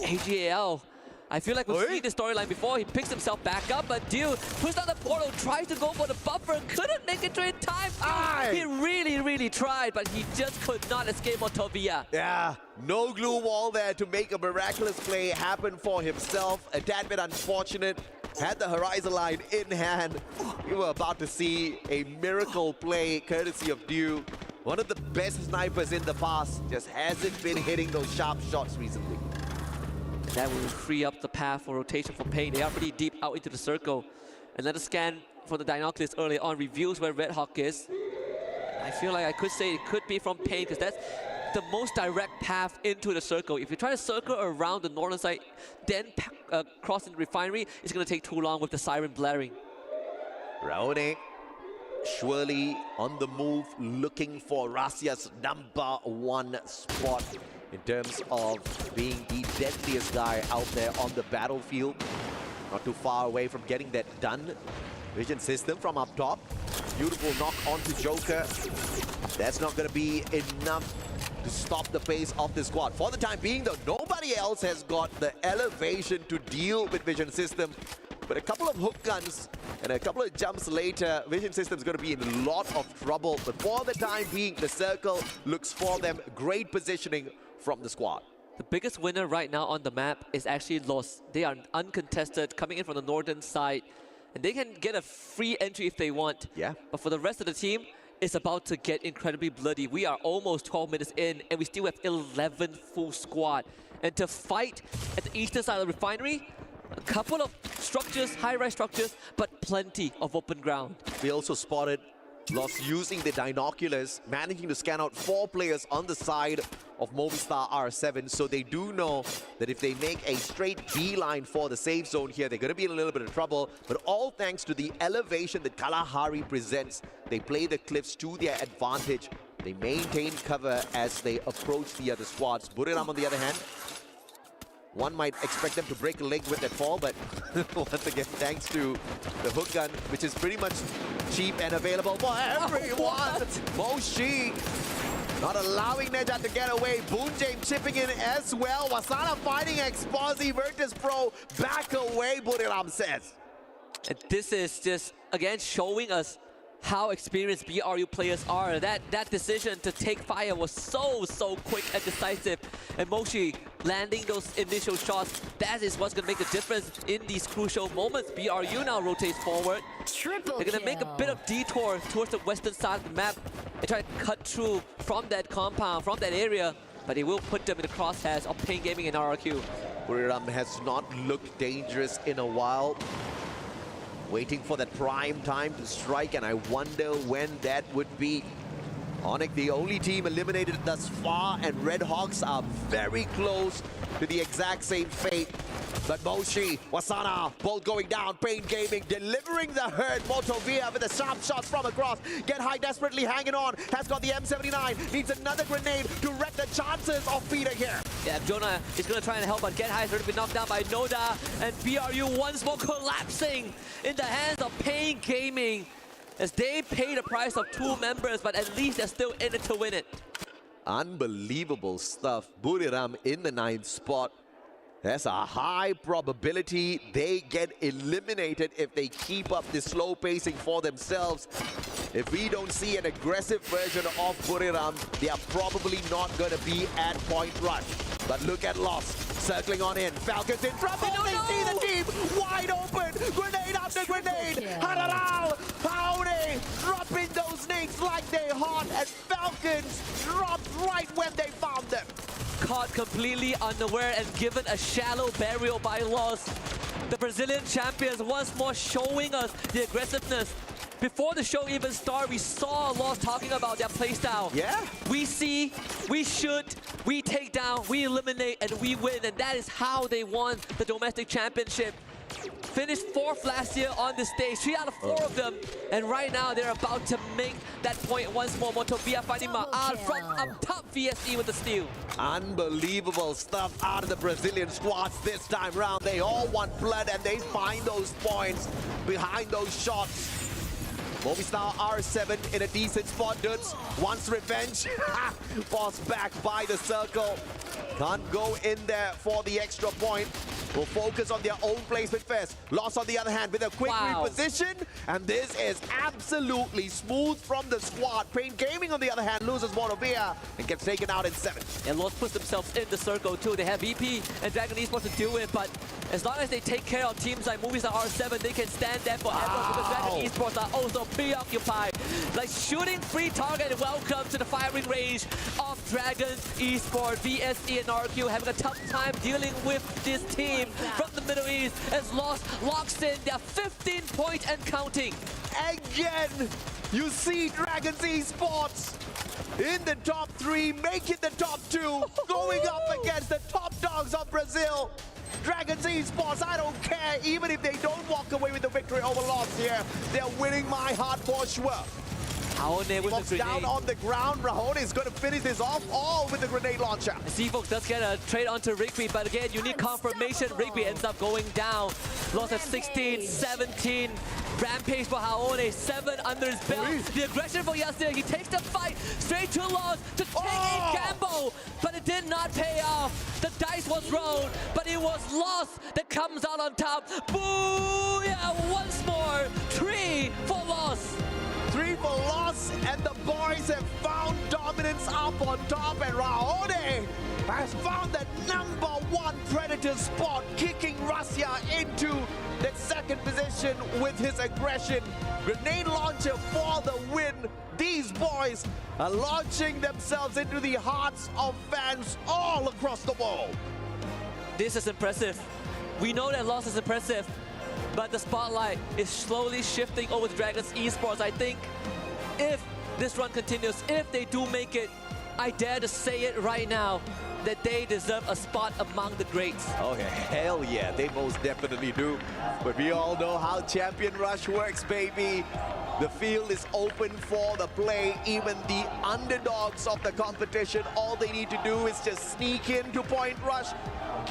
AGAL, I feel like we've seen this storyline before. He picks himself back up, but Dew pushed out the portal, tries to go for the buffer, couldn't make it to in time. He really tried, but he just could not escape Motovia. Yeah, no glue wall there to make a miraculous play happen for himself. A tad bit unfortunate. had the horizon line in hand. We were about to see a miracle play courtesy of Dew. One of the best snipers in the past, just hasn't been hitting those sharp shots recently. That will free up the path for rotation for Pain. They are pretty deep out into the circle. Another scan for the Dinoculus early on reveals where Red Hawk is. I feel like I could say it could be from Pain because that's the most direct path into the circle. If you try to circle around the northern side, then crossing the refinery, it's going to take too long with the siren blaring. Raone surely on the move, looking for Russia's #1 spot in terms of being the deadliest guy out there on the battlefield. Not too far away from getting that done. Vision system from up top. Beautiful knock onto Joker. That's not going to be enough to stop the pace of the squad. For the time being, though, nobody else has got the elevation to deal with Vision system. But a couple of hook guns and a couple of jumps later, Vision system is going to be in a lot of trouble. But for the time being, the circle looks for them. Great positioning from the squad. The biggest winner right now on the map is actually Los. They are uncontested, coming in from the northern side. And they can get a free entry if they want. Yeah. But for the rest of the team, it's about to get incredibly bloody. We are almost 12 minutes in, and we still have 11 full squad. And to fight at the eastern side of the refinery, a couple of structures, high-rise structures, but plenty of open ground. We also spotted Lost using the Dinoculus, managing to scan out 4 players on the side of Movistar R7. So they do know that if they make a straight beeline for the safe zone here, they're going to be in a little bit of trouble. But all thanks to the elevation that Kalahari presents, they play the cliffs to their advantage. They maintain cover as they approach the other squads. Buriram, on the other hand, one might expect them to break a leg with that fall, but once again, thanks to the hook gun, which is pretty much cheap and available for everyone. Moshi not allowing Nejat to get away. Boon James chipping in as well. Wasana fighting Exposi. Virtus Pro back away, Buriram says. And this is just, again, showing us how experienced BRU players are. That decision to take fire was so quick and decisive. And Moshi landing those initial shots, that is what's going to make the difference in these crucial moments. BRU now rotates forward. They're going to make a bit of detour towards the western side of the map and try to cut through from that compound, from that area. But it will put them in the crosshairs of Pain Gaming and RRQ. Buriram has not looked dangerous in a while. Waiting for that prime time to strike, and I wonder when that would be. Onyx, the only team eliminated thus far, and Red Hawks are very close to the exact same fate. But Moshi, Wasana, both going down. Pain Gaming delivering the hurt. Motovia with the sharp shots from across. Get High desperately hanging on. Has got the M79. Needs another grenade to wreck the chances of Peter here. Yeah, Jonah is going to try and help, but Get High has already been knocked down by Noda. And BRU once more collapsing in the hands of Pain Gaming, as they pay the price of 2 members, but at least they're still in it to win it. Unbelievable stuff. Buriram in the 9th spot. There's a high probability they get eliminated if they keep up the slow pacing for themselves. If we don't see an aggressive version of Buriram, they are probably not going to be at point rush. But look at Lost, circling on in. Falcons in trouble, they see the team wide open. Grenade after grenade. Hararal, Paone dropping those nades like they hot, and Falcons dropped right when they found them. Caught completely unaware and given a shallow burial by Lost. The Brazilian champions once more showing us the aggressiveness. Before the show even started, we saw Lost talking about their playstyle. Yeah. We see, we shoot, we take down, we eliminate, and we win. And that is how they won the domestic championship. Finished 4th last year on the stage, 3 out of 4 of them. And right now, they're about to make that point once more. Motovia fighting Ma'al from up top, VSE with the steal. Unbelievable stuff out of the Brazilian squads this time round. They all want blood, and they find those points behind those shots. Movistar R7 in a decent spot. Dudes wants revenge. Forced back by the circle. Can't go in there for the extra point. Will focus on their own placement first. Lost on the other hand with a quick reposition. And this is absolutely smooth from the squad. Pain Gaming on the other hand loses Monovia and gets taken out in 7. And Lost puts themselves in the circle too. They have VP and Dragon Esports to deal with, but as long as they take care of teams like Movistar R7, they can stand there forever because Dragon Esports are also preoccupied. Like shooting free target. Welcome to the firing range of Dragon Esports. VSE and RQ having a tough time dealing with this team from the Middle East as Lost locks in their 15-point and counting. Again, you see Dragon Esports in the top 3, making the top 2, going up against the top dogs of Brazil. Dragon Esports, I don't care, even if they don't walk away with the victory over Lost here, they're winning my heart for sure. Rahone with the grenade. Down on the ground, Rahone is going to finish this off all with the grenade launcher. Seafolk does get a trade onto Rigby, but again, you need confirmation. Rigby ends up going down. Lost at 16, 17. Rampage for Haone, 7 under his belt. The aggression for Yasir, he takes the fight straight to Lost to take a gamble, but it did not pay off. The dice was rolled, but it was Lost that comes out on top. Booyah! Once more, 3 for Lost. 3 for Lost, and the boys have found dominance up on top, and Rahone has found the #1 Predator spot, kicking Russia into that second position with his aggression. Grenade launcher for the win. These boys are launching themselves into the hearts of fans all across the world. This is impressive. We know that Lost is impressive, but the spotlight is slowly shifting over to Dragons Esports. I think if this run continues, if they do make it, I dare to say it right now, that they deserve a spot among the greats. Oh, hell yeah, they most definitely do. But we all know how Champion Rush works, baby. The field is open for the play. Even the underdogs of the competition, all they need to do is just sneak into Point Rush,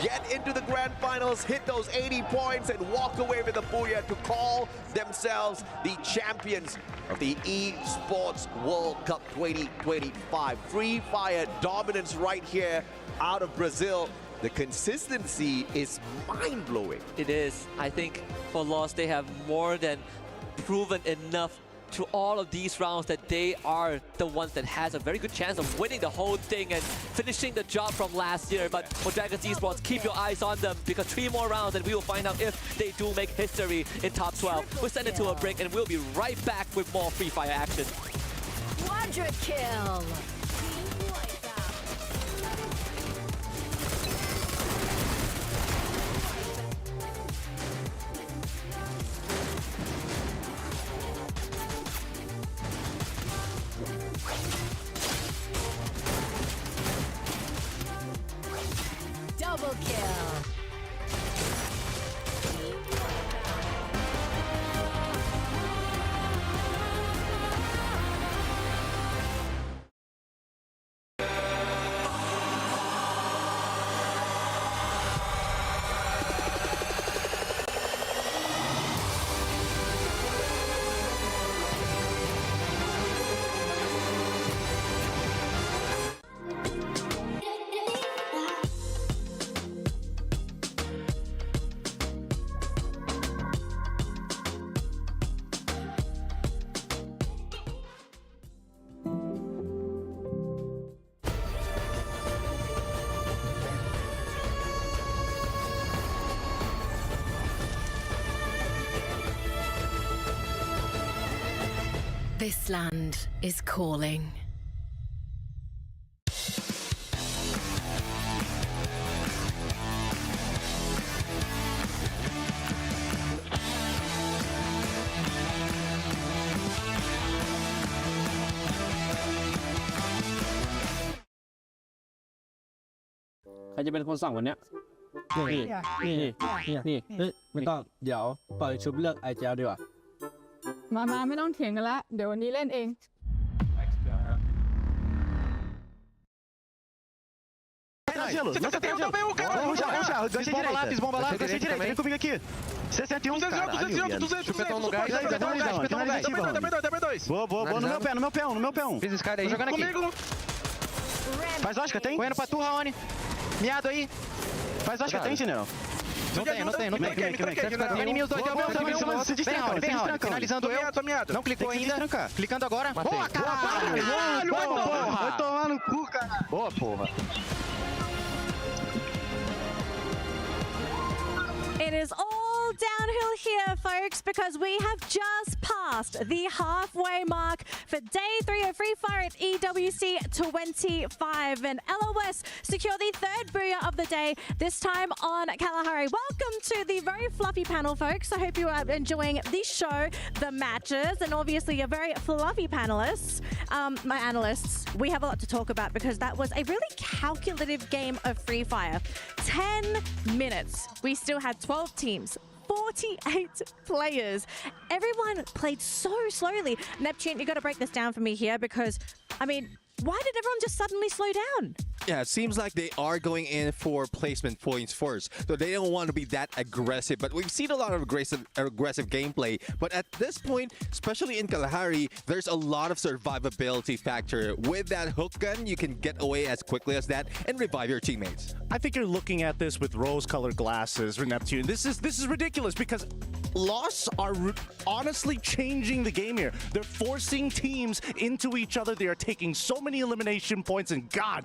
get into the grand finals, hit those 80 points, and walk away with a booyah to call themselves the champions of the Esports World Cup 2025. Free Fire dominance right here out of Brazil. The consistency is mind-blowing. It is. I think for Lost, they have more than proven enough to all of these rounds that they are the ones that has a very good chance of winning the whole thing and finishing the job from last year. But for Dragons Esports, keep your eyes on them because 3 more rounds and we will find out if they do make history in top 12. We'll send it to a break and we'll be right back with more Free Fire action. Quadra kill. Double kill. This land is calling.ใครจะเป็นคนสั่งวันเนี้ยนี่ไม่ต้องเดี๋ยวปล่อยชุบเลือกไอเจลดีกว่ามาไม่ต้องเถียงกันละเดี๋ยววันนี้เล่นเอง Gelo. Não, tem o cara. Desbomba lá, vem comigo aqui. 61, cara. 200. Chupetão no gás. Chupetão no gás. Boa. No meu pé. Fiz Sky aí. Jogando aqui. Faz lógica, tem? Correndo pra tu, Raoni. Miado aí. Faz lógica, tem, General? Não tem. Anime os dois. Vem, Raoni. Finalizando eu. Não clicou ainda. Clicando agora. Boa, caralho. Vai tomar no cu, cara. Boa, porra. It is all downhill here, folks, because we have just passed the halfway mark for day 3 of Free Fire at EWC 25. And LOS secure the third booyah of the day, this time on Kalahari. Welcome to the very fluffy panel, folks. I hope you are enjoying the show, the matches, and obviously your very fluffy panelists. My analysts, we have a lot to talk about because that was a really calculative game of Free Fire. 10 minutes. We still had 12 teams. 48 players. Everyone played so slowly. Neptune, you got to break this down for me here because, I mean, why did everyone just suddenly slow down? Yeah, it seems like they are going in for placement points first. So they don't want to be that aggressive. But we've seen a lot of aggressive gameplay. But at this point, especially in Kalahari, there's a lot of survivability factor. With that hook gun, you can get away as quickly as that and revive your teammates. I think you're looking at this with rose-colored glasses, Neptune. This is ridiculous because Lost are honestly changing the game here. They're forcing teams into each other. They are taking so many elimination points, and God,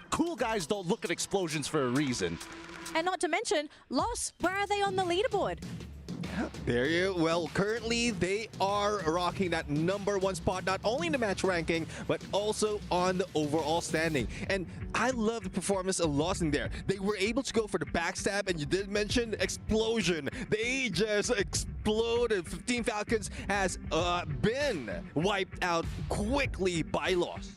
cool guys don't look at explosions for a reason. And not to mention, Lost, where are they on the leaderboard? Well, currently they are rocking that #1 spot, not only in the match ranking, but also on the overall standing. And I love the performance of Lost in there. They were able to go for the backstab, and you did mention explosion. They just exploded. Team Falcons has been wiped out quickly by Lost.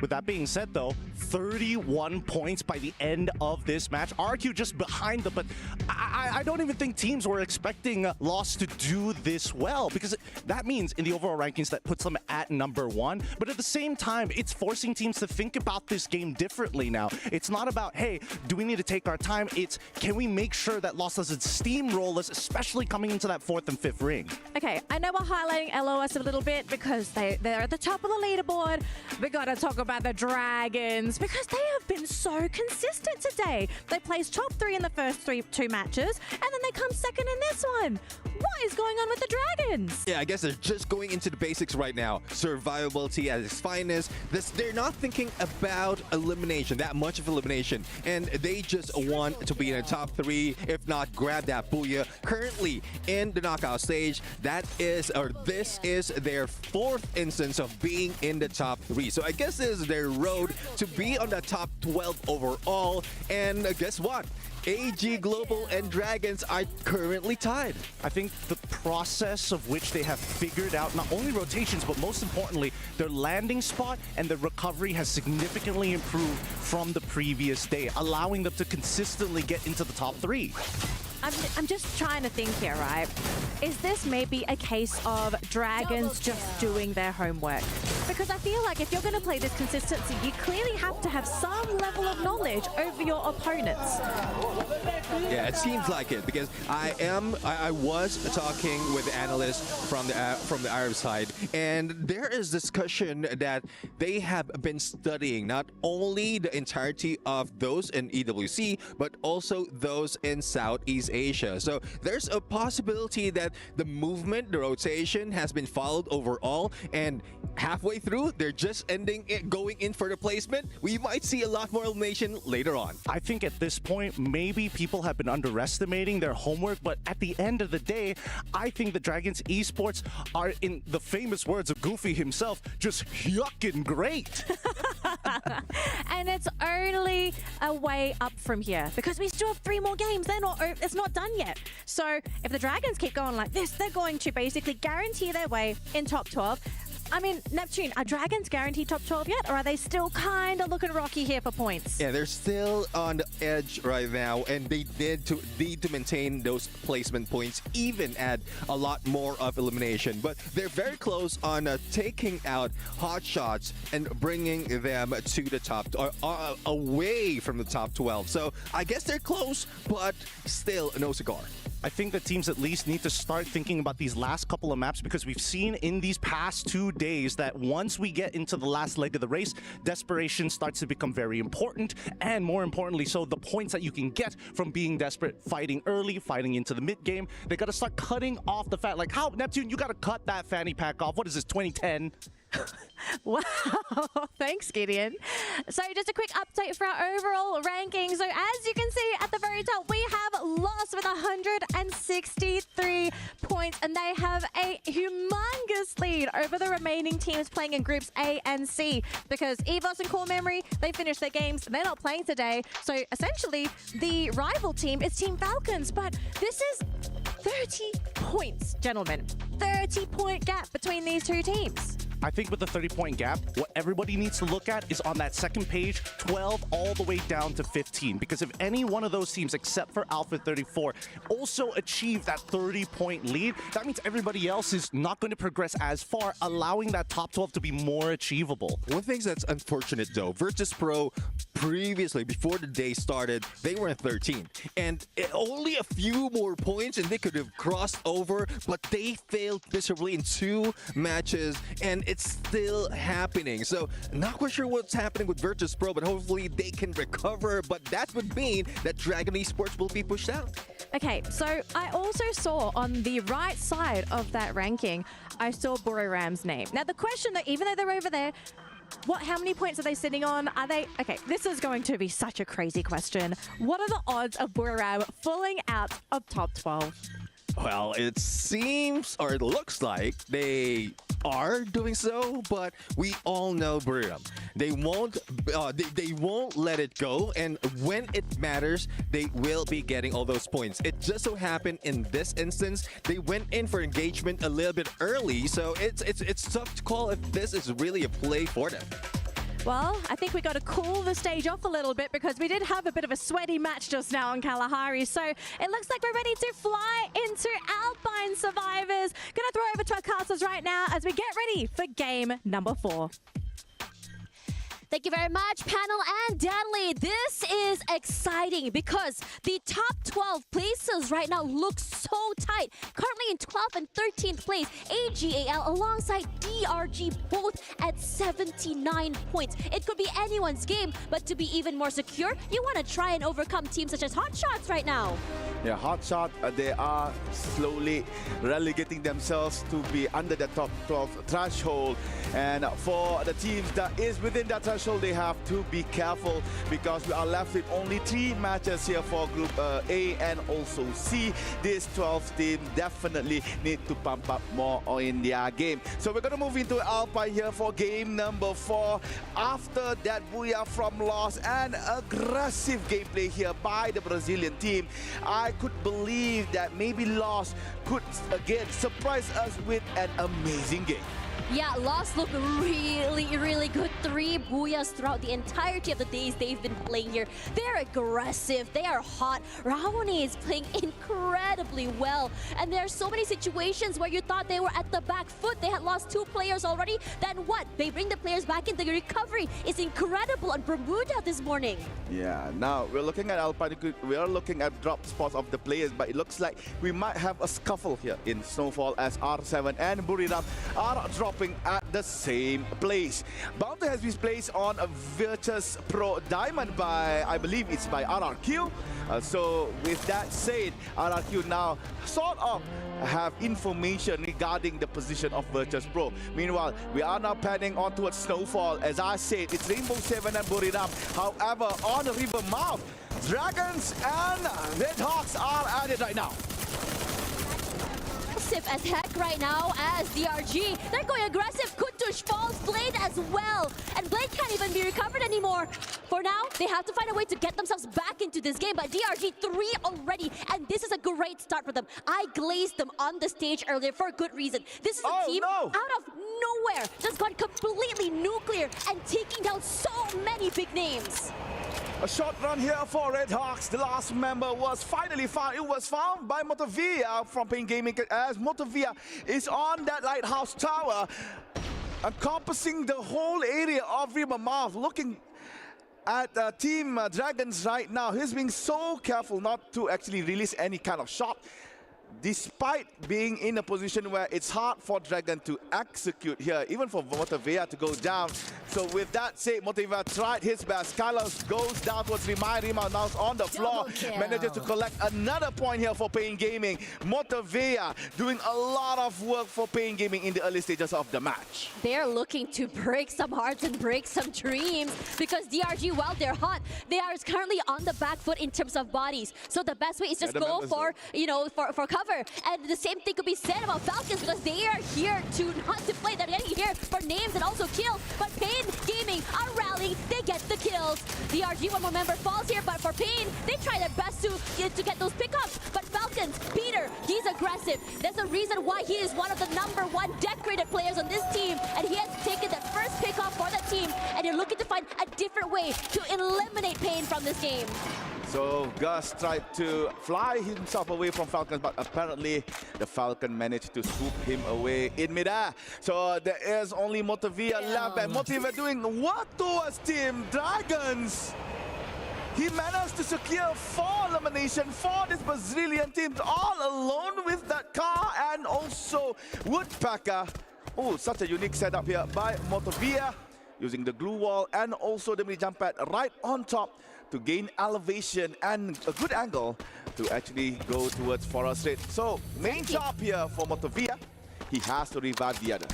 With that being said, though, 31 points by the end of this match. RQ just behind them, but I don't even think teams were expecting Lost to do this well, because that means in the overall rankings that puts them at #1. But at the same time, it's forcing teams to think about this game differently now. It's not about, hey, do we need to take our time? It's, can we make sure that Lost doesn't steamroll us, especially coming into that 4th and 5th ring? Okay, I know we're highlighting LOS a little bit because they're at the top of the leaderboard. We gotta talk about the Dragons because they have been so consistent today. They placed top 3 in the first two matches, and then they come second in this one. What is going on with the Dragons? Yeah, I guess they're just going into the basics right now. Survivability at its finest. They're not thinking about elimination, that much of elimination, and they just want to be in the top 3, if not grab that booyah. Currently in the knockout stage, this is their 4th instance of being in the top 3. So I guess this is their road to be on the top 12 overall. And guess what? AG Global and Dragons are currently tied. I think the process of which they have figured out not only rotations, but most importantly, their landing spot and their recovery has significantly improved from the previous day, allowing them to consistently get into the top 3. I'm just trying to think here, right? Is this maybe a case of Dragons just doing their homework? Because I feel like if you're going to play this consistency, you clearly have to have some level of knowledge over your opponents. Yeah, it seems like it, because I was talking with analysts from the Arab side, and there is discussion that they have been studying not only the entirety of those in EWC, but also those in Southeast Asia. So there's a possibility that the movement, the rotation has been followed overall, and halfway through, they're just going in for the placement. We might see a lot more elimination later on. I think at this point, maybe people have been underestimating their homework, but at the end of the day, I think the Dragons Esports are, in the famous words of Goofy himself, just yucking great. And it's only a way up from here because we still have 3 more games. It's not done yet. So if the Dragons keep going like this, they're going to basically guarantee their way in top 12. I mean, Neptune, are Dragons guaranteed top 12 yet, or are they still kind of looking rocky here for points? Yeah, they're still on the edge right now, and they need to maintain those placement points, even add a lot more of elimination. But they're very close on taking out hot shots and bringing them to the top, away from the top 12. So I guess they're close, but still no cigar. I think that teams at least need to start thinking about these last couple of maps, because we've seen in these past 2 days that once we get into the last leg of the race, desperation starts to become very important, and more importantly, so the points that you can get from being desperate, fighting early, fighting into the mid game, they got to start cutting off the fat. Like, how, Neptune, you got to cut that fanny pack off. What is this, 2010? Wow, thanks, Gideon. So just a quick update for our overall ranking. So as you can see at the very top, we have Lost with 163 points, and they have a humongous lead over the remaining teams playing in groups A and C, because EVOS and Core Memory, they finished their games. They're not playing today. So essentially, the rival team is Team Falcons, but this is 30 points, gentlemen. 30-point gap between these two teams. I think with the 30-point gap, what everybody needs to look at is on that second page, 12 all the way down to 15. Because if any one of those teams, except for Alpha 34, also achieve that 30-point lead, that means everybody else is not going to progress as far, allowing that top 12 to be more achievable. One thing that's unfortunate, though, Virtus Pro previously, before the day started, they were in 13. And only a few more points, and they could have crossed over, but they failed miserably in 2 matches, and it's still happening. So not quite sure what's happening with Virtus Pro, but hopefully they can recover. But that would mean that Dragon Esports will be pushed out. Okay, so I also saw on the right side of that ranking, I saw Boulevard's name. Now the question, that even though they're over there, how many points are they sitting on? Are they... Okay, this is going to be such a crazy question. What are the odds of Boulevard falling out of top 12? Well, it seems, or it looks like, they are doing so, but we all know Buriram. They won't let it go, and when it matters, they will be getting all those points. It just so happened in this instance, they went in for engagement a little bit early, so it's tough to call if this is really a play for them. Well, I think we got to cool the stage off a little bit, because we did have a bit of a sweaty match just now on Kalahari. So it looks like we're ready to fly into Alpine Survivors. Gonna throw over to our casters right now as we get ready for game number 4. Thank you very much, panel and Danley. This is exciting because the top 12 places right now look so tight. Currently in 12th and 13th place, AGAL alongside DRG, both at 79 points. It could be anyone's game, but to be even more secure, you want to try and overcome teams such as Hotshots right now. Yeah, Hotshot, they are slowly relegating themselves to be under the top 12 threshold. And for the teams that is within that threshold, they have to be careful, because we are left with only 3 matches here for Group A and also C. This 12th team definitely need to pump up more in their game. So we're going to move into Alpine here for game number 4. After that booyah from Lost and aggressive gameplay here by the Brazilian team, I could believe that maybe Lost could again surprise us with an amazing game. Yeah, Lost look really, really good. 3 booyahs throughout the entirety of the days they've been playing here. They're aggressive. They are hot. Raoni is playing incredibly well. And there are so many situations where you thought they were at the back foot. They had lost 2 players already. Then what? They bring the players back in. The recovery is incredible on Bermuda this morning. Yeah, now we're looking at Alpine. We are looking at drop spots of the players, but it looks like we might have a scuffle here in Snowfall as R7 and Buriram are dropping at the same place. Bounty has been placed on a Virtus Pro Diamond by, I believe it's by RRQ. So with that said, RRQ now sort of have information regarding the position of Virtus Pro. Meanwhile, we are now panning on towards Snowfall. As I said, it's Rainbow 7 and Buriram. However, on the river mouth, Dragons and Red Hawks are at it right now. As heck right now as DRG. They're going aggressive. Kutush falls. Blade as well. And Blade can't even be recovered anymore. For now, they have to find a way to get themselves back into this game. But DRG 3 already. And this is a great start for them. I glazed them on the stage earlier for a good reason. This is a team out of nowhere just gone completely nuclear and taking down so many big names. A short run here for Red Hawks. The last member was finally found. It was found by Motovia from Pain Gaming, as Motovia is on that lighthouse tower, encompassing the whole area of River Mouth, looking at Team Dragons right now. He's being so careful not to actually release any kind of shot. despite being in a position where it's hard for Dragon to execute here, even for Motavia to go down. So with that said, Motavia tried his best. Carlos goes down towards Rima. Rima now on the floor. Manages to collect another point here for Pain Gaming. Motavia doing a lot of work for Pain Gaming in the early stages of the match. They're looking to break some hearts and break some dreams because DRG, while they're hot, they are currently on the back foot in terms of bodies. So the best way is just go for, for cover. And the same thing could be said about Falcons because they are here not to play. They're getting here for names and also kills. But Pain Gaming are rallying. They get the kills. DRG, one more member falls here, but for Pain, they try their best to get those pickups. But Falcons, Peter, he's aggressive. There's a reason why he is one of the #1 decorated players on this team, and he has taken that first pickup for the team, and they're looking to find a different way to eliminate Pain from this game. So Gus tried to fly himself away from Falcons, but apparently the Falcon managed to swoop him away in midair. So there is only Motavia left, and Motavia doing what towards Team Dragons? He managed to secure 4 elimination for this Brazilian team, all alone with that car and also Woodpecker. Oh, such a unique setup here by Motavia, using the glue wall and also the mini jump pad right on top to gain elevation and a good angle to actually go towards Forest Rate. So main job here for Motavia, he has to revive the others.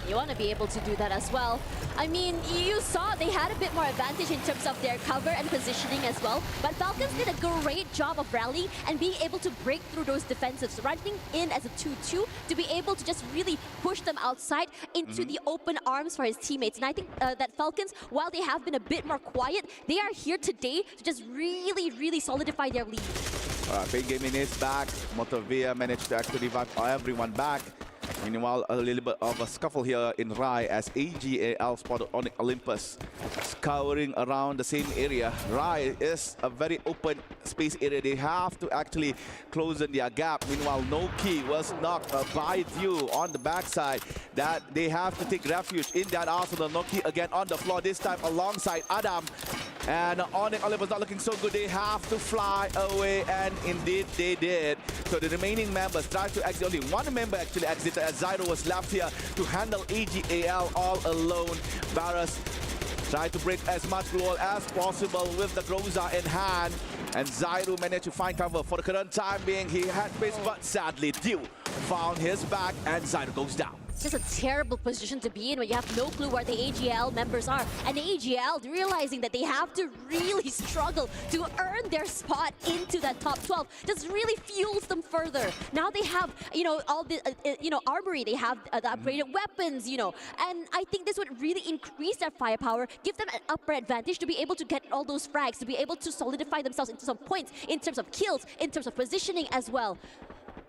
You want to be able to do that as well. I mean, you saw they had a bit more advantage in terms of their cover and positioning as well. But Falcons did a great job of rallying and being able to break through those defensives, running in as a 2-2 to be able to just really push them outside into the open arms for his teammates. And I think that Falcons, while they have been a bit more quiet, they are here today to just really solidify their lead. All right, Pain Gaming is back. Motavia managed to actually revive everyone back. Meanwhile, a little bit of a scuffle here in Rai as AGAL spotted Onyx Olympus scouring around the same area. Rai is a very open space area. They have to actually close in their gap. Meanwhile, Noki was knocked by View on the backside. That they have to take refuge in that arsenal. Noki again on the floor, this time alongside Adam. And Onyx Olympus not looking so good. They have to fly away, and indeed they did. So the remaining members tried to exit. Only one member actually exited as Zyro was left here to handle AGAL all alone. Barras tried to break as much wall as possible with the Groza in hand. And Zyro managed to find cover for the current time being. He had space, but sadly, Dew found his back and Zyro goes down. It's just a terrible position to be in when you have no clue where the AGL members are. And the AGL realizing that they have to really struggle to earn their spot into that top 12 just really fuels them further. Now they have, all the, armory, they have the upgraded weapons, and I think this would really increase their firepower, give them an upper advantage to be able to get all those frags, to be able to solidify themselves into some points in terms of kills, in terms of positioning as well.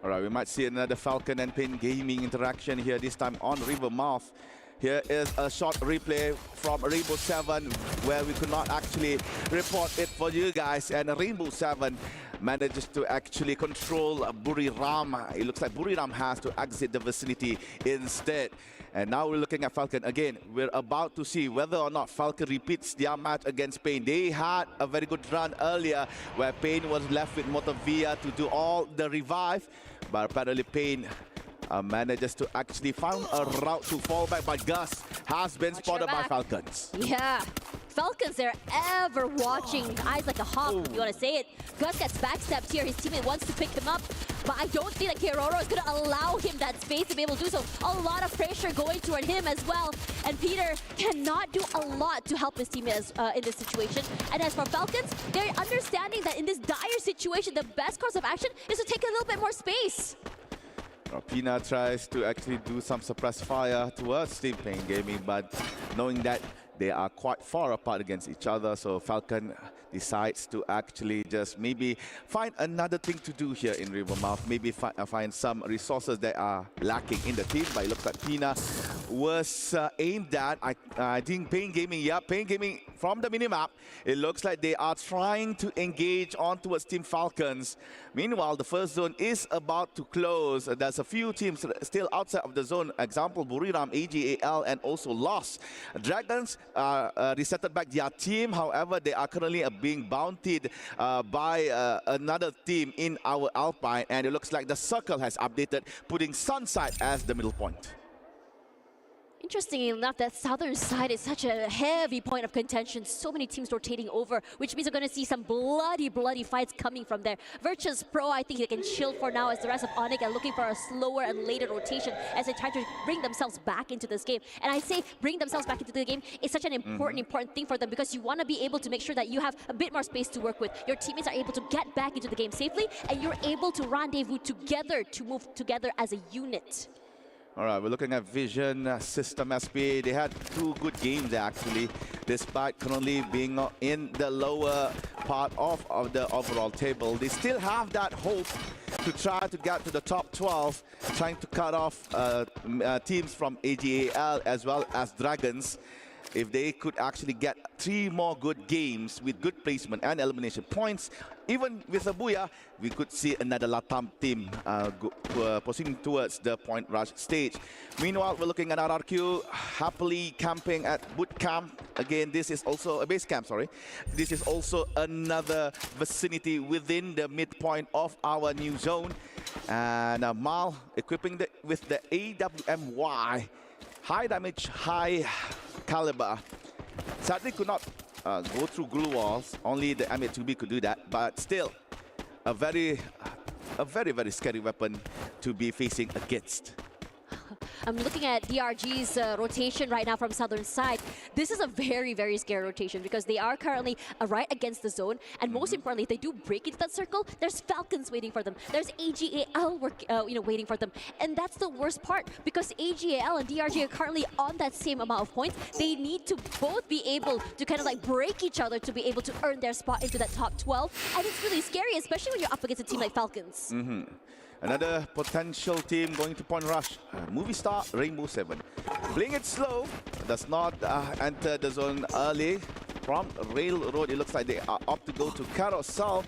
All right, we might see another Falcon and Pain Gaming interaction here, this time on River Mouth. Here is a short replay from Rainbow 7 where we could not actually report it for you guys. And Rainbow 7 manages to actually control Buriram. It looks like Buriram has to exit the vicinity instead. And now we're looking at Falcon again. We're about to see whether or not Falcon repeats their match against Pain. They had a very good run earlier where Pain was left with Motavia to do all the revive. But apparently Pain manages to actually find a route to fall back, but Gus has been spotted by Falcons. Yeah, Falcons, they're ever watching, eyes like a hawk, if you want to say it. Gus gets backstepped here, his teammate wants to pick them up, but I don't think that Keroro is going to allow him that space to be able to do so. A lot of pressure going toward him as well, and Peter cannot do a lot to help his teammates in this situation. And as for Falcons, they're understanding that in this dire situation, the best course of action is to take a little bit more space. Pina tries to actually do some suppressed fire towards Team Pain Gaming, but knowing that they are quite far apart against each other, so Falcon decides to actually just maybe find another thing to do here in Rivermouth, maybe find some resources that are lacking in the team. But it looks like Pina was aimed at. I think Pain Gaming, Pain Gaming from the minimap. It looks like they are trying to engage on towards Team Falcons. Meanwhile, the first zone is about to close. There's a few teams still outside of the zone. Example, Buriram, AGAL, and also Lost. Dragons resetted back their team. However, they are currently being bountied by another team in our Alpine. And it looks like the circle has updated, putting Sunside as the middle point. Interestingly enough, that southern side is such a heavy point of contention. So many teams rotating over, which means we're going to see some bloody fights coming from there. Virtus Pro, I think they can chill for now as the rest of Onyx are looking for a slower and later rotation as they try to bring themselves back into this game. And I say bring themselves back into the game is such an important thing for them, because you want to be able to make sure that you have a bit more space to work with. Your teammates are able to get back into the game safely, and you're able to rendezvous together, to move together as a unit. All right, we're looking at Vision System SP. They had 2 good games actually, despite currently being in the lower part of the overall table. They still have that hope to try to get to the top 12, trying to cut off teams from AGAL as well as Dragons. If they could actually get 3 more good games with good placement and elimination points, even with a Booyah, we could see another Latam team proceeding towards the point rush stage. Meanwhile, we're looking at RRQ happily camping at boot camp. Again, this is also a base camp, sorry. This is also another vicinity within the midpoint of our new zone. And Mal equipping with the AWMY. High damage, high caliber. Sadly could not go through glue walls. Only the M8-2B could do that. But still, a very scary weapon to be facing against. I'm looking at DRG's rotation right now from southern side. This is a very scary rotation because they are currently right against the zone, and most importantly, if they do break into that circle, there's Falcons waiting for them. There's AGAL waiting for them, and that's the worst part because AGAL and DRG are currently on that same amount of points. They need to both be able to kind of like break each other to be able to earn their spot into that top 12, and it's really scary, especially when you're up against a team like Falcons. Another potential team going to point rush. Movie star Rainbow 7. Playing it slow, does not enter the zone early. From Railroad, it looks like they are opt to go to Carousel.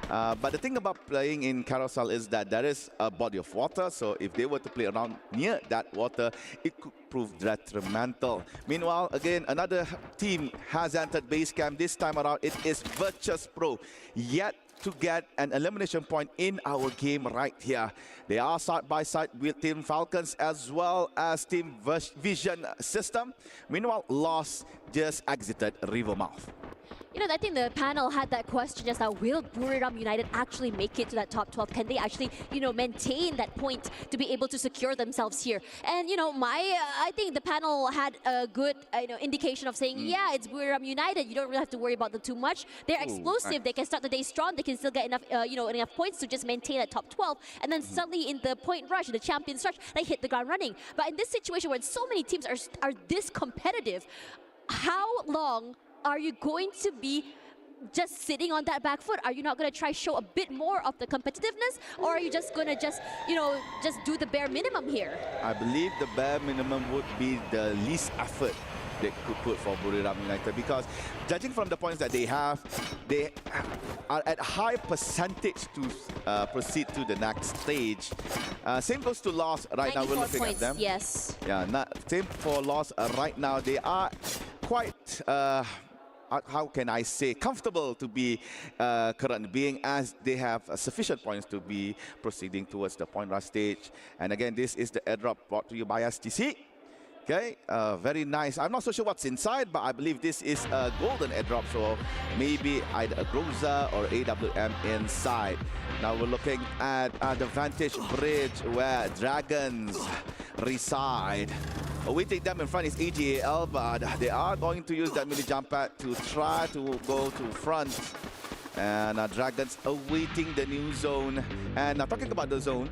But the thing about playing in Carousel is that there is a body of water. So if they were to play around near that water, it could prove detrimental. Meanwhile, again, another team has entered base camp. This time around, it is Virtus Pro. Yet to get an elimination point in our game right here. They are side by side with Team Falcons as well as Team Vision System. Meanwhile, Lost just exited Rivermouth. You know, I think the panel had that question just now, will Buriram United actually make it to that top 12? Can they actually, maintain that point to be able to secure themselves here? And, I think the panel had a good, indication of saying, yeah, it's Buriram United. You don't really have to worry about them too much. They're explosive. They can start the day strong. They can still get enough, enough points to just maintain that top 12. And then suddenly in the point rush, the champions rush, they hit the ground running. But in this situation where so many teams are this competitive, how long are you going to be just sitting on that back foot? Are you not going to try show a bit more of the competitiveness, or are you just going to just do the bare minimum here? I believe the bare minimum would be the least effort they could put for Buriram United, because judging from the points that they have, they are at high percentage to proceed to the next stage. Same goes to Lost right now. We're looking points, at them. Yes. Yeah, same for Lost right now. They are quite how can I say, comfortable to be current being, as they have sufficient points to be proceeding towards the point rush stage. And again, this is the airdrop brought to you by STC. Okay, very nice. I'm not so sure what's inside, but I believe this is a golden airdrop, so maybe either a Groza or AWM inside. Now we're looking at the Vantage Bridge where Dragons reside. Awaiting them in front is AGAL, but they are going to use that mini jump pad to try to go to front. And Dragons awaiting the new zone. And talking about the zone,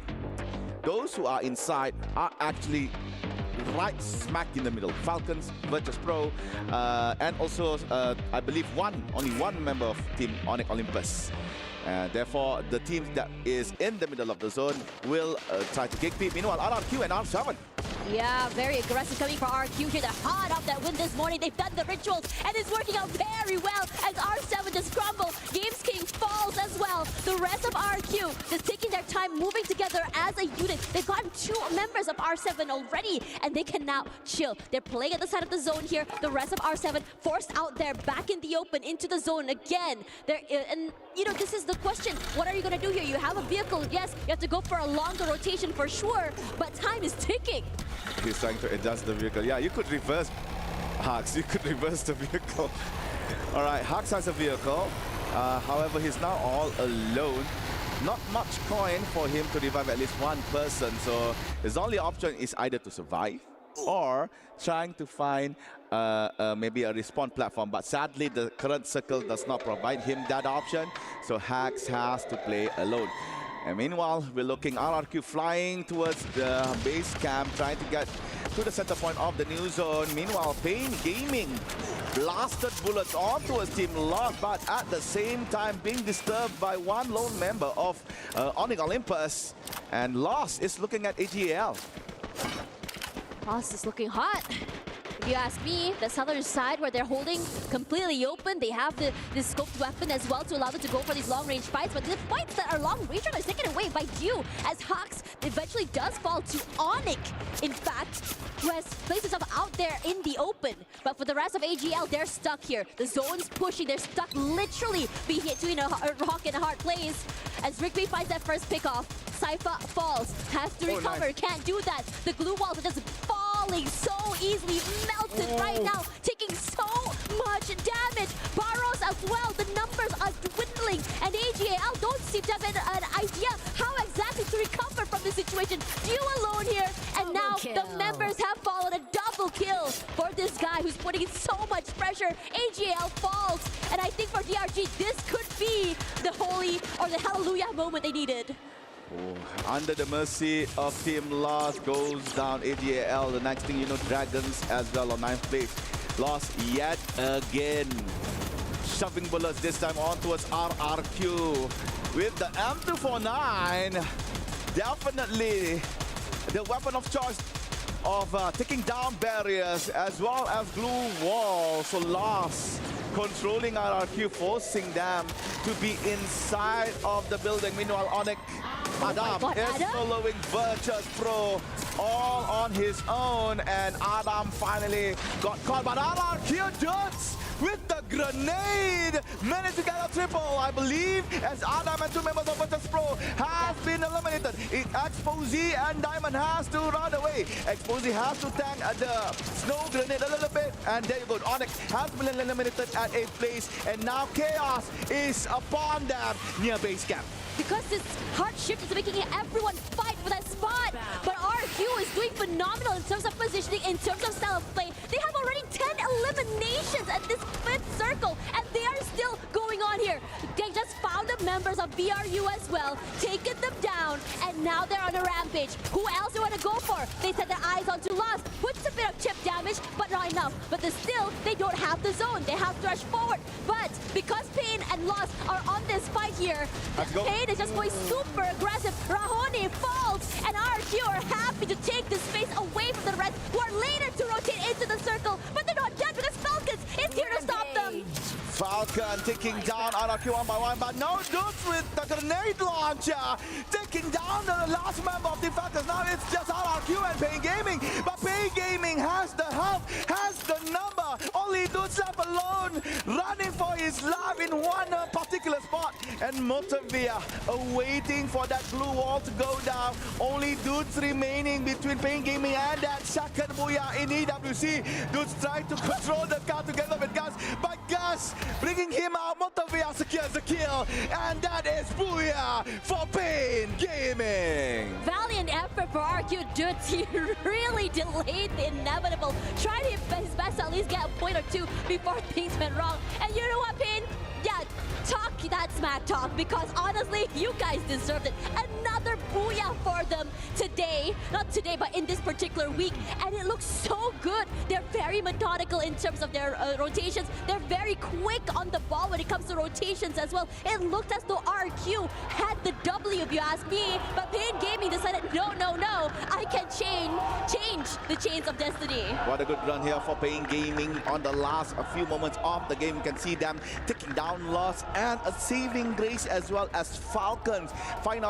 those who are inside are actually right smack in the middle. Falcons, Virtus Pro, and also I believe only one member of Team Onyx Olympus. Therefore, the team that is in the middle of the zone will try to kick peep. Meanwhile, RRQ and R7 Yeah, very aggressive coming for RQ here. They're hot off that win this morning. They've done the rituals, and it's working out very well as R7 just crumble. Games King falls as well. The rest of RQ just taking their time, moving together as a unit. They've gotten 2 members of R7 already, and they can now chill. They're playing at the side of the zone here. The rest of R7 forced out there, back in the open, into the zone again. And you know, this is the question. What are you going to do here? You have a vehicle, yes. You have to go for a longer rotation for sure, but time is ticking. He's trying to adjust the vehicle. Yeah, you could reverse Hux. You could reverse the vehicle. All right, Hux has a vehicle. However, he's now all alone. Not much coin for him to revive at least one person. So his only option is either to survive or trying to find maybe a respawn platform. But sadly, the current circle does not provide him that option. So Hux has to play alone. And meanwhile, we're looking RRQ flying towards the base camp, trying to get to the center point of the new zone. Meanwhile, Pain Gaming blasted bullets onto his team Lost, but at the same time being disturbed by one lone member of Onyx Olympus. And Lost is looking at AGL. Lost is looking hot. If you ask me, the southern side where they're holding completely open, they have the scoped weapon as well to allow them to go for these long-range fights. But the fights that are long-range are taken away by Dew, as Hux eventually does fall to Onyx, in fact, who has placed himself out there in the open. But for the rest of AGL, they're stuck here. The zone's pushing. They're stuck literally between a rock and a hard place. As Rigby finds that first pickoff, Sypha falls, has to recover, can't do that. The glue walls are just falling so easily, melted right now, taking so much damage. Barros as well, the numbers are dwindling, and AGL don't seem to have an idea how exactly to recover from this situation. Dew alone here, and now the members have fallen. A double kill for this guy who's putting in so much pressure. AGL falls, and I think for DRG, this could be the holy or the hallelujah moment they needed. Oh, under the mercy of Team Lost goes down AGL. The next thing you know, Dragons as well on 9th place. Lost yet again. Shoving bullets this time on towards RRQ. With the M249, definitely the weapon of choice of taking down barriers as well as glue walls. So Lost controlling RRQ, forcing them to be inside of the building. Meanwhile, Onyx Adam is following Virtus Pro all on his own, and Adam finally got caught. But RRQ does with the grenade managed to get a triple, I believe, as Adam and 2 members of Virtus Pro have been eliminated. Exposy and Diamond has to run away. Exposy has to tank the snow grenade a little bit, and there you go. Onyx has been eliminated at 8th place, and now Chaos is upon them near base camp. Because this hard shift is making everyone fight for that spot. But RQ is doing phenomenal in terms of positioning, in terms of style of play. They have already 10 eliminations at this 5th circle, and they are still going on here. They just found the members of BRU as well, taken them down, and now they're on a rampage. Who else do you want to go for? They set their eyes onto Lost, puts a bit of chip damage, but not enough. But still, they don't have the zone. They have to rush forward. But because Pain and Lost are on this fight here, Pain is just going super aggressive. Rahoni falls, and RQ are happy to take the space away from the rest, who are later to rotate into the circle, but they're not done because Falcons is here to stop them. Falcon taking down RRQ one by one, but no dudes with the grenade launcher, taking down the last member of the Falcons. Now it's just RRQ and Pain Gaming, but Pain Gaming has the help, has the number. Only dudes left alone, running for his life in one particular spot, and Motavia awaiting for that glue wall to go down. Only dudes remaining between Pain Gaming and that second Booyah in EWC. Dudes trying to control the car together with Gus, but Gus bringing him out. Motavia secures the kill, and that is Booyah for Pain Gaming. Valiant effort for RQ Dudes. He really delayed the inevitable. Tried his best to at least get a point or two before things went wrong. And you know what, Pain? yeah, talk that smack talk, because honestly, you guys deserved it. Another booyah for them today. Not today, but in this particular week. And it looks so good. They're very methodical in terms of their rotations. They're very quick on the ball when it comes to rotations as well. It looked as though RQ had the W, if you ask me. But Pain Gaming decided, no, I can change the chains of destiny. What a good run here for Pain Gaming on the last few moments of the game. You can see them taking down Lost and a saving grace, as well as Falcons fighting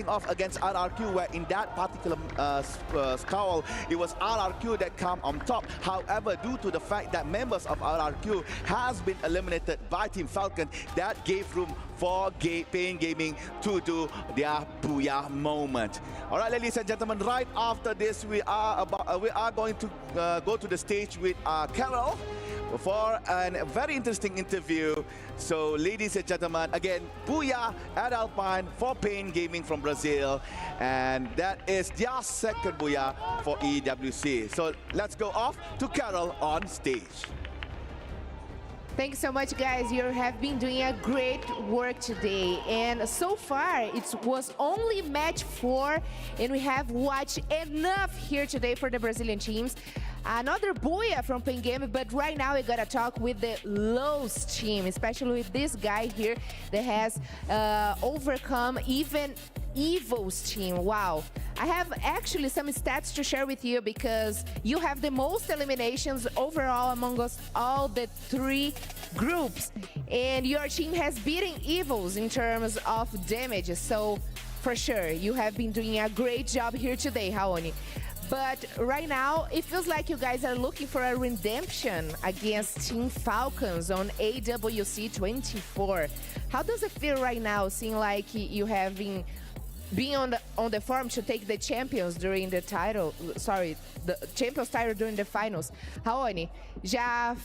off against RRQ, where in that particular scowl, it was RRQ that come on top. However, due to the fact that members of RRQ has been eliminated by Team Falcon, that gave room for Pain Gaming to do their booyah moment. All right, ladies and gentlemen, right after this, we are going to go to the stage with Carol for a very interesting interview. So, ladies and gentlemen, again, booyah at Alpine for Pain Gaming from Brazil, and that is their second booyah for EWC. So, let's go off to Carol on stage. Thanks so much, guys. You have been doing a great work today. And so far, it was only match 4, and we have watched enough here today for the Brazilian teams. Another booyah from Pain Gaming, but right now we gotta talk with the Lowe's team, especially with this guy here that has overcome even Evil's team. Wow. I have actually some stats to share with you, because you have the most eliminations overall among us all the 3 groups, and your team has beaten Evils in terms of damage. So for sure, you have been doing a great job here today, Raoni. But right now, it feels like you guys are looking for a redemption against Team Falcons on AWC 24. How does it feel right now, seeing like you have been being on the farm to take the champions during the title, the champions title during the finals? Raoni, já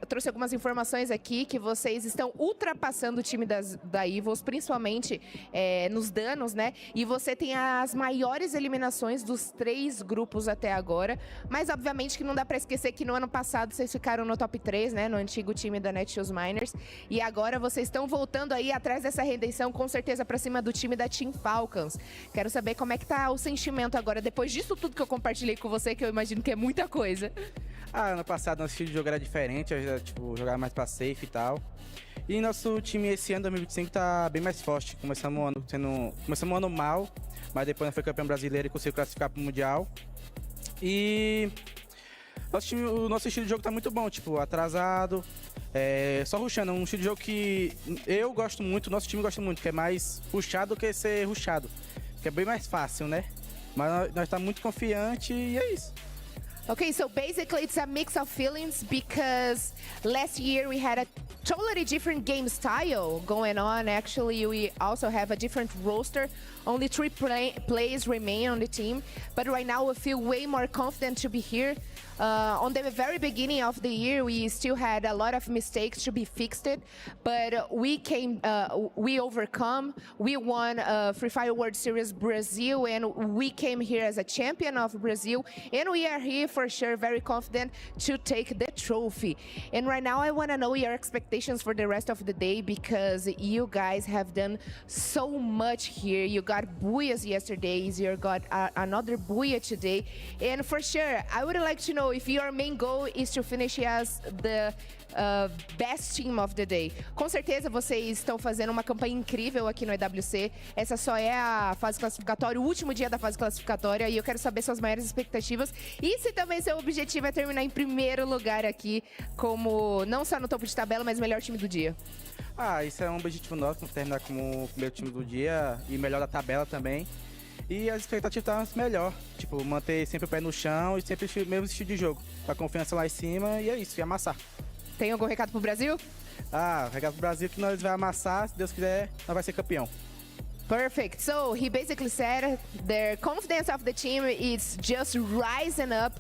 trouxe algumas informações aqui que vocês estão ultrapassando o time da Evils, principalmente nos danos, né? E você tem as maiores eliminações dos 3 grupos até agora, mas obviamente que não dá para esquecer que no ano passado vocês ficaram no top 3, né? No antigo time da Netshoes Miners, e agora vocês estão voltando aí atrás dessa redenção, com certeza para cima do time da Team Falcons. Quero saber como é que tá o sentimento agora, depois disso tudo que eu compartilhei com você, que eu imagino que é muita coisa. Ano passado nosso estilo de jogo era diferente, eu jogava mais pra safe e tal. E nosso time esse ano, 2025, tá bem mais forte. Começamos o ano mal, mas depois nós foi campeão brasileiro e conseguiu classificar pro Mundial. E o nosso estilo de jogo tá muito bom, atrasado, só rushando. Um estilo de jogo que eu gosto muito, nosso time gosta muito, que é mais rushado do que ser rushado, que é bem mais fácil, né? Mas nós tá muito confiante e é isso. Okay, so basically it's a mix of feelings, because last year we had a totally different game style going on. Actually, we also have a different roster. Only 3 players remain on the team. But right now we feel way more confident to be here. On the very beginning of the year, we still had a lot of mistakes to be fixed, but we overcome. We won Free Fire World Series Brazil, and we came here as a champion of Brazil, and we are here for sure very confident to take the trophy. And right now I want to know your expectations for the rest of the day, because you guys have done so much here. You got booyahs yesterday, you got another booyah today, and for sure I would like to know if your main goal is to finish as the best team of the day. Com certeza vocês estão fazendo uma campanha incrível aqui no EWC. Essa só é a fase classificatória, o último dia da fase classificatória, e eu quero saber suas maiores expectativas e se também seu objetivo é terminar em primeiro lugar aqui, como não só no topo de tabela, mas melhor time do dia. Isso é um objetivo nosso, terminar como o primeiro time do dia e melhor da tabela também. E as expectativas estão melhor, manter sempre o pé no chão e sempre o mesmo estilo de jogo, com a confiança lá em cima, e é isso, e amassar. Tem algum recado pro Brasil? Recado pro Brasil que nós vamos amassar, se Deus quiser, nós vai ser campeão. Perfect. So he basically said the confidence of the team is just rising up.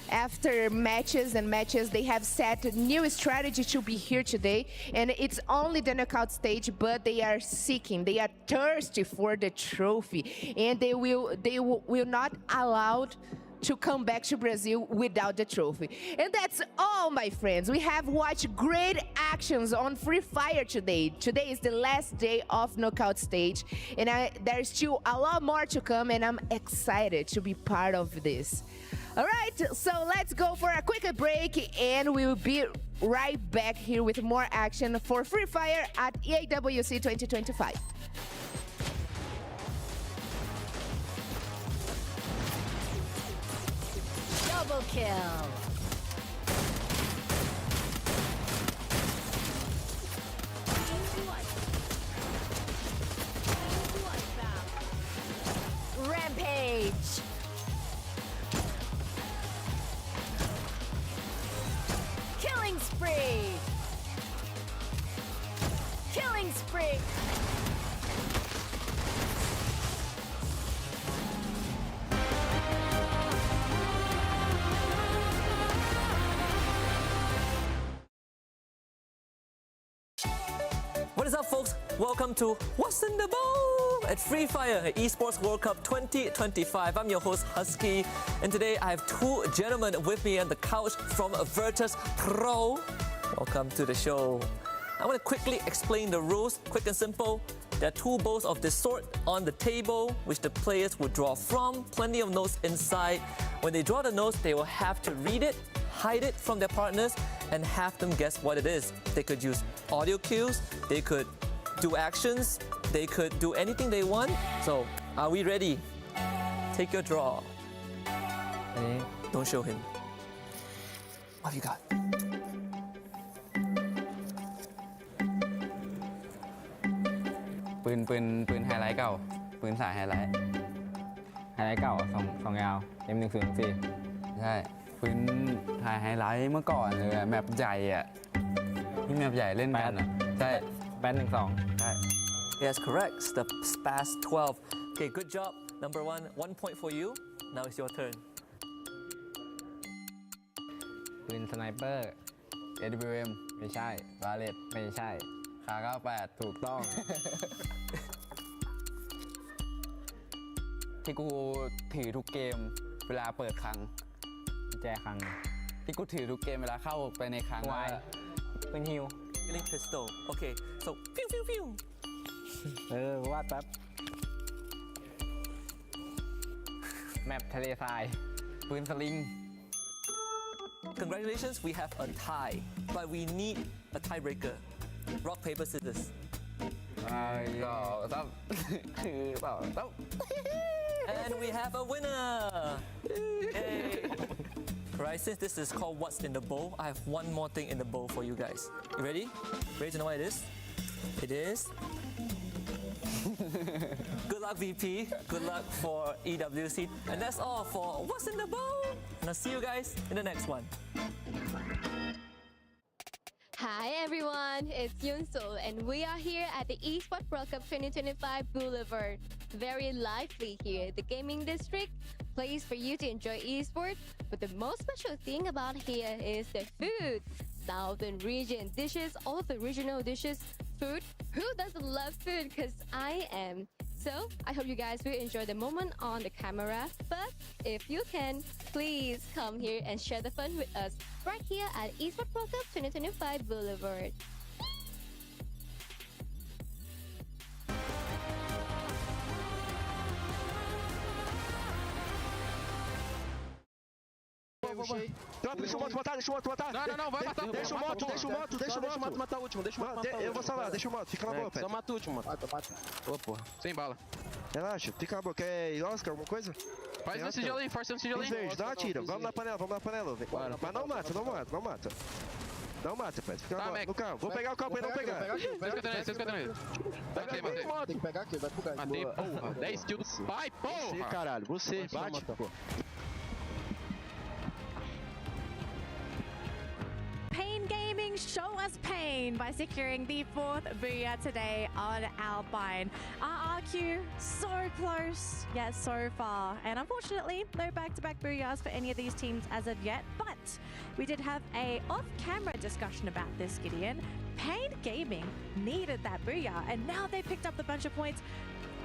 After matches and matches, they have set a new strategy to be here today, and it's only the knockout stage, but they are seeking, they are thirsty for the trophy, and they will not allow to come back to Brazil without the trophy. And that's all, my friends. We have watched great actions on Free Fire today. Today is the last day of knockout stage, and there's still a lot more to come, and I'm excited to be part of this. All right, so let's go for a quick break, and we'll be right back here with more action for Free Fire at EAWC 2025. Double kill. Rampage. Killing spree. Killing spree. What is up, folks? Welcome to What's in the Bowl at Free Fire Esports World Cup 2025. I'm your host, Husky, and today I have two gentlemen with me on the couch from Virtus Pro. Welcome to the show. I want to quickly explain the rules, quick and simple. There are two bowls of this sort on the table, which the players will draw from. Plenty of notes inside. When they draw the notes, they will have to read it, hide it from their partners, and have them guess what it is. They could use audio cues, they could do actions, they could do anything they want. So, are we ready? Take your draw. Don't show him. What have you got? ปืนไฮไลท์เก่าปืนสายไฮไลท์เก่าสองยาว M1004 ใช่ปืนถ่ายไฮไลท์เมื่อก่อนเลยแมปใหญ่อะที่แมปใหญ่เล่นกันอะใช่แบน12ใช่ Yes, correct. It's the SPAS 12. Okay, good job. Number one, 1 point for you. Now it's your turn. ปืนสไนเปอร์ AWM ไม่ใช่บาเลตไม่ใช่คา98ถูกต้อง ที่กูถือทุกเกมเวลาเปิดคลังแจคลังที่กูถือทุกเกมเวลาเข้าไปในคลังว่าเป็นฮิว Killing pistol. Okay, so pew pew pew. วาดแป๊บแมปทะเลทรายปืนสลิง Congratulations, we have a tie, but we need a tiebreaker. Rock, paper, scissors. ต่อคือต่อ And we have a winner. Yay. Right, since this is called What's in the Bowl, I have one more thing in the bowl for you guys. You ready? Ready to know what it is? It is. Good luck, VP. Good luck for EWC. And that's all for What's in the Bowl. And I'll see you guys in the next one. Hi everyone, it's Yunsul and we are here at the Esports World Cup 2025 Boulevard. Very lively here. The gaming district, place for you to enjoy esports. But the most special thing about here is the food. Southern region dishes, all the regional dishes, food. Who doesn't love food? Because I am. So I hope you guys will enjoy the moment on the camera. But if you can, please come here and share the fun with us right here at Esports World Cup 2025 Boulevard. Tropa, deixa o moto matar. Não, vai matar. Deixa o moto matar o último, deixa o moto matar o último. Eu vou salvar, deixa o moto, fica na boa, Pet. Só mata o último, mano. Ô, porra, sem bala. Relaxa, fica na boa. Quer Oscar, alguma coisa? Faz um sigilo aí, força um sigilo aí. Verde, dá uma tira. Vamos na panela. Mas não mata. Não mata, Pet. Fica no carro. Vou pegar o carro pra ele não pegar. Você escutando ele. Matei. Tem que pegar aqui, vai pro gás. Matei, porra. 10 kills. Vai, porra. Você, caralho. Você, bate, pô. Pain Gaming show us pain by securing the 4th booyah today on Alpine. RRQ so close, yet so far. And unfortunately, no back-to-back booyahs for any of these teams as of yet. But we did have a off-camera discussion about this, Gideon. Pain Gaming needed that booyah, and now they picked up the bunch of points.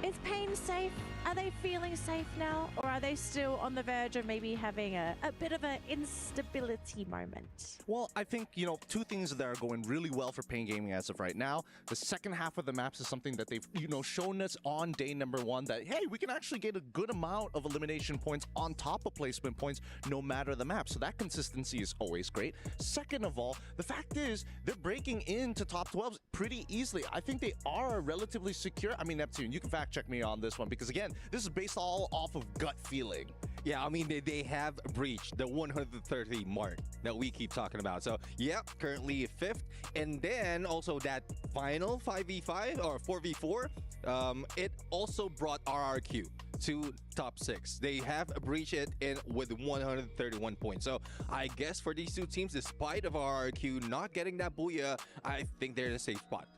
Is Pain safe? Are they feeling safe now? Or are they still on the verge of maybe having a bit of an instability moment? Well, I think, two things that are going really well for Pain Gaming as of right now. The second half of the maps is something that they've, shown us on day number 1 that, hey, we can actually get a good amount of elimination points on top of placement points no matter the map. So that consistency is always great. Second of all, the fact is they're breaking into top 12s pretty easily. I think they are relatively secure. I mean, Neptune, you can fact check me on this one because, again, this is based all off of gut feeling. Yeah, I mean, they have breached the 130 mark that we keep talking about. So, yeah, currently 5th. And then also that final 5v5 or 4v4, it also brought RRQ to top 6. They have breached it with 131 points. So I guess for these two teams, despite of RRQ not getting that booyah, I think they're in a safe spot.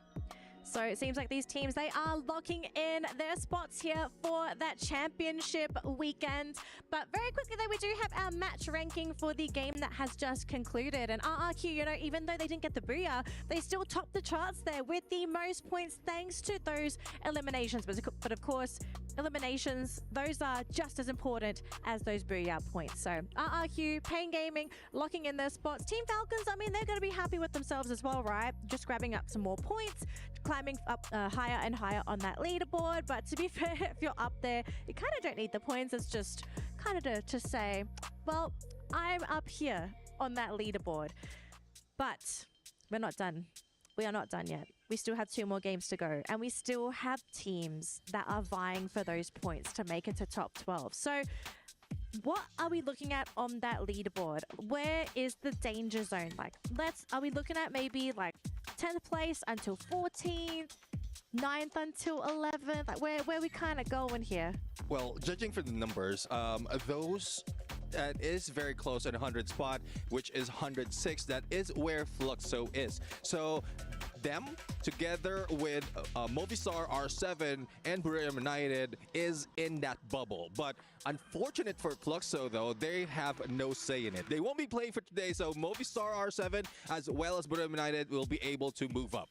So it seems like these teams, they are locking in their spots here for that championship weekend. But very quickly though, we do have our match ranking for the game that has just concluded. And RRQ, even though they didn't get the booyah, they still topped the charts there with the most points thanks to those eliminations. But of course, eliminations, those are just as important as those booyah points. So RRQ, Pain Gaming, locking in their spots. Team Falcons, I mean, they're going to be happy with themselves as well, right? Just grabbing up some more points, climbing up higher and higher on that leaderboard. But to be fair, if you're up there, you kind of don't need the points. It's just kind of to say, well, I'm up here on that leaderboard. But we're not done. We are not done yet. We still have 2 more games to go, and we still have teams that are vying for those points to make it to top 12. So what are we looking at on that leaderboard? Where is the danger zone? Like, are we looking at maybe like 10th place until 14th, 9th until 11th? Like, where we kind of going here? Well, judging from the numbers, those that is very close at 100 spot, which is 106. That is where Fluxo is. So them together with Movistar R7 and Buriram United is in that bubble. But unfortunate for Fluxo though, they have no say in it. They won't be playing for today, so Movistar R7 as well as Buriram United will be able to move up.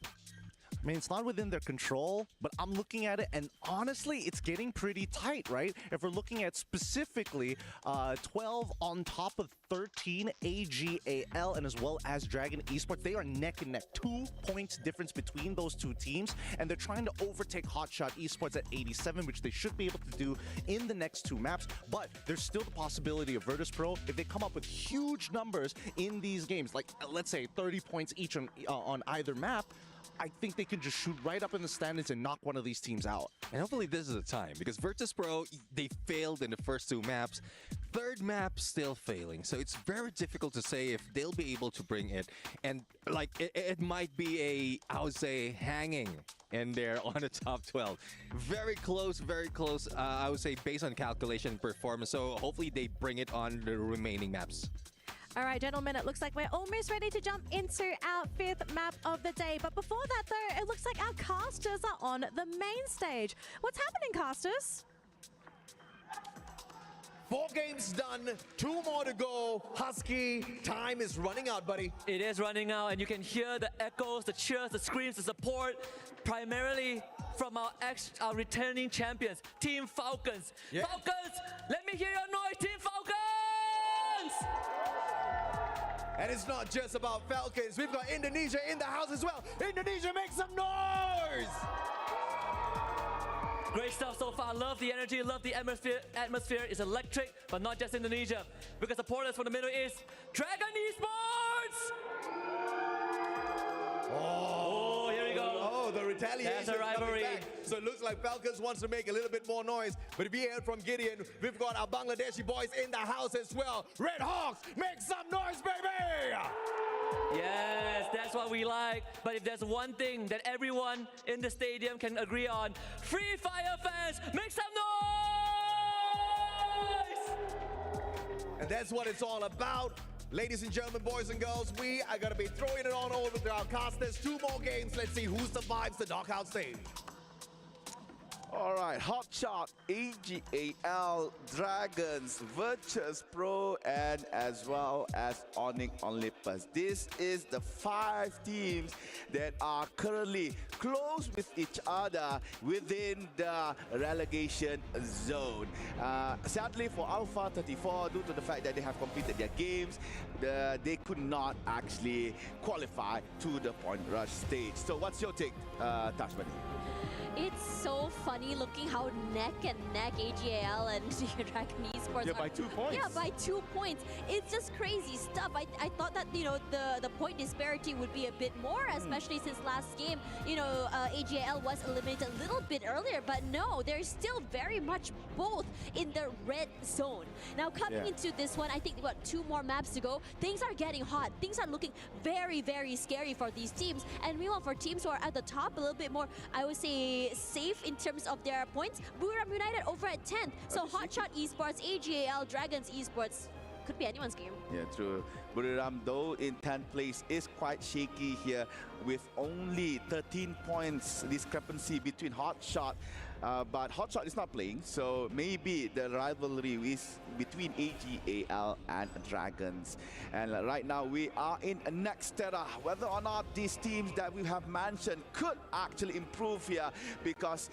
I mean, it's not within their control, but I'm looking at it, and honestly, it's getting pretty tight, right? If we're looking at specifically 12 on top of 13, AGAL, and as well as Dragon Esports, they are neck and neck. 2 points difference between those two teams, and they're trying to overtake Hotshot Esports at 87, which they should be able to do in the next 2 maps. But there's still the possibility of Virtus Pro, if they come up with huge numbers in these games, like let's say 30 points each on either map, I think they can just shoot right up in the standings and knock one of these teams out. And hopefully this is the time, because Virtus Pro, they failed in the first 2 maps. 3rd map still failing, so it's very difficult to say if they'll be able to bring it. And like it might be I would say hanging in there on the top 12. Very close, I would say, based on calculation and performance. So hopefully they bring it on the remaining maps. All right, gentlemen, it looks like we're almost ready to jump into our 5th map of the day. But before that, though, it looks like our casters are on the main stage. What's happening, casters? 4 games done, 2 more to go. Husky, time is running out, buddy. It is running out, and you can hear the echoes, the cheers, the screams, the support, primarily from our returning champions, Team Falcons. Yeah. Falcons, let me hear your noise, Team Falcons! And it's not just about Falcons. We've got Indonesia in the house as well. Indonesia, make some noise! Great stuff so far. Love the energy, love the atmosphere. Atmosphere is electric, but not just Indonesia. Because supporters from the Middle East, Dragon Esports! Oh, here we go. Oh, the retaliation That's a rivalry. coming back. So it looks like Falcons wants to make a little bit more noise. But if you hear from Gideon, we've got our Bangladeshi boys in the house as well. Red Hawks, make some noise, baby! Yes, that's what we like. But if there's one thing that everyone in the stadium can agree on, Free Fire fans, make some noise! And that's what it's all about. Ladies and gentlemen, boys and girls, we are going to be throwing it on over to our casters. 2 more games. Let's see who survives the knockout stage. All right, Hotshot, AGAL, Dragons, Virtus Pro, and as well as Onyx Olympus. This is the 5 teams that are currently close with each other within the relegation zone. Sadly for Alpha 34, due to the fact that they have completed their games, they could not actually qualify to the point rush stage. So what's your take, Tashmani? It's so funny looking how neck and neck AGAL and Dragon Esports by 2 points. Yeah, by 2 points. It's just crazy stuff. I thought that, you know, the point disparity would be a bit more, especially since last game, you know, AGAL was eliminated a little bit earlier, but no, they're still very much both in the red zone. Now coming into this one, I think what 2 more maps to go, things are getting hot. Things are looking very, very scary for these teams. And meanwhile, for teams who are at the top, a little bit more, I would say, safe in terms of their points. Boulevard United over at 10th. So Hotshot Esports, AGAL, Dragons Esports, could be anyone's game. Yeah, true. Buriram, though, in 10th place is quite shaky here with only 13 points discrepancy between Hotshot. But Hotshot is not playing, so maybe the rivalry is between AGAL and Dragons. And right now we are in next era. Whether or not these teams that we have mentioned could actually improve here, because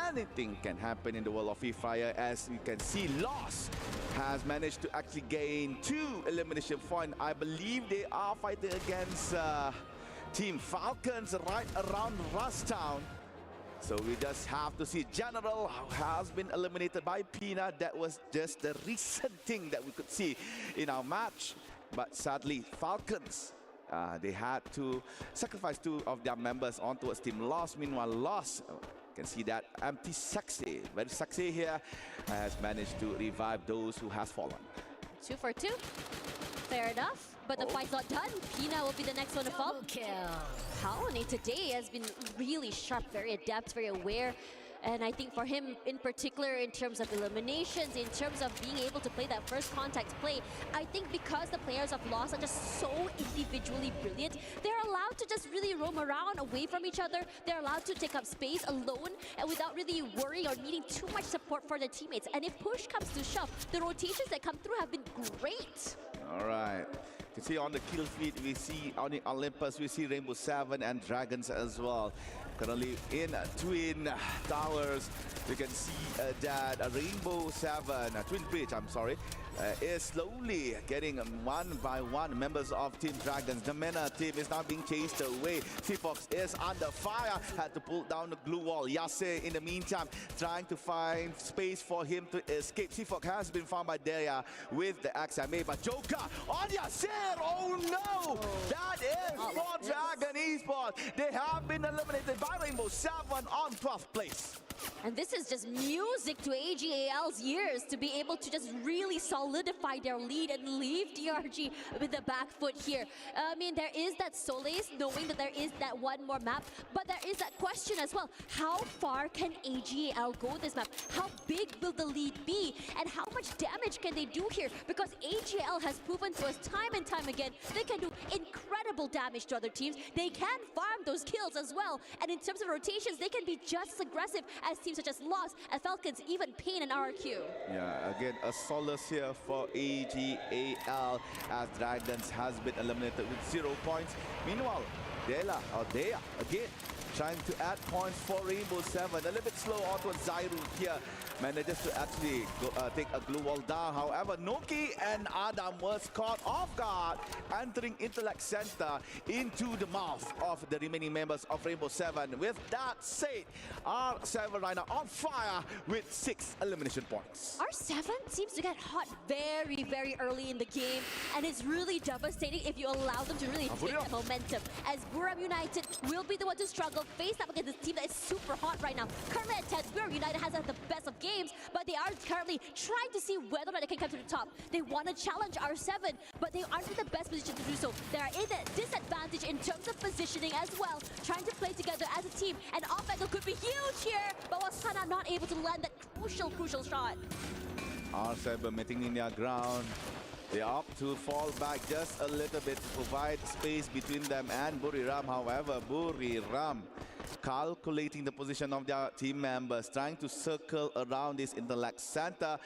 anything can happen in the world of Free Fire. As you can see, Lost has managed to actually gain 2 elimination points. I believe they are fighting against Team Falcons right around Rustown. So we just have to see. General has been eliminated by Pina. That was just the recent thing that we could see in our match. But sadly, Falcons, they had to sacrifice 2 of their members on towards Team Lost. Meanwhile, Lost, you can see that empty Sexy, very Sexy here, has managed to revive those who has fallen. 2 for 2. Fair enough. But the fight's not done. Pina will be the next one to fall. Paone today has been really sharp, very adept, very aware. And I think for him in particular, in terms of eliminations, in terms of being able to play that first contact play, I think because the players of Lost are just so individually brilliant, they're allowed to just really roam around away from each other. They're allowed to take up space alone and without really worrying or needing too much support for their teammates. And if push comes to shove, the rotations that come through have been great. All right. You see on the kill feed, we see on the Olympus, we see Rainbow 7 and Dragons as well. Currently in Twin Towers, you can see that Rainbow 7, Twin Bridge, I'm sorry, is slowly getting one by one members of Team Dragons. The MENA team is now being chased away. Seafox is under fire, had to pull down the glue wall. Yase, in the meantime, trying to find space for him to escape. Seafox has been found by Deya with the XMA, but Joker on Yase! Oh no! That is for Dragon Esports. They have been eliminated by Rainbow 7 on 12th place. And this is just music to AGAL's ears to be able to just really solidify their lead and leave DRG with the back foot here. I mean, there is that solace knowing that there is that one more map, but there is that question as well. How far can AGAL go this map? How big will the lead be? And how much damage can they do here? Because AGAL has proven to us time and time again, they can do incredible damage to other teams. They can farm those kills as well. And in terms of rotations, they can be just as aggressive as teams such as Lost, as Falcons, even Pain and RRQ. Yeah, again, a solace here for AGAL as Dragons has been eliminated with 0 points. Meanwhile, Deya again trying to add points for Rainbow 7. A little bit slow onto Zairu here. Manages to actually take a glue wall down. However, Noki and Adam was caught off guard, entering Intellect Center into the mouth of the remaining members of Rainbow 7. With that said, R7 right now on fire with 6 elimination points. R7 seems to get hot very, very early in the game, and it's really devastating if you allow them to really take that momentum. As Buram United will be the one to struggle, face up against this team that is super hot right now. Currently at 10th, Buram United has had the best of games, but they are currently trying to see whether or not they can come to the top. They want to challenge R7, but they aren't in the best position to do so. They are in a disadvantage in terms of positioning as well, trying to play together as a team. And off angle could be huge here, but Wasana not able to land that crucial shot. R7 maintaining their ground. They opt to fall back just a little bit to provide space between them and Buriram. However, Buriram calculating the position of their team members, trying to circle around this Intellect Center.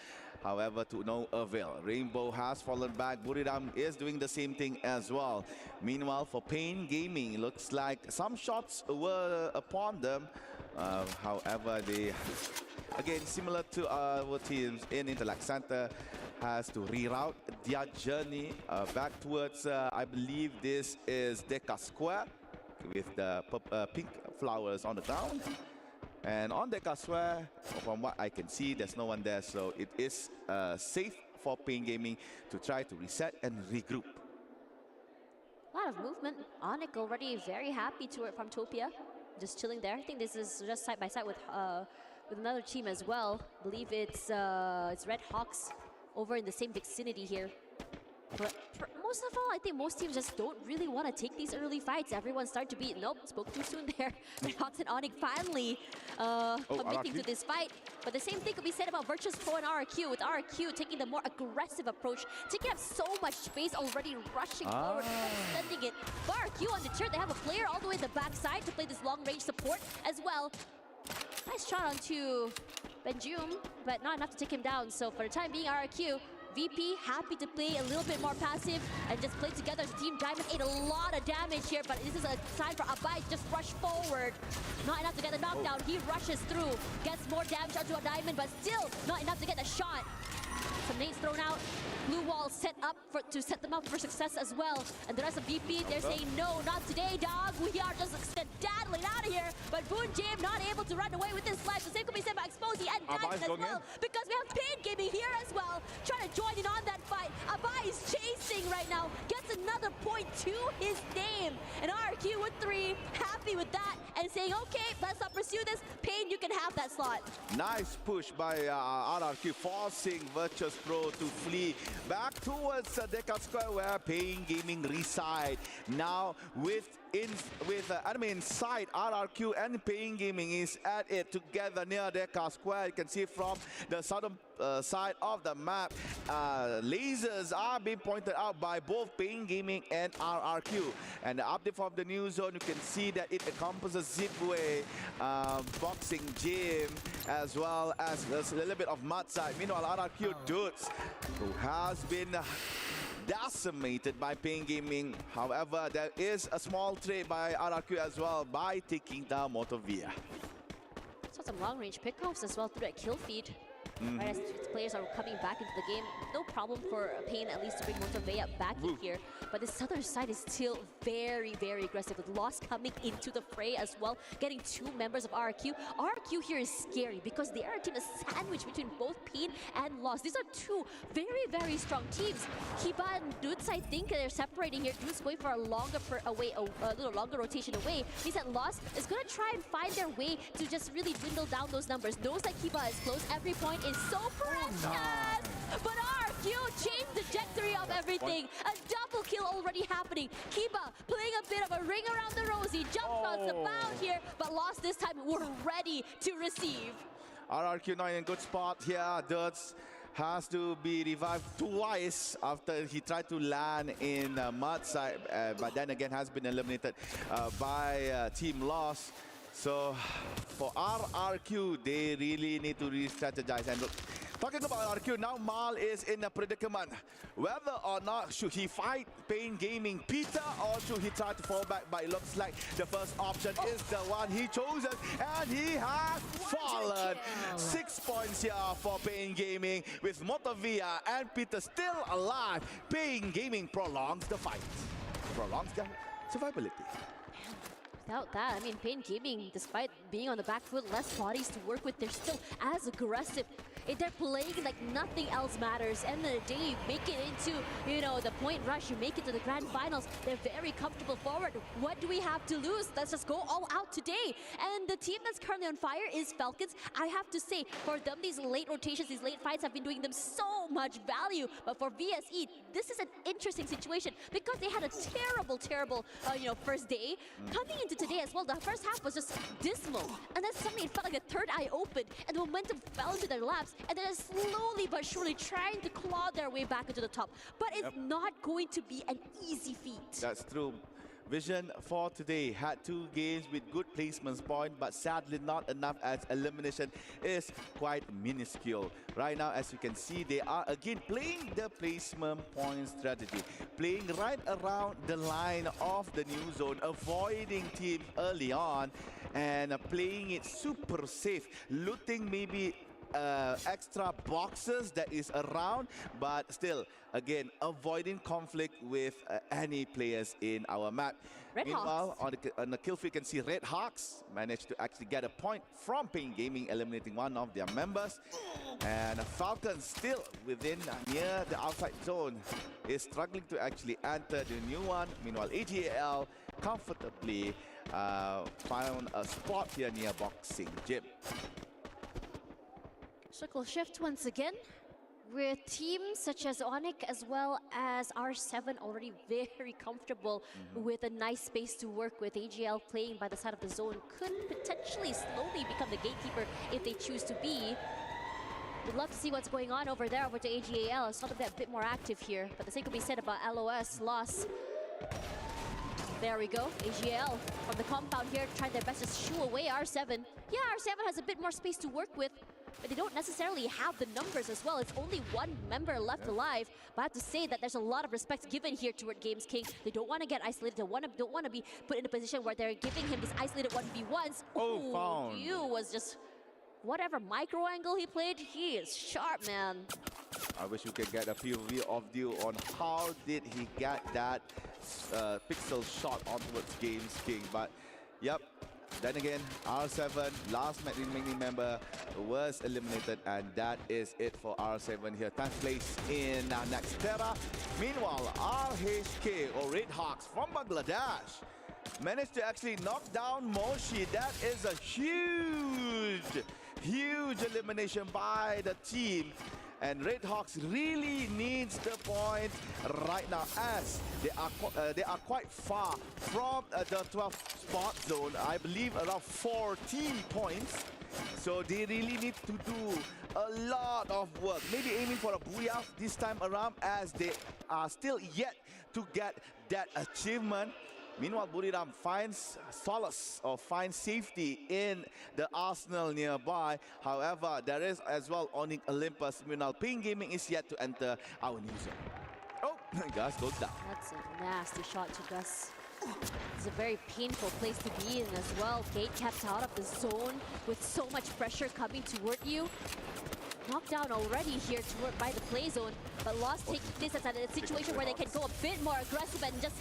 However, to no avail. Rainbow has fallen back. Buriram is doing the same thing as well. Meanwhile, for Pain Gaming, looks like some shots were upon them. However, they, again, similar to our teams in Intellect Center, has to reroute their journey back towards, I believe this is Deca Square with the pink flowers on the ground. And on Deca Square, from what I can see, there's no one there, so it is safe for Pain Gaming to try to reset and regroup. A lot of movement. Onyx already very happy to from Topia, just chilling there. I think this is just side by side with another team as well. I believe it's Red Hawks over in the same vicinity here. But most of all, I think most teams just don't really want to take these early fights. Everyone's starting to be, nope, spoke too soon there. Red Hawks and Onyx finally committing to this fight. But the same thing could be said about Virtus Pro and RRQ, with RRQ taking the more aggressive approach, taking up so much space already, rushing forward, extending it. But RRQ undeterred, they have a player all the way in the backside to play this long-range support as well. Nice shot onto Benjum, but not enough to take him down. So for the time being, RRQ, VP happy to play a little bit more passive and just play together as Team Diamond. Ate a lot of damage here, but this is a sign for Abai to just rush forward. Not enough to get the knockdown. He rushes through, gets more damage onto a Diamond, but still not enough to get the shot. Some nades thrown out. Blue wall set up to set them up for success as well. And the rest of VP, they're saying, no, not today, dog. We are just daddling out of here. But Boon Jam not able to run away with this life. The same could be said about Exposy and Diamond as well. Because we have Pain Gaming here as well, trying to join in on that fight. Abai is chasing right now. Gets another point to his name. And RQ with 3, happy with that. And saying, okay, let's not pursue this. Pain, you can have that slot. Nice push by RRQ, forcing Virtus Pro to flee back towards Deca Square where Pain Gaming reside. Now with enemy inside, RRQ and Pain Gaming is at it together near Deca Square. You can see from the southern side of the map, lasers are being pointed out by both Pain Gaming and RRQ. And the update from the new zone, you can see that it encompasses Zipway, boxing gym, as well as a little bit of mud side. Meanwhile, RRQ dudes, who has been decimated by Pain Gaming. However, there is a small trade by RRQ as well by taking down Motovia. Saw some long-range pickoffs as well through that kill feed. Right, as players are coming back into the game, no problem for Pain at least to bring Motovea back in here. But the southern side is still very, very aggressive, with Lost coming into the fray as well, getting 2 members of RRQ. RRQ here is scary because they are a team that's sandwiched between both Pain and Lost. These are 2 very, very strong teams. Kiba and Dudes, I think they're separating here. Dudes going for a longer a little longer rotation away. Means that Lost is going to try and find their way to just really dwindle down those numbers. Knows that Kiba is close. Every point is so precious. But RQ changed the trajectory of everything. A double kill already happening. Kiba playing a bit of a ring around the rosy. Jump shots about here, but Lost this time. We're ready to receive. RRQ not in a good spot here. Dirts has to be revived twice after he tried to land in mud side, but then again has been eliminated by Team Lost. So for RRQ, they really need to re-strategize. And look, talking about RRQ, now Mal is in a predicament. Whether or not should he fight Pain Gaming Peter, or should he try to fall back? But it looks like the first option is the one he chosen, and he has fallen. 6 points here for Pain Gaming, with Motovia and Peter still alive. Pain Gaming prolongs the fight, prolongs their survivability. Without that, I mean, Pain Gaming, despite being on the back foot, less bodies to work with, they're still as aggressive. They're playing like nothing else matters. End of the day, you make it into, you know, the point rush, you make it to the grand finals. They're very comfortable forward. What do we have to lose? Let's just go all out today. And the team that's currently on fire is Falcons. I have to say, for them, these late rotations, these late fights have been doing them so much value. But for VSE, this is an interesting situation because they had a terrible, first day. Coming into today as well, the first half was just dismal. And then suddenly it felt like the third eye opened and the momentum fell into their laps. And they're slowly but surely trying to claw their way back into the top. But it's not going to be an easy feat. That's true. Vision for today had 2 games with good placements point, but sadly not enough as elimination is quite minuscule. Right now, as you can see, they are again playing the placement point strategy, playing right around the line of the new zone, avoiding teams early on, and playing it super safe, looting maybe extra boxes that is around, but still, again, avoiding conflict with any players in our map. Red Meanwhile, Hawks. on the kill feed, you can see Red Hawks managed to actually get a point from Pain Gaming, eliminating one of their members. And Falcons still within near the outside zone is struggling to actually enter the new one. Meanwhile, AGAL comfortably found a spot here near Boxing Gym. Circle shift once again, with teams such as Onyx as well as R7 already very comfortable with a nice space to work with. AGL playing by the side of the zone could potentially slowly become the gatekeeper if they choose to be. We'd love to see what's going on over there over to AGAL. I saw them a bit more active here, but the same could be said about LOS loss. There we go, AGL from the compound here trying their best to shoo away R7. Yeah, R7 has a bit more space to work with, but they don't necessarily have the numbers as well. It's only one member left alive, but I have to say that there's a lot of respect given here toward Games King. They don't want to get isolated. They don't want to be put in a position where they're giving him these isolated 1v1s. Oh, found. You was just whatever micro angle he played. He is sharp, man. I wish we could get a POV of you on how did he get that pixel shot onwards Games King. But yep, then again, R7, last remaining member, was eliminated, and that is it for R7 here. 10th place in Nextera. Meanwhile, RHK, or Red Hawks from Bangladesh, managed to actually knock down Moshi. That is a huge elimination by the team. And Red Hawks really needs the point right now, as they are quite far from the 12th spot zone. I believe around 14 points. So they really need to do a lot of work. Maybe aiming for a booyah this time around, as they are still yet to get that achievement. Meanwhile, Buriram finds solace or finds safety in the arsenal nearby. However, there is as well Onyx Olympus. Meanwhile, Pain Gaming is yet to enter our new zone. Oh, Gus goes down. That's a nasty shot to Gus. It's a very painful place to be in as well. Gate kept out of the zone with so much pressure coming toward you. Knocked down already here by the play zone, but Lost take this as a situation where they can go a bit more aggressive and just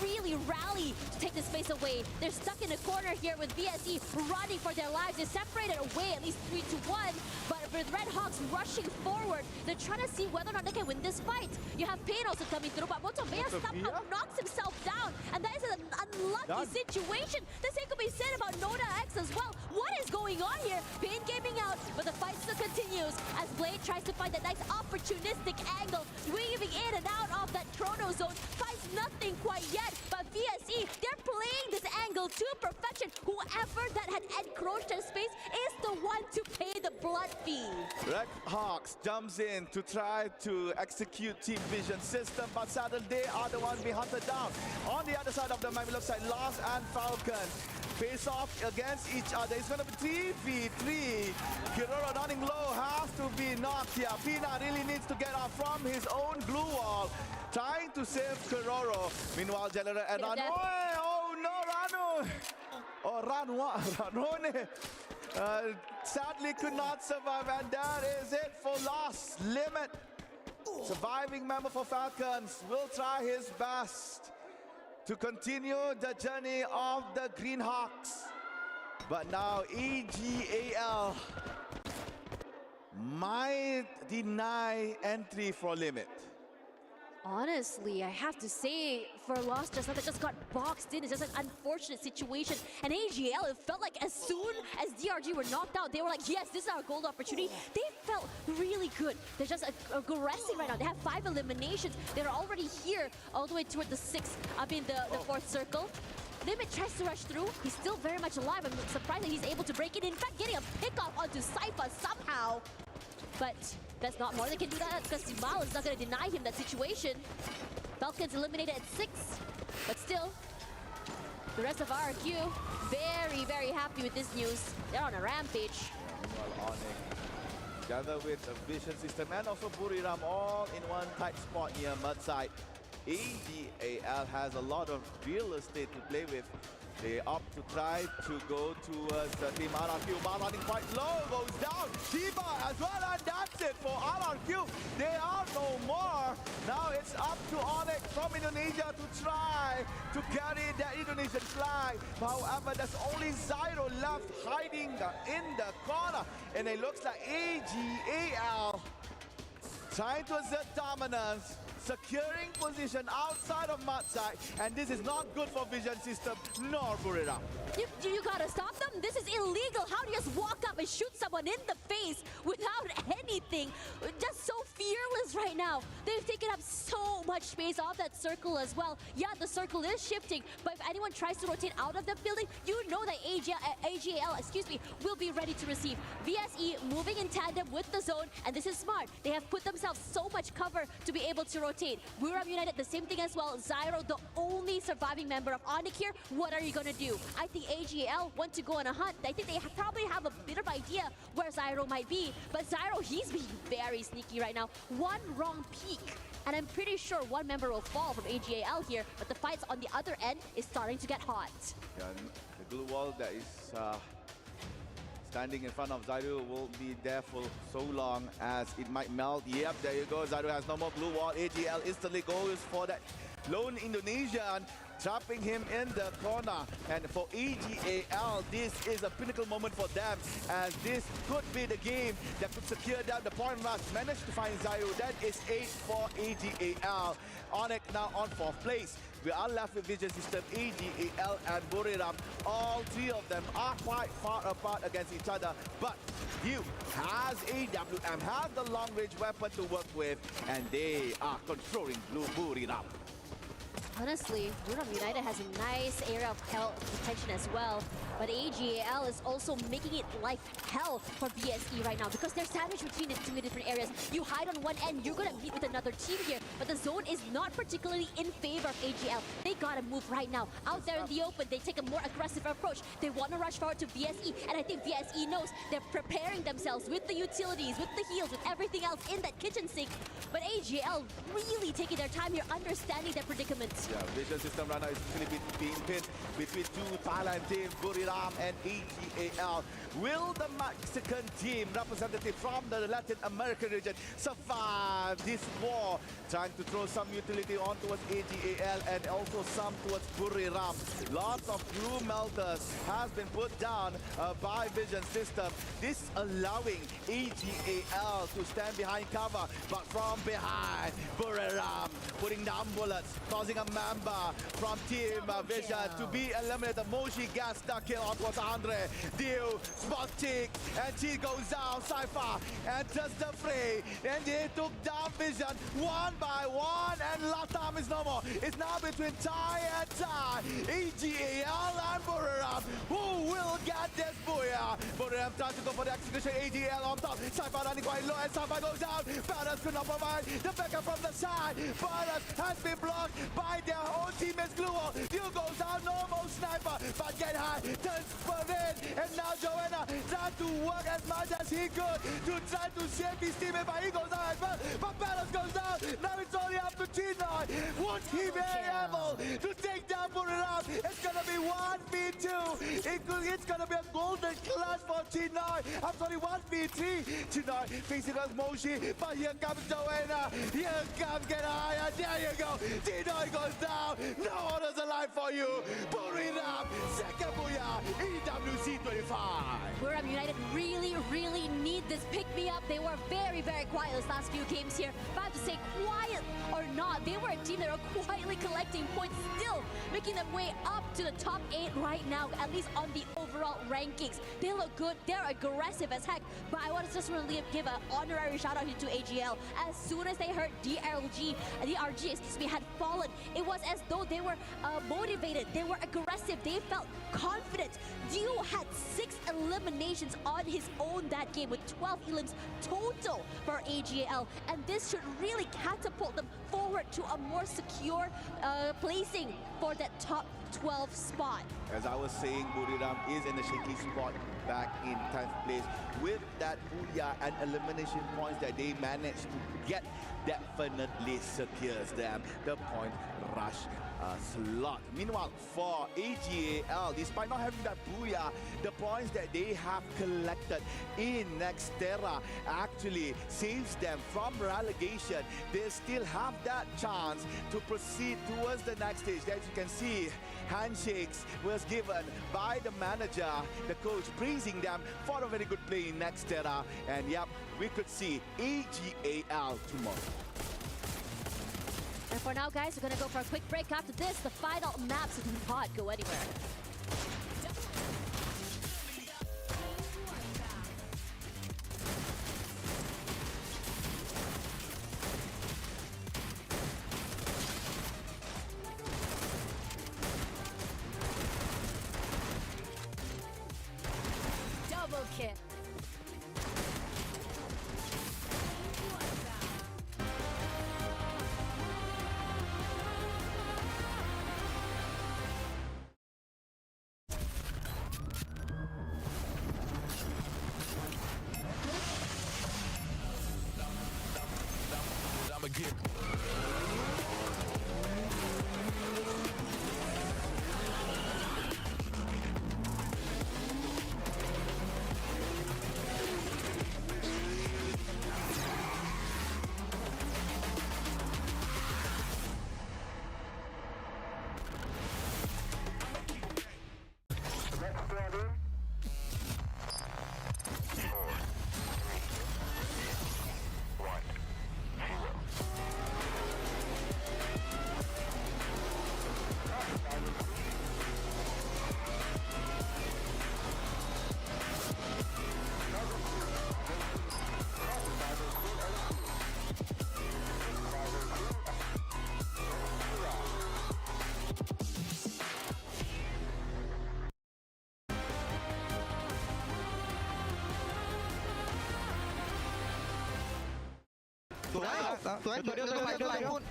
really rally to take this space away. They're stuck in a corner here with VSE running for their lives. They're separated away at least 3-1, but with Red Hawks rushing forward, they're trying to see whether or not they can win this fight. You have Pain also coming through, but Motovea somehow knocks himself down, and that is an unlucky situation. The same could be said about Noda X as well. What is going on here? Pain Gaming out, but the fight still continues as Blade tries to find that nice opportunistic angle, weaving in and out of that chrono zone. Finds nothing quite yet, but VSE, they're playing this angle to perfection. Whoever that had encroached their space is the one to pay the blood fee. Red Hawks jumps in to try to execute Team Vision system, but sadly they are the ones being hunted down. On the other side of the map, it looks like Lost and Falcon face off against each other. It's going to be 3v3. Kiroro running low has to be knocked here. Pina really needs to get out from his own glue wall, trying to save Kiroro. Meanwhile, General and Ranu. Oh no, Ranu! Oh, Ranone. Sadly could not survive, and that is it for Lost. Limit. Surviving member for Falcons will try his best to continue the journey of the Green Hawks. But now EGAL might deny entry for Limit. Honestly, I have to say, for Lost just now, that just got boxed in. It's just an unfortunate situation. And AGL, it felt like as soon as DRG were knocked out, they were like, yes, this is our gold opportunity. They felt really good. They're just aggressive right now. They have 5 eliminations. They're already here, all the way toward the 4th circle. Limit tries to rush through. He's still very much alive. I'm surprised that he's able to break it. In fact, getting a pick-off onto Sypha somehow. But that's not more. They can do that because Simal is not going to deny him that situation. Falcons eliminated at 6, but still, The rest of RQ, very, very happy with this news. They're on a rampage. Meanwhile, Onyx, together with a Vision System and also Buriram, all in one tight spot near mud side. AGAL has a lot of real estate to play with. They opt to try to go towards Team RRQ. Bar running quite low, goes down. Tiba as well, and that's it for RRQ. They are no more. Now it's up to Onyx from Indonesia to try to carry that Indonesian flag. However, there's only Zyro left hiding in the corner. And it looks like AGAL trying to assert dominance, securing position outside of Matsai, and this is not good for Vision System nor Buriram. You gotta stop them. This is illegal. How do you just walk up and shoot someone in the face without anything? Just so fearless right now. They've taken up so much space off that circle as well. Yeah, the circle is shifting, but if anyone tries to rotate out of the building, you know that AGAL, will be ready to receive. VSE moving in tandem with the zone, and this is smart. They have put themselves so much cover to be able to rotate. Buriram United, the same thing as well. Zyro, the only surviving member of Onyx here. What are you gonna do? I think AGAL want to go on a hunt. I think they probably have a bit of idea where Zyro might be, but Zyro, he's being very sneaky right now. One wrong peek, and I'm pretty sure one member will fall from AGAL here, but the fights on the other end is starting to get hot. Yeah, the glue wall that is standing in front of Zyro will be there for so long as it might melt. Yep, there you go. Zyro has no more glue wall. AGAL instantly goes for that lone Indonesian, trapping him in the corner. And for AGAL, this is a pinnacle moment for them, as this could be the game that could secure them the point rush. Managed to find Zyro. That is 8 for AGAL. Onyx now on 4th place. We are left with Vision System, AGAL and Buriram. All three of them are quite far apart against each other, but Yu has AWM, has the long-range weapon to work with, and they are controlling Buriram. Honestly, Buriram United has a nice area of hell protection as well, but AGAL is also making it like hell for VSE right now because they're sandwiched between the two different areas. You hide on one end, you're gonna meet with another team here, but the zone is not particularly in favor of AGAL. They gotta move right now. Out there in the open, they take a more aggressive approach. They want to rush forward to VSE, and I think VSE knows they're preparing themselves with the utilities, with the heals, with everything else in that kitchen sink. But AGAL really taking their time here, understanding their predicament. Yeah, Vision System right now is actually being pinned between two Thailand teams, Buriram and AGAL. Will the Mexican team, representative from the Latin American region, survive this war? Trying to throw some utility on towards AGAL and also some towards Buriram. Lots of glue melters has been put down by Vision System. This allowing AGAL to stand behind cover, but from behind, Buriram putting down bullets, causing a member from Team Vision to be eliminated. Moshi gets the kill on towards Andre. Dio spot tick, and she goes down. Cypher enters the fray, and they took down Vision one by one, and Latam is no more. It's now between Thai and Thai. AGAL and Buriram. Who will get this booyah? Buriram tries to go for the execution. AGAL on top. Cypher running quite low, and Cypher goes down. Batters could not provide the backup from the side. Batters has been blocked by their own teammates. Glue wall. You goes down, normal sniper, but get high, turns for it, and now Joanna tries to work as much as he could to try to save his teammate, but he goes down as well. But Batters goes down. Now it's only up to T9. Would he be able to take down Buriram? It's gonna be 1v2. It's gonna be a golden clutch for T9. I'm sorry, 1v3. T9 facing us Moshi, but here comes Joanna. Here comes Get Higher. There you go. T9 goes down. No one is alive for you. Buriram, second booyah, EWC 25. Buriram United really need this pick-me-up. They were very quiet this last few games here. But I have to say, quiet or not, they were a team that were quietly collecting points, still making their way up to the top 8 right now, at least on the overall rankings. They look good, they're aggressive as heck, but I want to just really give an honorary shout out to AGL. As soon as they heard DRG had fallen, it was as though they were motivated, they were aggressive, they felt confident. Dio had 6 eliminations on his own that game with 12 elims total for AGL, and this should really catapult them forward to a more secure placing for that top 12th spot. As I was saying, Buriram is in a shaky spot back in 10th place. With that booyah and elimination points that they managed to get, definitely secures them the point rush slot. Meanwhile, for AGAL, despite not having that booyah, the points that they have collected in Nextera actually saves them from relegation. They still have that chance to proceed towards the next stage. As you can see, handshakes was given by the manager, the coach praising them for a very good play in Nextera. And yep, we could see AGAL tomorrow. And for now, guys, we're gonna go for a quick break after this. The final maps do not go anywhere. Double kill.ตัวเดียว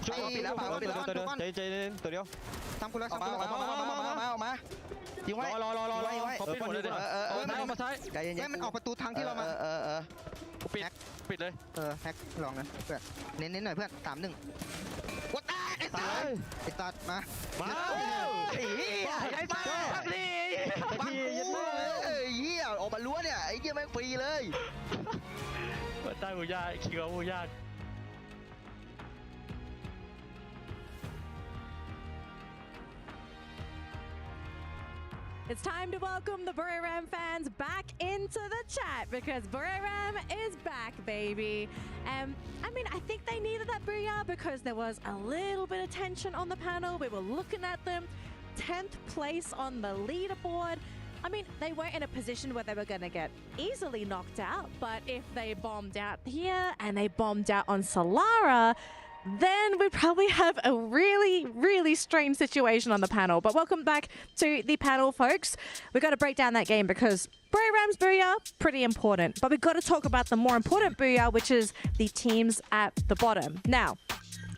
ช่วยปิดแล้วเปล่าปิดแล้วใจเย็นตัวเดียวทำคุณรักษาออกมายิงไว้รอเขาปิดหมดเลยเอามาซ้ายใจเย็นมันออกประตูทางที่เรามาปิดเลยแฮกลองนะเพื่อนเน้นหน่อยเพื่อน3-1วัดไอ้ตัดมาไอ้บ้าดิบังกูเหี้ยออกมาล้วเนี่ยไอ้เหี้ยแม่งฟรีเลยใต้บูย่าคิวบูย่าIt's time to welcome the Buriram fans back into the chat because Buriram is back, baby. I mean, I think they needed that booyah because there was a little bit of tension on the panel. We were looking at them, 10th place on the leaderboard. I mean, they weren't in a position where they were going to get easily knocked out, but if they bombed out here and they bombed out on Solara, then we probably have a really, really strange situation on the panel. But welcome back to the panel, folks. We've got to break down that game because Buriram's booyah, pretty important. But we've got to talk about the more important booyah, which is the teams at the bottom. Now,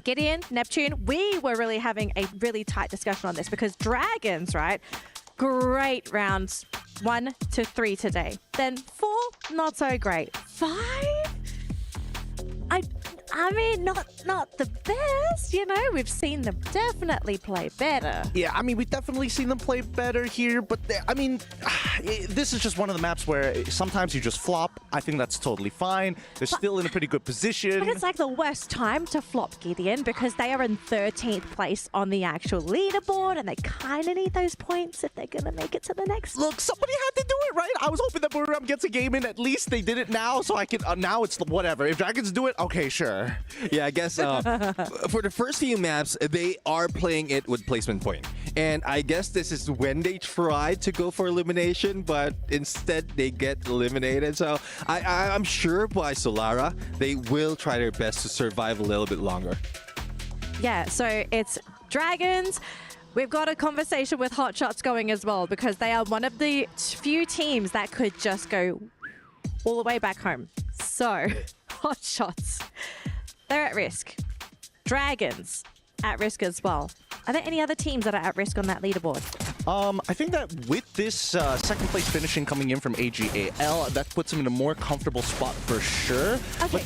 Gideon, Neptune, we were really having a really tight discussion on this because Dragons, right? Great rounds 1 to 3 today. Then 4, not so great. 5? I mean, not the best, you know? We've seen them definitely play better. Yeah, I mean, we've definitely seen them play better here, but I mean, this is just one of the maps where sometimes you just flop. I think that's totally fine. They're still in a pretty good position. But it's like the worst time to flop Gideon because they are in 13th place on the actual leaderboard and they kind of need those points if they're going to make it to the next. Look, somebody had to do it, right? I was hoping that Buriram gets a game in. At least they did it now, so I can, now it's whatever. If Dragons do it, okay, sure. Yeah, I guess for the first few maps, they are playing it with placement point. And I guess this is when they tried to go for elimination, but instead they get eliminated. So I'm sure by Solara, they will try their best to survive a little bit longer. Yeah, so it's Dragons. We've got a conversation with Hotshots going as well because they are one of the few teams that could just go all the way back home. So, Hotshots, they're at risk. Dragons at risk as well. Are there any other teams that are at risk on that leaderboard? I think that with this second place finishing coming in from AGAL, that puts them in a more comfortable spot for sure. Okay.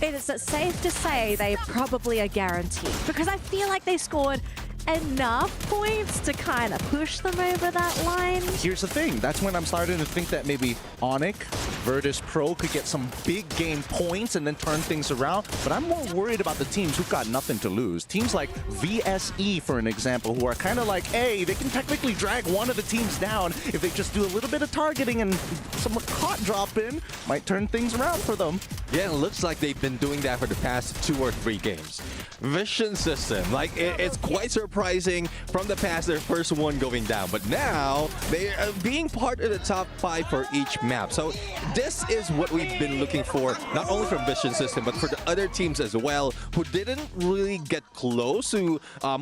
Is it safe to say they probably are guaranteed? Because I feel like they scored enough points to kind of push them over that line. Here's the thing. That's when I'm starting to think that maybe Onic, Virtus Pro could get some big game points and then turn things around. But I'm more worried about the teams who've got nothing to lose. Teams like VSE, for an example, who are kind of like, hey, they can technically drag one of the teams down if they just do a little bit of targeting and some caught drop in, might turn things around for them. Yeah, it looks like they've been doing that for the past 2 or 3 games. Vision system, like it's quite surprising from the past, their first one going down, but now they are being part of the top 5 for each map. So this is what we've been looking for, not only from Vision system, but for the other teams as well, who didn't really get close to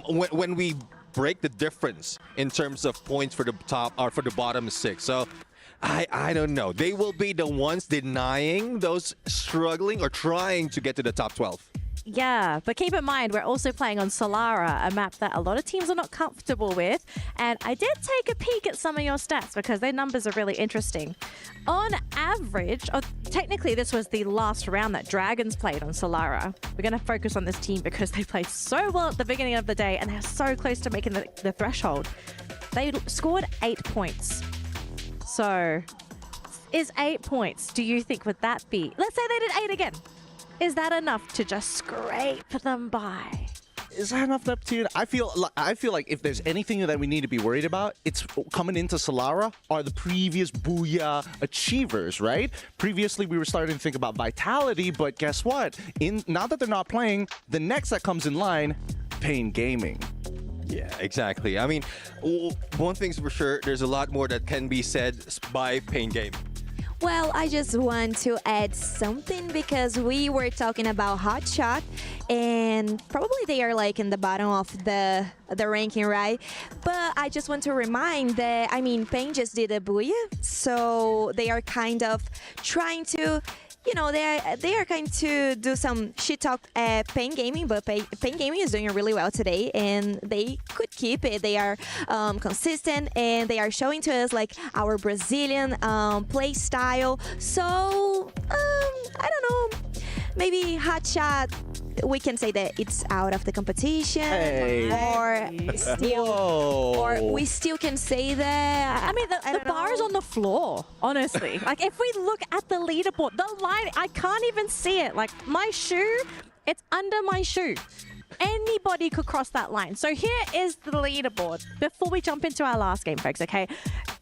when we break the difference in terms of points for the top or for the bottom 6. So I don't know. They will be the ones denying those struggling or trying to get to the top 12. Yeah, but keep in mind, we're also playing on Solara, a map that a lot of teams are not comfortable with. And I did take a peek at some of your stats because their numbers are really interesting. On average, technically this was the last round that Dragons played on Solara. We're going to focus on this team because they played so well at the beginning of the day and they're so close to making the threshold. They scored 8 points. So, is 8 points, do you think, would that be? Let's say they did 8 again. Is that enough to just scrape them by? Is that enough to? I feel like if there's anything that we need to be worried about, it's coming into Solara are the previous Booyah achievers, right? Previously, we were starting to think about Vitality, but guess what? Now that they're not playing, the next that comes in line, Pain Gaming. Yeah, exactly. I mean, one thing's for sure, there's a lot more that can be said by Pain Game. Well, I just want to add something because we were talking about Hotshot and probably they are like in the bottom of the ranking, right? But I just want to remind that, I mean, Pain just did a Booyah, so they are kind of trying to, you know, they are going to do some shit talk at Pain Gaming, but Pain Gaming is doing really well today, and they could keep it. They are consistent, and they are showing to us like our Brazilian play style. So I don't know, maybe Hotshot, we can say that it's out of the competition, or we still can say that. I mean, the bar is on the floor, honestly. Like, if we look at the leaderboard, the line, I can't even see it. Like, my shoe, it's under my shoe. Anybody could cross that line. So here is the leaderboard. Before we jump into our last game, folks, okay?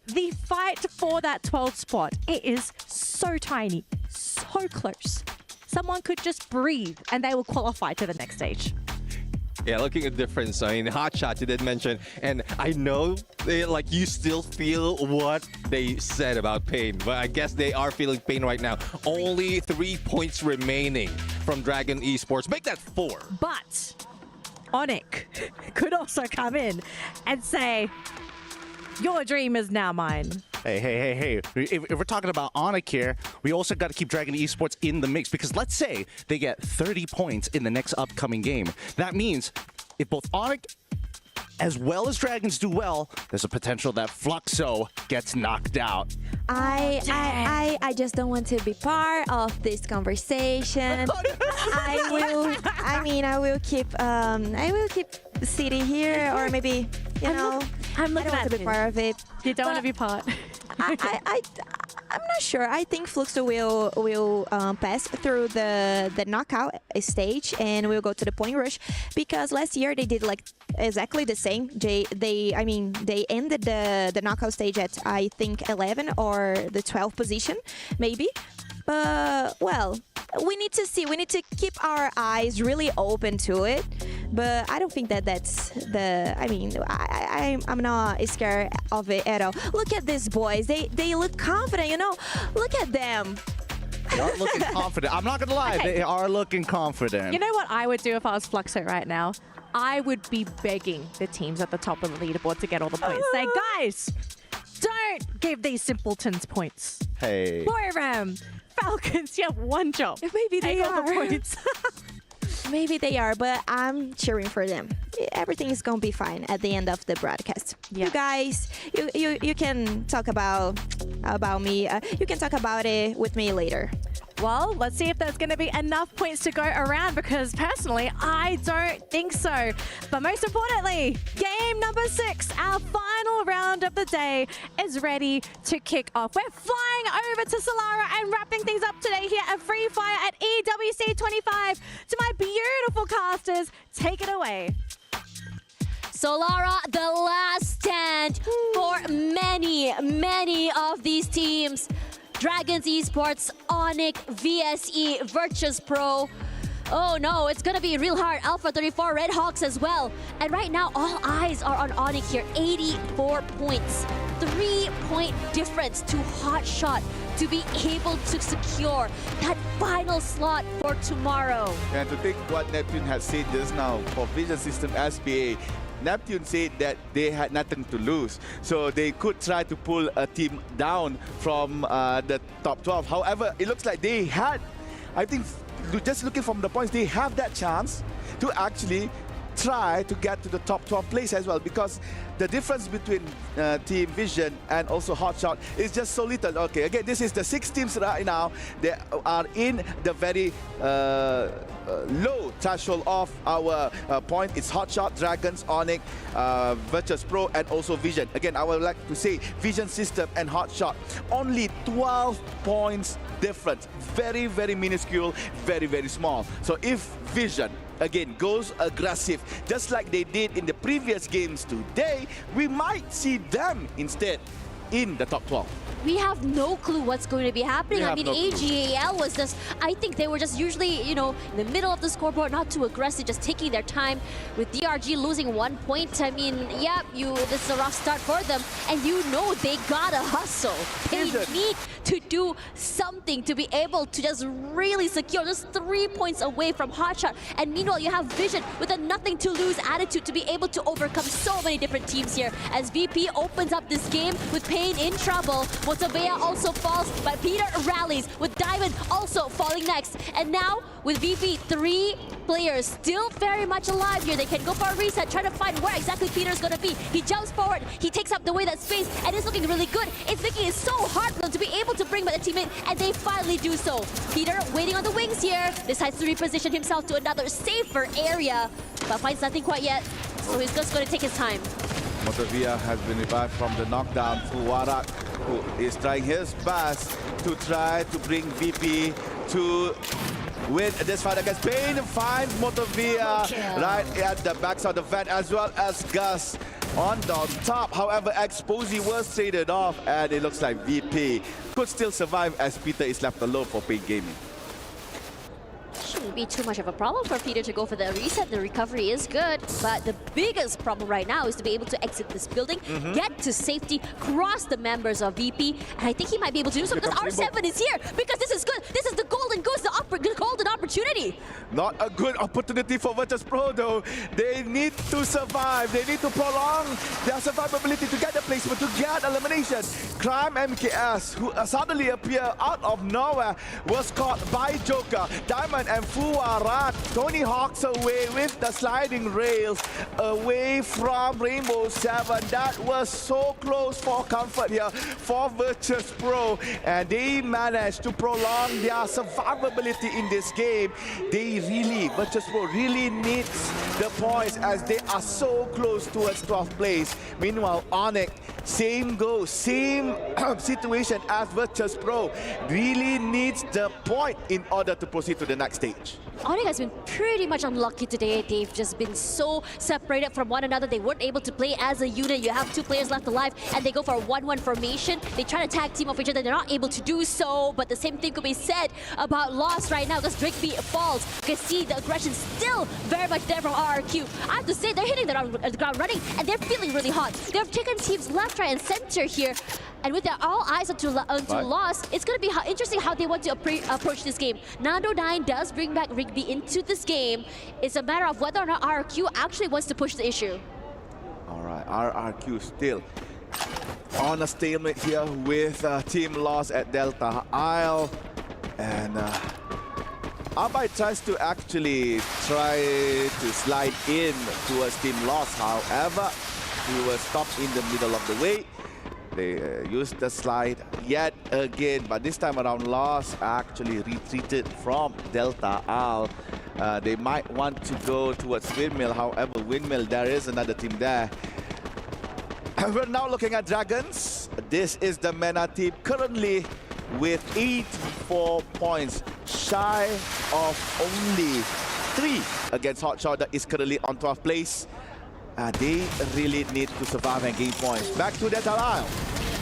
The fight for that 12th spot, it is so tiny, so close. Someone could just breathe and they will qualify to the next stage. Yeah, looking at the difference, I mean, Hotshot you did mention, and I know like you still feel what they said about Pain, but I guess they are feeling Pain right now. Only 3 points remaining from Dragon Esports. Make that 4. But Onic could also come in and say, your dream is now mine. Hey. If we're talking about Onic here, we also got to keep Dragon Esports in the mix, because let's say they get 30 points in the next upcoming game. That means if both Onic as well as Dragons do well, there's a potential that Fluxo gets knocked out. I just don't want to be part of this conversation. I will keep City here, or maybe, you know, I'm looking I don't want to be part of it. You don't want to be part. I'm not sure. I think Fluxo will pass through the knockout stage and will go to the point rush, because last year they did like exactly the same. They ended the knockout stage at, I think, 11 or the 12th position, maybe. But well, we need to see. We need to keep our eyes really open to it. But I don't think that's the. I mean, I'm not scared of it at all. Look at these boys. They look confident. You know, look at them. They are looking confident. I'm not gonna lie. Okay. They are looking confident. You know what I would do if I was Fluxo right now? I would be begging the teams at the top of the leaderboard to get all the points. Say, guys, don't give these simpletons points. Hey. Boy, Ram, Falcons, you have one job. Maybe they Take all are. the points. Maybe they are, but I'm cheering for them. Everything is gonna be fine at the end of the broadcast. Yeah. You guys, you can talk about me. You can talk about it with me later. Well, let's see if there's going to be enough points to go around, because personally, I don't think so. But most importantly, game number 6, our final round of the day, is ready to kick off. We're flying over to Solara and wrapping things up today here at Free Fire at EWC 25. To my beautiful casters, take it away. Solara, the last stand for many of these teams. Dragons Esports, Onyx, VSE, Virtus Pro. Oh no, it's gonna be real hard. Alpha 34, Red Hawks as well. And right now, all eyes are on Onyx here. 84 points. 3-point difference to Hotshot to be able to secure that final slot for tomorrow. And to think what Neptune has said just now for Vision System SPA, Neptune said that they had nothing to lose, so they could try to pull a team down from the top 12. However, it looks like they had, I think, just looking from the points, they have that chance to actually try to get to the top 12 place as well, because the difference between Team Vision and also Hotshot is just so little. Okay, again, this is the 6 teams right now. They are in the very low threshold of our point. It's Hotshot, Dragons, Onyx, Virtus Pro, and also Vision. Again, I would like to say Vision System and Hotshot, only 12 points difference. Very, very minuscule, very, very small. So if Vision again goes aggressive just like they did in the previous games today, we might see them instead in the top 12. We have no clue what's going to be happening. I mean, AGAL was just, I think they were just usually, you know, in the middle of the scoreboard, not too aggressive, just taking their time. With DRG losing 1 point, I mean, yeah, this is a rough start for them. And you know they gotta hustle. They need to do something to be able to just really secure just 3 points away from Hotshot. And meanwhile, you have Vision with a nothing to lose attitude to be able to overcome so many different teams here. As VP opens up this game with Pain in trouble. Motobea also falls, but Peter rallies with Diamond also falling next. And now with VP, 3 players still very much alive here. They can go for a reset, try to find where exactly Peter's gonna be. He jumps forward, he takes up the way that space, and it's looking really good. It's making it so hard for them to be able to bring back the teammate, and they finally do so. Peter waiting on the wings here, decides to reposition himself to another safer area, but finds nothing quite yet. So he's just gonna take his time. Motavia has been revived from the knockdown. Fuwarak, who is trying his best to try to bring VP to win this fight against Pain. Finds Motavia right at the backside of the vent, as well as Gus on the top. However, Exposy was traded off, and it looks like VP could still survive as Peter is left alone for Pain Gaming. Shouldn't be too much of a problem for Peter to go for the reset. The recovery is good, but the biggest problem right now is to be able to exit this building, get to safety, cross the members of VP, and I think he might be able to do so because R7 is here, because this is good. This is the golden goose, the golden opportunity. Not a good opportunity for Virtus Pro though. They need to survive. They need to prolong their survivability to get the placement, to get elimination. Crime MKS, who suddenly appeared out of nowhere, was caught by Joker. Diamond and Fuwarat. Tony Hawk's away with the sliding rails, away from Rainbow 7. That was so close for comfort here for Virtus Pro, and they managed to prolong their survivability in this game. Virtus Pro really needs the points as they are so close towards 12th place. Meanwhile, Onyx, same goal, same situation as Virtus Pro, really needs the point in order to proceed to the next stage. Onyx has been pretty much unlucky today. They've just been so separated from one another. They weren't able to play as a unit. You have 2 players left alive, and they go for a 1-1 formation. They try to tag team off each other. They're not able to do so, but the same thing could be said about Lost right now because Drake B falls. You can see the aggression still very much there from RRQ. I have to say, they're hitting the ground running, and they're feeling really hot. They've taken teams left, right, and center here. And with their all eyes onto Lost, it's going to be interesting how they want to approach this game. Nando9 does bring back Rigby into this game. It's a matter of whether or not RRQ actually wants to push the issue. All right, RRQ still on a stalemate here with Team Lost at Delta Isle. And Abai tries to actually slide in towards Team Lost. However, he was stopped in the middle of the way. They used the slide yet again, but this time around Lost actually retreated from Delta Al. They might want to go towards Windmill. However, Windmill, there is another team there. We're now looking at Dragons. This is the MENA team currently with 84 points, shy of only 3 against Hotshot that is currently on 12th place. They really need to survive and gain points. Back to Delta Isle.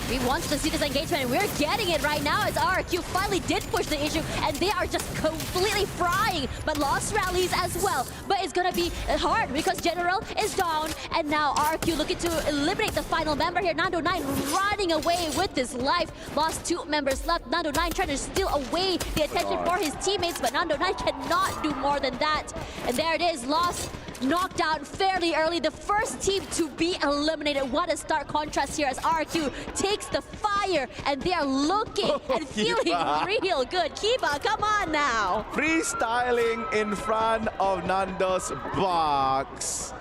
We want to see this engagement, and we're getting it right now as RQ finally did push the issue, and they are just completely frying, but Lost rallies as well. But it's gonna be hard because General is down, and now RQ looking to eliminate the final member here. Nando 9 running away with his life. Lost 2 members left. Nando 9 trying to steal away the attention for his teammates, but Nando 9 cannot do more than that. And there it is, Lost knocked out fairly early. The first team to be eliminated. What a stark contrast here as RQ takes the fire, and they are looking and feeling real good. Kiba, come on now. Freestyling in front of Nando's box.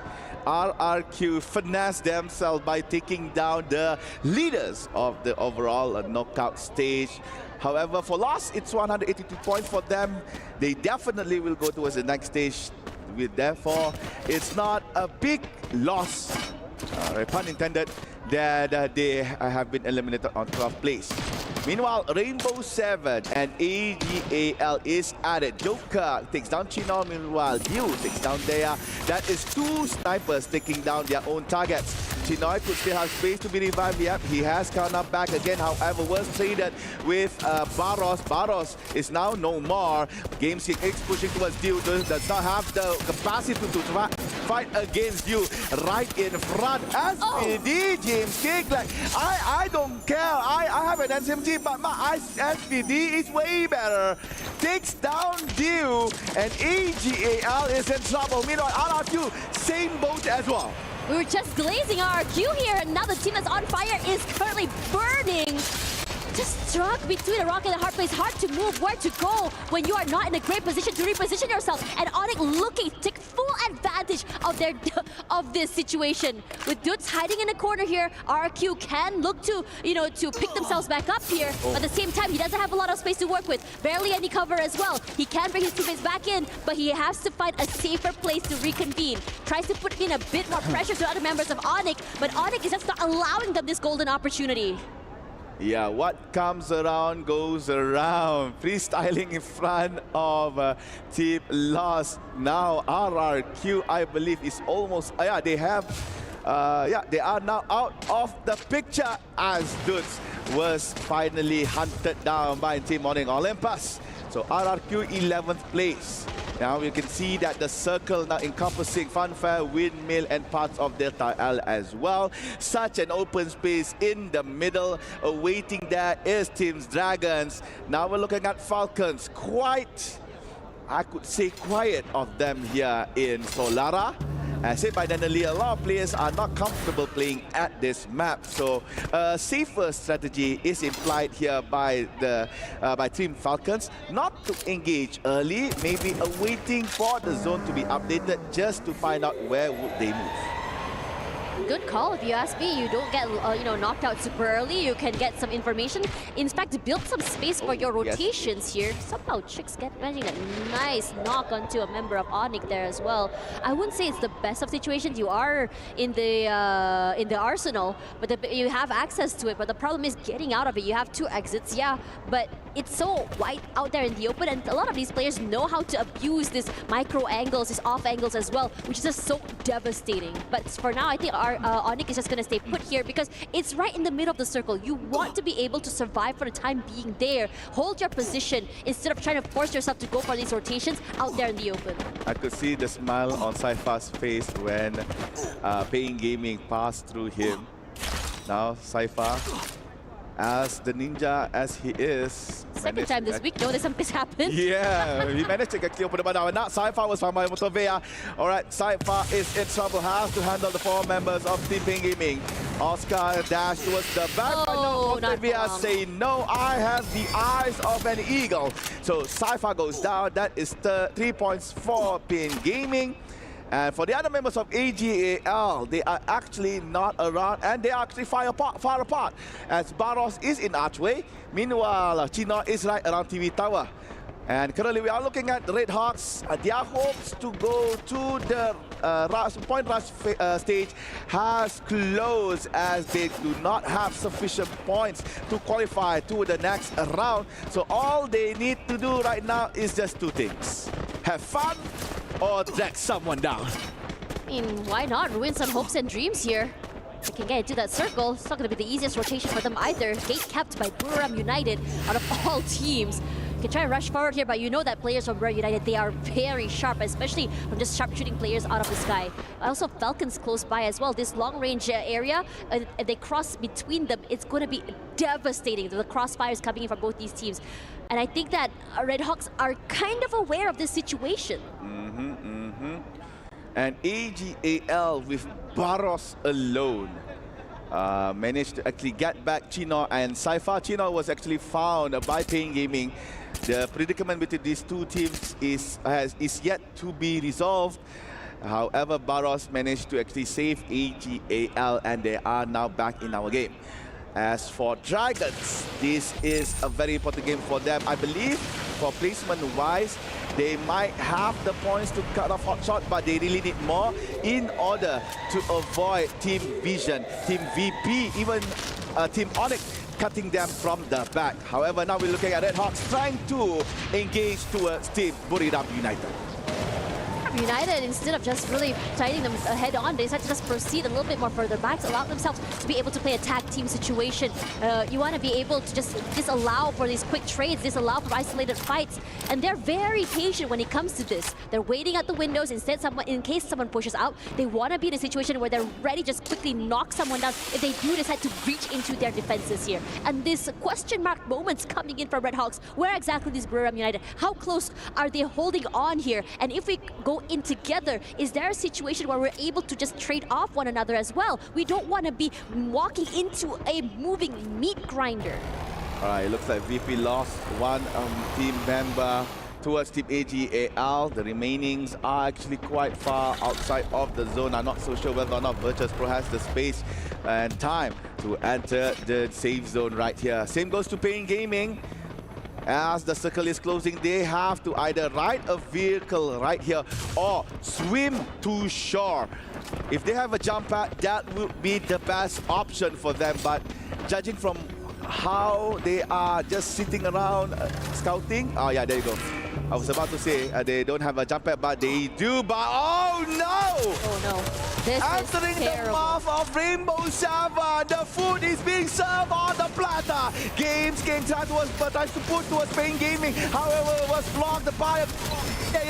RRQ finessed themselves by taking down the leaders of the overall knockout stage. However, for Lost, it's 182 points for them. They definitely will go towards the next stage. Therefore, it's not a big loss, pun intended, that they have been eliminated on 12th place. Meanwhile, Rainbow 7 and AGAL is at it. Joker takes down Chino, meanwhile Yu takes down Dea. That is 2 snipers taking down their own targets. Chinoy could still have space to be revived. Yep, he has come up back again. However, was traded with Barros. Barros is now no more. Game 6 pushing towards Yu. Does not have the capacity to fight against Yu. Right in front. SPD, James King, like, I don't care. I have an SMG, but my SPD is way better. Takes down Yu, and AGAL is in trouble. Meanwhile, RRQ, same boat as well. We were just glazing RQ here, and now the team that's on fire is currently burning. Just struck between a rock and a hard place. Hard to move, where to go when you are not in a great position to reposition yourself. And Onyx looking to take full advantage of this situation. With Dudes hiding in a corner here, RQ can look to, to pick themselves back up here. But at the same time, he doesn't have a lot of space to work with. Barely any cover as well. He can bring his teammates back in, but he has to find a safer place to reconvene. Tries to put in a bit more pressure to other members of Onyx, but Onyx is just not allowing them this golden opportunity. Yeah, what comes around goes around. Freestyling in front of Team Lost. Now RRQ, I believe, is almost. They have. They are now out of the picture as Dudes was finally hunted down by Team Morning Olympus. So RRQ 11th place. Now you can see that the circle now encompassing Funfair, Windmill, and parts of Delta L as well. Such an open space in the middle. Awaiting there is Team's Dragons. Now we're looking at Falcons. Quite, I could say, quiet of them here in Solara. As said by Danali, a lot of players are not comfortable playing at this map. So a safer strategy is implied here by Team Falcons, not to engage early, maybe awaiting for the zone to be updated just to find out where would they move. Good call if you ask me. You don't get knocked out super early. You can get some information. In fact, build some space for your rotations here. Somehow Chicks managing a nice knock onto a member of Onyx there as well. I wouldn't say it's the best of situations. You are in the arsenal, but you have access to it. But the problem is getting out of it. You have 2 exits, yeah, but it's so wide out there in the open, and a lot of these players know how to abuse these micro angles, these off angles as well, which is just so devastating. But for now, I think our Onyx is just going to stay put here because it's right in the middle of the circle. You want to be able to survive for the time being there. Hold your position instead of trying to force yourself to go for these rotations out there in the open. I could see the smile on Saifa's face when Paying Gaming passed through him. Now Saifa as the ninja as he is. Second time this week, this something's happened. Yeah, he managed to get clear for the ball. And now Saifa was found by Motovea. All right, Saifa is in trouble, has to handle the 4 members of Team Ping Gaming. Oscar dash towards the back. Oh, but no, Motovea say no, I have the eyes of an eagle. So Saifa goes down. That is 3 points for Ping Gaming. And for the other members of AGAL, they are actually not around and they are actually far apart. As Barros is in archway, meanwhile Chino is right around TV tower. And currently we are looking at the Red Hawks. Their hopes to go to the point rush stage has closed as they do not have sufficient points to qualify to the next round. So all they need to do right now is just 2 things. Have fun or drag someone down. I mean, why not ruin some hopes and dreams here? They can get into that circle. It's not going to be the easiest rotation for them either. Gate kept by Buram United out of all teams. You can try and rush forward here, but you know that players from Buram United, they are very sharp, especially from just sharpshooting players out of the sky. Also, Falcons close by as well. This long-range area, they cross between them. It's going to be devastating. The crossfires coming in from both these teams. And I think that Red Hawks are kind of aware of this situation. And AGAL with Barros alone managed to actually get back Chino and Saifa. Chino was actually found by Ping Gaming. The predicament between these 2 teams is yet to be resolved. However, Barros managed to actually save AGAL and they are now back in our game. As for Dragons, this is a very important game for them. I believe for placement-wise, they might have the points to cut off Hotshot, but they really need more in order to avoid Team Vision, Team VP, even Team Onyx cutting them from the back. However, now we're looking at Red Hawks trying to engage towards Team Buram United. United, instead of just really fighting them head on, they decided to just proceed a little bit more further back to allow themselves to be able to play a tag team situation. You want to be able to just disallow for these quick trades, disallow for isolated fights, and they're very patient when it comes to this. They're waiting at the windows. Instead, in case someone pushes out, they want to be in a situation where they're ready to just quickly knock someone down if they do decide to reach into their defenses here. And this question mark moments coming in from Red Hawks. Where exactly is Buram United? How close are they holding on here? And if we go in together, is there a situation where we're able to just trade off one another as well? We don't want to be walking into a moving meat grinder. All right, it looks like VP lost one team member towards Team AGAL. The remainings are actually quite far outside of the zone. I'm not so sure whether or not Virtus Pro has the space and time to enter the safe zone right here. Same goes to Ping Gaming. As the circle is closing, they have to either ride a vehicle right here or swim to shore. If they have a jump pad, that would be the best option for them. But judging from how they are just sitting around scouting, oh yeah, there you go. I was about to say they don't have a jump pad, but they do. But oh no! Oh no! This Entering is the mouth of Rainbow Seven, the food is being served on the platter. Games tries to put towards Ping Gaming, however, it was blocked by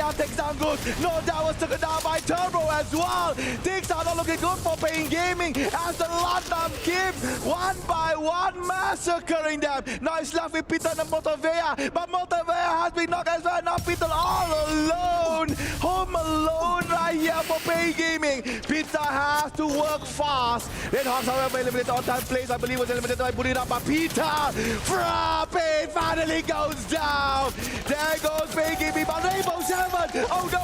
AR takes down good. No, that was taken down by Turbo as well. Things are not looking good for Ping Gaming as the Latam keep one by one massacring them. Now it's left with Peter and Motovea, but Motovea has been knocked as well. Now Peter all alone, home alone right here for Ping Gaming. Peter has to work fast. Red Hawks, however, eliminated on time place. I believe was eliminated by Buram, but Peter Frappe finally goes down. There goes Ping Gaming, but Rainbow Seven. Oh no,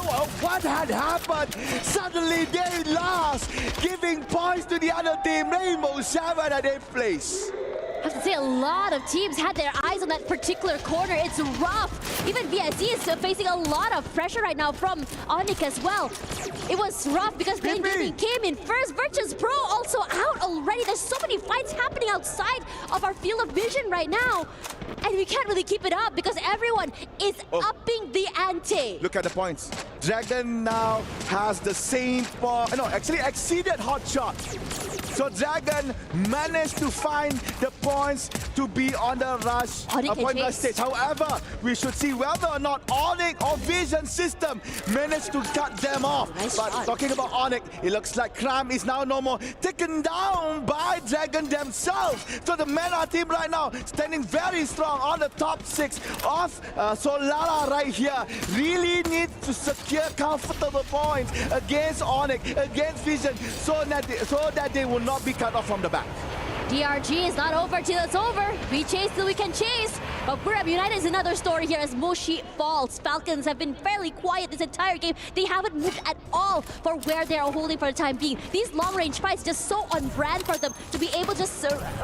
what had happened? Suddenly they lost, giving points to the other team. Rainbow Seven at 8th place. I have to say, a lot of teams had their eyes on that particular corner. It's rough. Even VSC is facing a lot of pressure right now from Onyx as well. It was rough because Ping Gaming came in first. Virtus Pro also out already. There's so many fights happening outside of our field of vision right now. And we can't really keep it up because everyone is upping the ante. Look at the points. Dragon now has the same point. No, actually exceeded Hotshot. So Dragon managed to find the points to be on the rush point rush stage. However, we should see whether or not Onyx or Vision System managed to cut them off. But talking about Onyx, it looks like Crime is now no more taken down by Dragon themselves. So the MENA team right now standing very strong on the top 6 of Solana right here. Really needs to secure comfortable points against Onyx, against Vision, so that they will not be cut off from the back. DRG is not over till it's over. We chase till we can chase. But Buram United is another story here as Moshi falls. Falcons have been fairly quiet this entire game. They haven't moved at all for where they are holding for the time being. These long-range fights just so on brand for them to be able to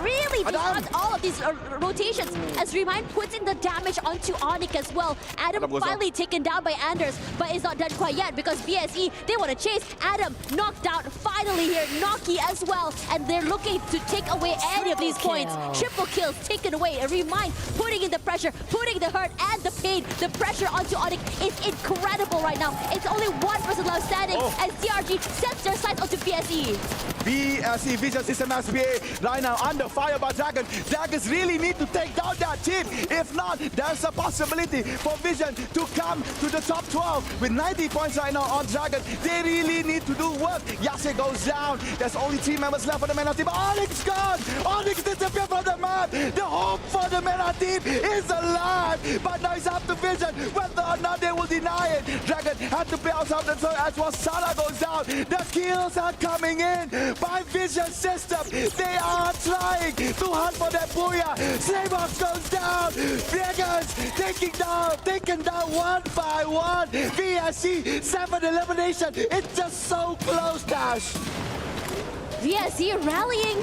really disrupt all of these rotations. As Remind puts in the damage onto Onyx as well. Adam finally taken down by Anders, but it's not done quite yet because BSE, they want to chase. Adam knocked out finally here. Noki as well. And they're looking to take away any of these points. Triple kills taken away. A Remind putting in the pressure, putting the hurt and the pain. The pressure onto Onyx is incredible right now. It's only one person left standing as DRG sets their sights onto BSE. BSE Vision System SPA right now under fire by Dragon. Dragons really need to take down that team. If not, there's a possibility for Vision to come to the top 12 with 90 points right now on Dragon. They really need to do work. Yase goes down. There's only 3 members left for the MENA team. Onyx gone. Onyx disappeared from the map. The hope for the MENA team is alive. But now it's up to Vision whether or not they will deny it. Dragon had to pay out something as well. Sana goes down. The kills are coming in by Vision System. They are trying to hunt for that booyah. Slaybox goes down. Dragons taken down one by one. VSC 7 elimination. It's just so close, Dash. VSE rallying.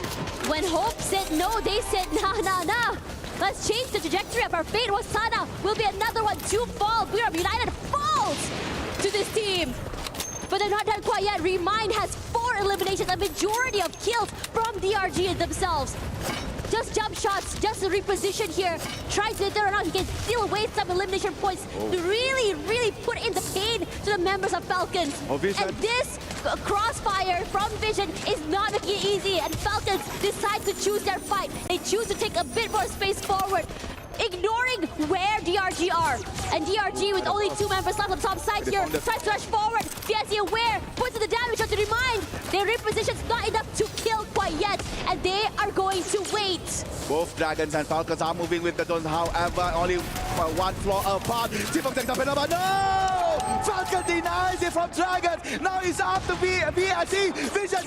When Hope said no, they said nah. Let's change the trajectory of our fate. Wasana will be another one to fall. Buram United falls to this team. But they're not done quite yet. Remind has 4 eliminations, a majority of kills from DRG themselves. Just jump shots, just a reposition here. Tries whether or not he can steal away some elimination points to really put in the pain to the members of Falcons. And this crossfire from Vision is not making it easy, and Falcons decide to choose their fight. They choose to take a bit more space forward, ignoring where DRG are. And DRG with only 2 members left on the top side here, tries to rush forward. BSE aware, puts in the damage on to Remind. Their reposition's not enough to kill quite yet, and they are going to wait. Both Dragons and Falcons are moving with the Dons, however, only 1 floor apart. T-Fox takes up another, no! Falcon denies it from Dragons. Now it's up to BSE. Vision,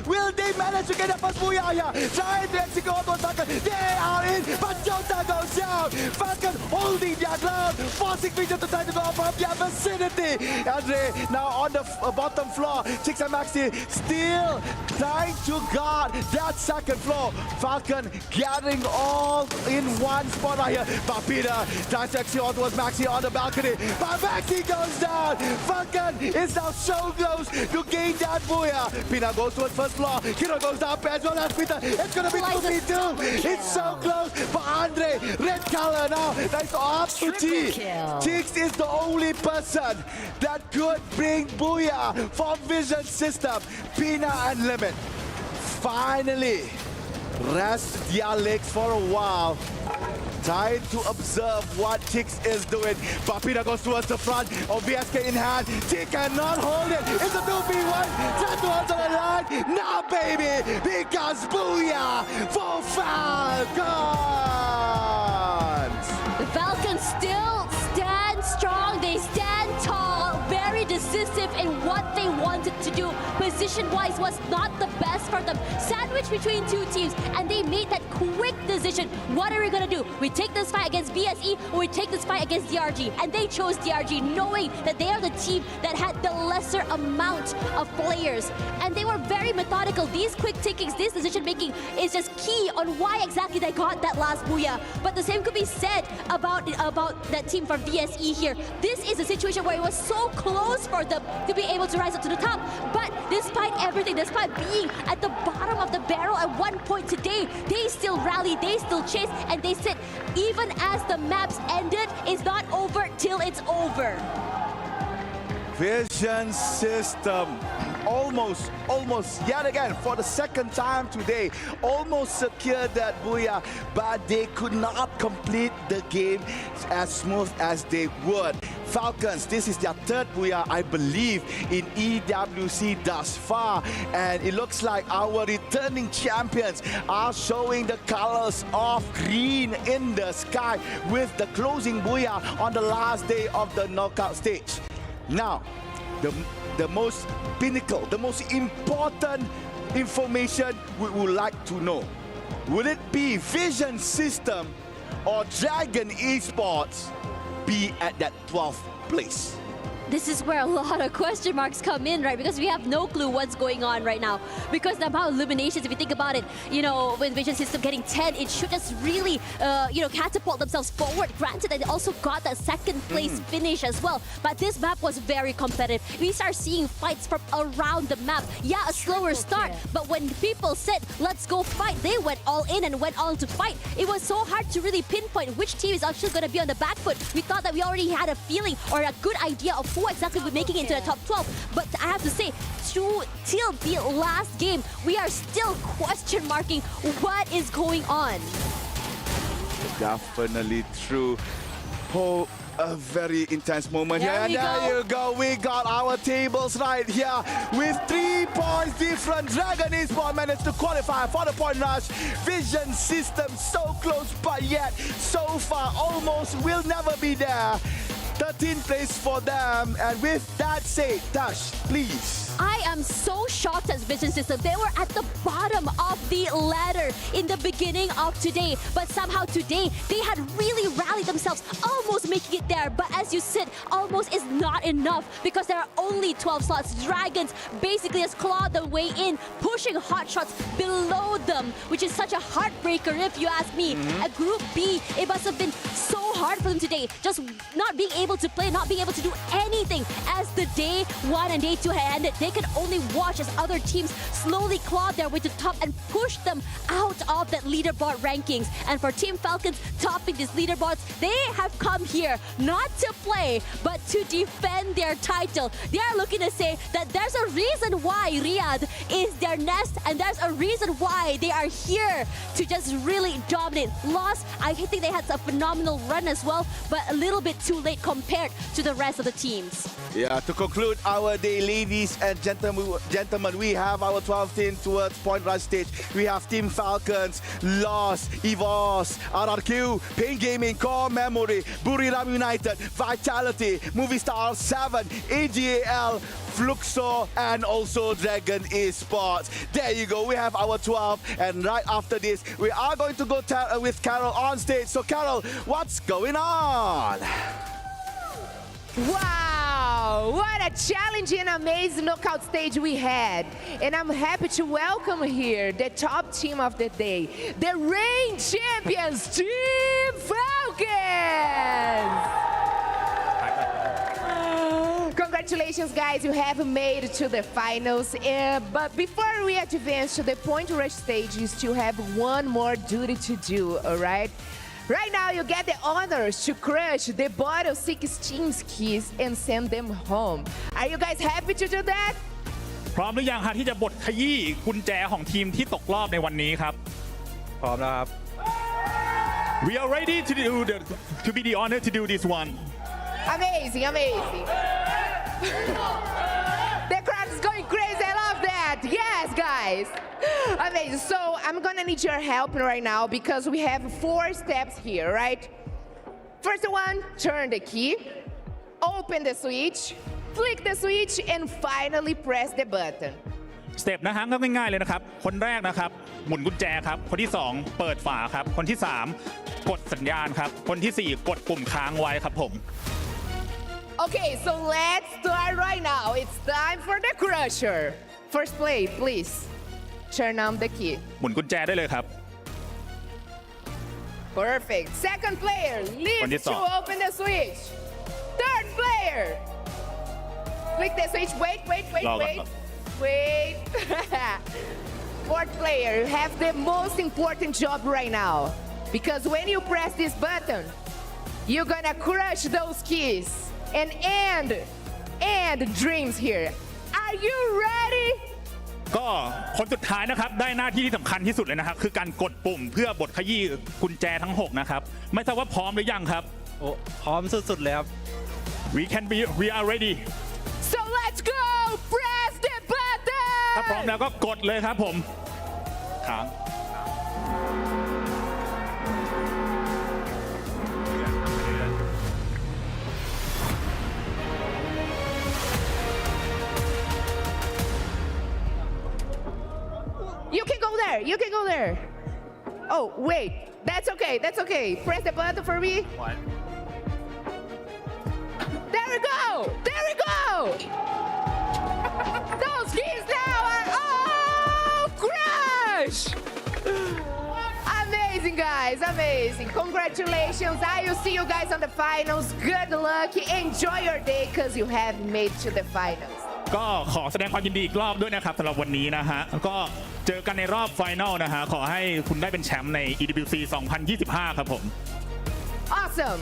will they manage to get the first booyah here? Trying to execute on Falcon. They are in, but Jota goes down. Falcon holding their ground, forcing Vision to try to go from their vicinity. Andre now on the bottom floor. Chicks and Maxi still trying to guard that second floor. Falcon gathering all in one spot right here. But Peter tries to execute towards Maxi on the balcony. But Maxi goes down. Falcon is now so close to gain that booyah. Peter goes towards first floor. Kiro goes down as well as Peter. It's going to be 2v2. It's so close. But Andre, red color now. That's up to T. Chicks is the only person that could bring booyah for Vision System. Pina and Limit finally rest their legs for a while, trying to observe what Chicks is doing. Papina goes towards the front of VSK in hand. Chick cannot hold it. It's a 2v1. Try to hold on the line. Now, baby, because booyah for Falcons. The Falcons still stand strong. They stand tall, very decisive in what they wanted to do. Position-wise was not the best for them. Sandwiched between 2 teams, and they made that quick decision. What are we gonna do? We take this fight against BSE, or we take this fight against DRG? And they chose DRG, knowing that they are the team that had the lesser amount of players. And they were very methodical. These quick takings, this decision-making is just key on why exactly they got that last booyah. But the same could be said about that team from VSE here. This is a situation where it was so close for them to be able to rise up to the top. But despite everything, despite being at the bottom of the barrel at one point today, they still rally, they still chase, and they sit. Even as the maps ended, it's not over till it's over. Vision System almost yet again for the second time today, almost secured that booyah, but they could not complete the game as smooth as they would. Falcons, this is their third booyah, I believe, in EWC thus far, and it looks like our returning champions are showing the colors of green in the sky with the closing booyah on the last day of the knockout stage. Now, the most pinnacle, the most important information we would like to know. Will it be Vision System or Dragon Esports be at that 12th place? This is where a lot of question marks come in, right? Because we have no clue what's going on right now. Because the amount of eliminations, if you think about it, you know, with Vision System getting 10, it should just really, you know, catapult themselves forward. Granted, they also got that second place finish as well. But this map was very competitive. We start seeing fights from around the map. Yeah, a slower start, but when people said, let's go fight, they went all in and went on to fight. It was so hard to really pinpoint which team is actually going to be on the back foot. We thought that we already had a feeling or a good idea of who exactly would be making it into the top 12. But I have to say, till the last game, we are still question marking what is going on. Definitely true. Oh, a very intense moment here. And there you go. We got our tables right here with 3 points different. Dragon Esports managed to qualify for the point rush. Vision System so close, but yet so far almost will never be there. 13th place for them. And with that said, Tash, please. I am so shocked as Vision System. They were at the bottom of the ladder in the beginning of today. But somehow today, they had really rallied themselves, almost making it there. But as you said, almost is not enough because there are only 12 slots. Dragons basically has clawed their way in, pushing hot shots below them, which is such a heartbreaker if you ask me. At Group B, it must have been so hard for them today. Just not being able to play, not being able to do anything as the day 1 and day 2 had ended. They could only watch as other teams slowly clawed their way to the top and pushed them out of that leaderboard rankings. And for Team Falcons topping these leaderboards, they have come here not to play, but to defend their title. They are looking to say that there's a reason why Riyadh is their nest, and there's a reason why they are here to just really dominate. Lost, I think they had a phenomenal run as well, but a little bit too late compared to the rest of the teams. Yeah, to conclude our day, ladies and gentlemen, we have our 12th team towards point rush stage. We have Team Falcons, Lost, EVOS, RRQ, Pain Gaming, Core Memory, Buriram United, Vitality, Movie Star 7, AGAL, Fluxo, and also Dragon Esports. There you go, we have our 12, and right after this, we are going to go with Carol on stage. So Carol, what's going on? Wow, what a challenging and amazing knockout stage we had. And I'm happy to welcome here the top team of the day, the reigning champions, Team Falcons! Congratulations, guys, you have made it to the finals. But before we advance to the point rush stage, you still have one more duty to do, all right? Right now, you get the honors to crush the bottom 16 keys and send them home. Are you guys happy to do that? พร้อมหรือยังฮะที่จะบดขยี้กุญแจของทีมที่ตกรอบในวันนี้ครับพร้อมแล้วครับ We are ready to be the honor to do this one. Amazing, amazing. The crowd is going crazy. I love that. Yes, guys. Amazing. So I'm gonna need your help right now because we have 4 steps here, right? First one, turn the key, open the switch, flick the switch, and finally press the button. สเต็ปนะฮะก็ง่ายๆเลยนะครับคนแรกนะครับหมุนกุญแจครับคนที่2เปิดฝาครับคนที่3กดสัญญาณครับคนที่4กดปุ่มค้างไว้ครับผม Okay, so let's start right now. It's time for the crusher. First play, please. Turn on the key. หมุนกุญแจได้เลยครับ Perfect. Second player, leave to open the switch. Third player. Flick the switch. Wait. Fourth player, you have the most important job right now. Because when you press this button, you're gonna crush those keys and end dreams here. Are you ready? ก็คนสุดท้ายนะครับได้หน้าที่ที่สำคัญที่สุดเลยนะครับคือการกดปุ่มเพื่อบดขยี้กุญแจทั้ง 6 นะครับไม่ทราบว่าพร้อมหรือยังครับโอ้พร้อมสุดๆเลยครับ we are ready So let's go press the button ถ้าพร้อมแล้วก็กดเลยครับผมค้าง You can go there. You can go there. Oh, wait. That's okay. That's okay. Press the button for me. What? There we go. There we go. Those keys now are all crush. Amazing, guys. Amazing. Congratulations. I will see you guys on the finals. Good luck. Enjoy your day because you have made to the finals. ก็ขอแสดงความยินดีอีกรอบด้วยนะครับสำหรับวันนี้นะฮะก็เจอกันในรอบไฟนอลนะฮะขอให้คุณได้เป็นแชมป์ใน EWC 2025 ครับผม Awesome.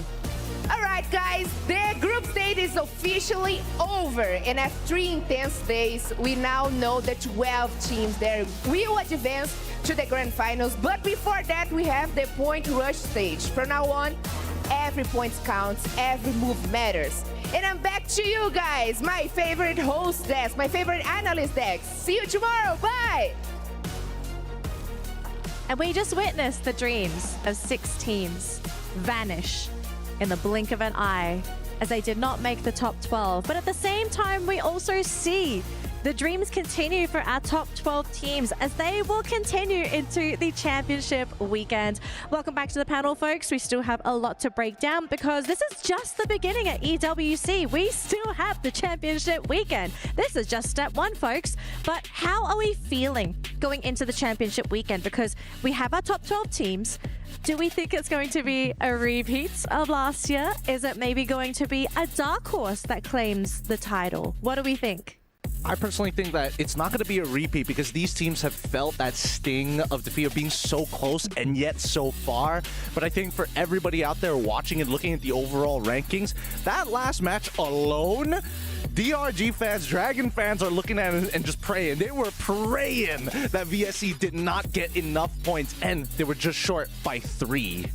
All right, guys, the group stage is officially over, and after 3 intense days, we now know the 12 teams there will advance to the grand finals. But before that, we have the point rush stage. From now on, every point counts, every move matters. And I'm back to you guys, my favorite host desk, my favorite analyst desk. See you tomorrow. Bye. And we just witnessed the dreams of 6 teams vanish in the blink of an eye as they did not make the top 12. But at the same time, we also see the dreams continue for our top 12 teams as they will continue into the championship weekend. Welcome back to the panel, folks. We still have a lot to break down because this is just the beginning at EWC. We still have the championship weekend. This is just step 1, folks. But how are we feeling going into the championship weekend? Because we have our top 12 teams. Do we think it's going to be a repeat of last year? Is it maybe going to be a dark horse that claims the title? What do we think? I personally think that it's not going to be a repeat because these teams have felt that sting of defeat of being so close and yet so far. But I think for everybody out there watching and looking at the overall rankings, that last match alone, DRG fans, Dragon fans are looking at it and just praying. They were praying that VSC did not get enough points and they were just short by 3.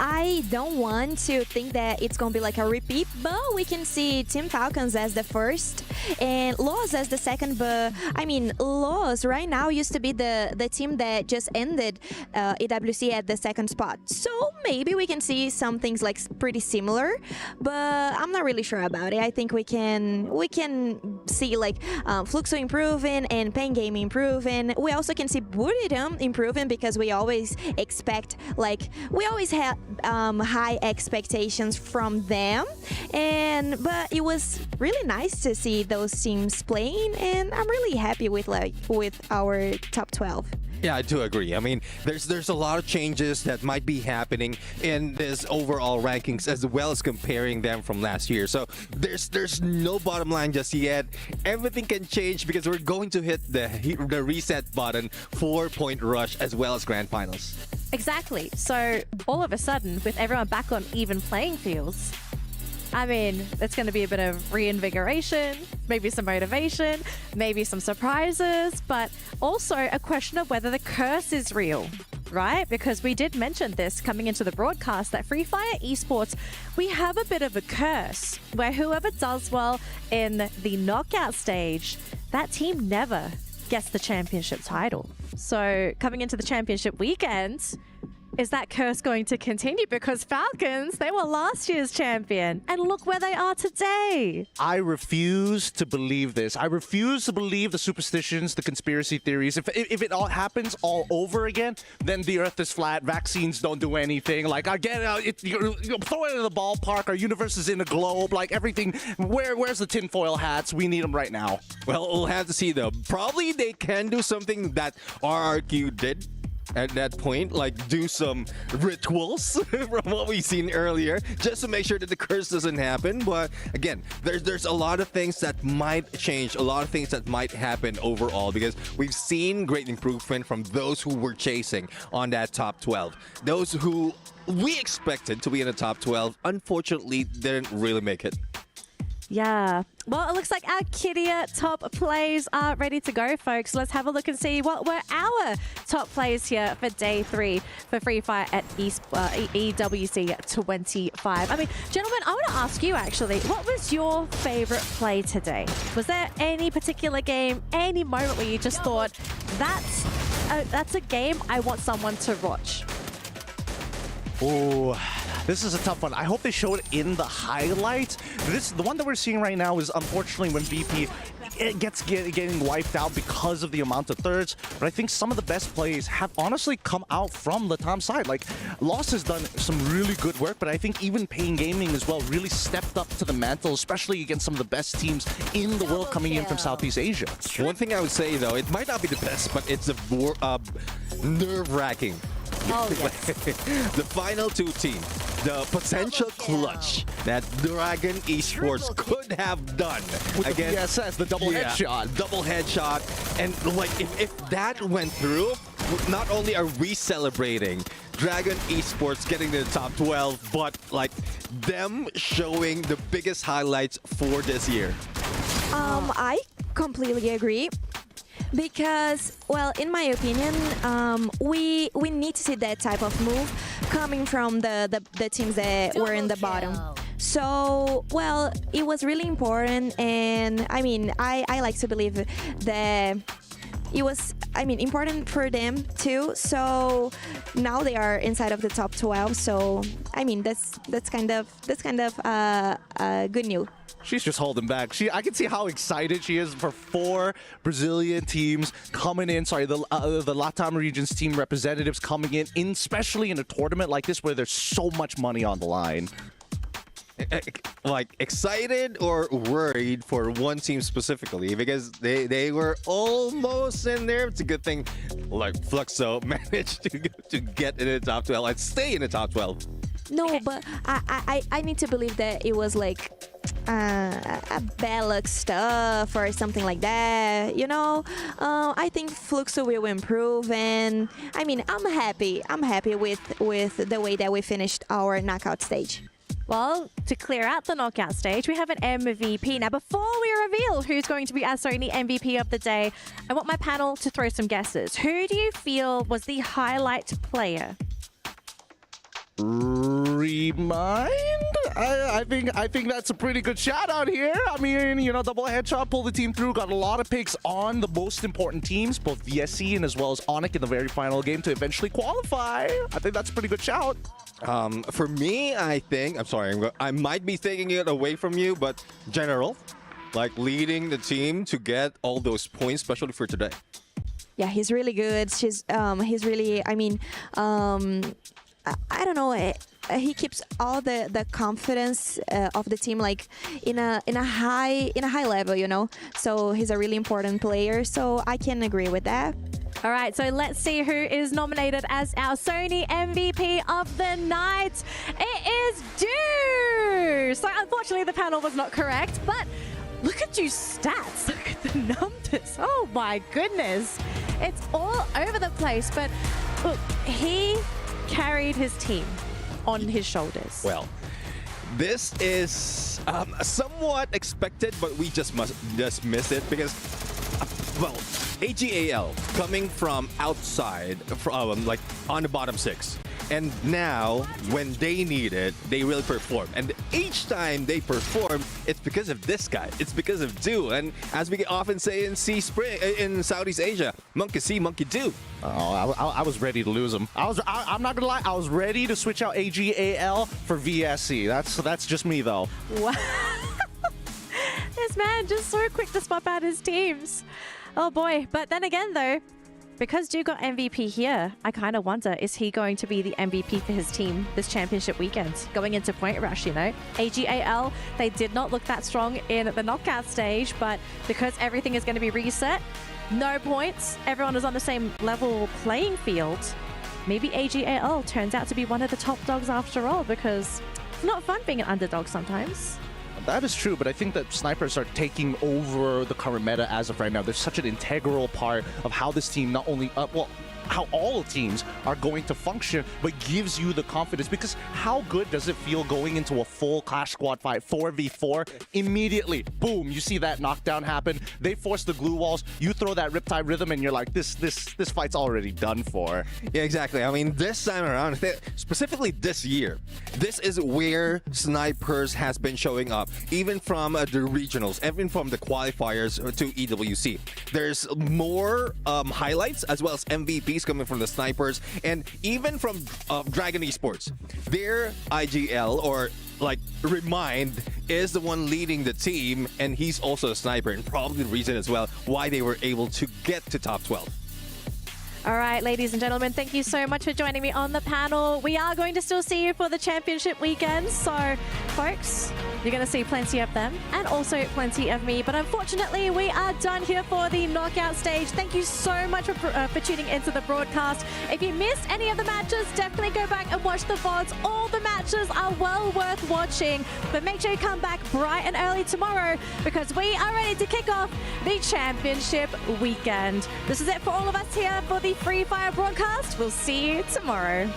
I don't want to think that it's going to be like a repeat, but we can see Team Falcons as the first and Loz as the second. But I mean, Loz right now used to be the team that just ended EWC at the second spot. So maybe we can see some things like pretty similar, but I'm not really sure about it. I think we can see like Fluxo improving and Pain Gaming improving. We also can see Buridum improving because we always expect we always have high expectations from them, but it was really nice to see those teams playing, and I'm really happy with our top 12. Yeah, I do agree. I mean, there's a lot of changes that might be happening in this overall rankings as well as comparing them from last year. So there's no bottom line just yet. Everything can change because we're going to hit the reset button for Point Rush as well as Grand Finals. Exactly. So all of a sudden, with everyone back on even playing fields, I mean, it's going to be a bit of reinvigoration, maybe some motivation, maybe some surprises, but also a question of whether the curse is real, right? Because we did mention this coming into the broadcast that Free Fire Esports, we have a bit of a curse where whoever does well in the knockout stage, that team never gets the championship title. So coming into the championship weekend, is that curse going to continue? Because Falcons, they were last year's champion. And look where they are today. I refuse to believe this. I refuse to believe the superstitions, the conspiracy theories. If it all happens all over again, then the earth is flat, vaccines don't do anything. Like, I get it, you throw it in the ballpark, our universe is in a globe, like everything. Where's the tinfoil hats? We need them right now. Well, we'll have to see though. Probably they can do something that RRQ did at that point, like do some rituals from what we've seen earlier, just to make sure that the curse doesn't happen. But again, there's a lot of things that might change, a lot of things that might happen overall, because we've seen great improvement from those who were chasing on that top 12. Those who we expected to be in the top 12, unfortunately, didn't really make it. Yeah. Well, it looks like our Kidia top plays are ready to go, folks. Let's have a look and see what were our top plays here for day 3 for Free Fire at EWC 25. I mean, gentlemen, I want to ask you actually, what was your favorite play today? Was there any particular game, any moment where you just thought, that's a game I want someone to watch? Oh, this is a tough one. I hope they show it in the highlights. The one that we're seeing right now is unfortunately when VP getting wiped out because of the amount of thirds. But I think some of the best plays have honestly come out from Latam's side. Like, Lost has done some really good work, but I think even Pain Gaming as well really stepped up to the mantle, especially against some of the best teams in the world coming in from Southeast Asia. One thing I would say though, it might not be the best, but it's a nerve-wracking. Oh, yes. The final 2 teams, the potential clutch that Dragon Esports could have done against the VSS, the double headshot. Double headshot. And like if that went through, not only are we celebrating Dragon Esports getting to the top 12, but like them showing the biggest highlights for this year. I completely agree. Because, well, in my opinion, we need to see that type of move coming from the teams that were in the bottom. So, well, it was really important, and I mean, I like to believe that it was, I mean, important for them too. So now they are inside of the top 12. So I mean, that's kind of good news. She's just holding back. I can see how excited she is for 4 Brazilian teams coming in. Sorry, the LATAM region's team representatives coming in, especially in a tournament like this where there's so much money on the line. Like excited or worried for one team specifically, because they were almost in there. It's a good thing like Fluxo managed to get in the top 12 and stay in the top 12. No, but I need to believe that it was like a bad luck stuff or something like that, you know. I think Fluxo will improve, and I mean, I'm happy with the way that we finished our knockout stage. Well, to clear out the knockout stage, we have an MVP. Now, before we reveal who's going to be our Sony MVP of the day, I want my panel to throw some guesses. Who do you feel was the highlight player? Remind? I think that's a pretty good shout out here. I mean, you know, double headshot, pulled the team through, got a lot of picks on the most important teams, both VSC and as well as Onyx in the very final game to eventually qualify. I think that's a pretty good shout. For me, I think, I'm sorry, I might be taking it away from you, but General, like leading the team to get all those points, especially for today. Yeah, he's really good. He's really, I mean, I don't know. He keeps all the confidence of the team like in a high level, you know. So he's a really important player. So I can agree with that. All right, so let's see who is nominated as our Sony MVP of the night. It is Dew. So unfortunately, the panel was not correct, but look at Dew's stats. Look at the numbers. Oh my goodness. It's all over the place, but look, he carried his team on his shoulders. Well, this is somewhat expected, but we just missed it because, well, AGAL coming from outside, from like on the bottom 6. And now, when they need it, they really perform. And each time they perform, it's because of this guy. It's because of Dew. And as we often say in in Southeast Asia, monkey see, monkey do. Oh, I was ready to lose him. I'm not gonna lie. I was ready to switch out AGAL for VSC. That's just me though. Wow. This man just so quick to swap out his teams. Oh boy. But then again though, because Dew got MVP here, I kind of wonder, is he going to be the MVP for his team this championship weekend? Going into Point Rush, you know? AGAL, they did not look that strong in the knockout stage, but because everything is going to be reset, no points, everyone is on the same level playing field, maybe AGAL turns out to be one of the top dogs after all, because it's not fun being an underdog sometimes. That is true, but I think that snipers are taking over the current meta as of right now. They're such an integral part of how this team not only, well, how all teams are going to function, but gives you the confidence. Because how good does it feel going into a full Clash Squad fight, 4v4, immediately, boom, you see that knockdown happen, they force the glue walls, you throw that Riptide Rhythm, and you're like, this fight's already done for. Yeah, exactly. I mean, this time around, specifically this year, this is where snipers has been showing up, even from the regionals, even from the qualifiers to EWC. There's more highlights as well as MVPs coming from the snipers, and even from Dragon Esports. Their IGL, or like Remind, is the one leading the team, and he's also a sniper, and probably the reason as well why they were able to get to top 12. All right, ladies and gentlemen, thank you so much for joining me on the panel. We are going to still see you for the championship weekend. So, folks, you're going to see plenty of them and also plenty of me. But unfortunately, we are done here for the knockout stage. Thank you so much for tuning into the broadcast. If you missed any of the matches, definitely go back and watch the VODs. All the matches are well worth watching. But make sure you come back bright and early tomorrow, because we are ready to kick off the championship weekend. This is it for all of us here for the Free Fire broadcast. We'll see you tomorrow.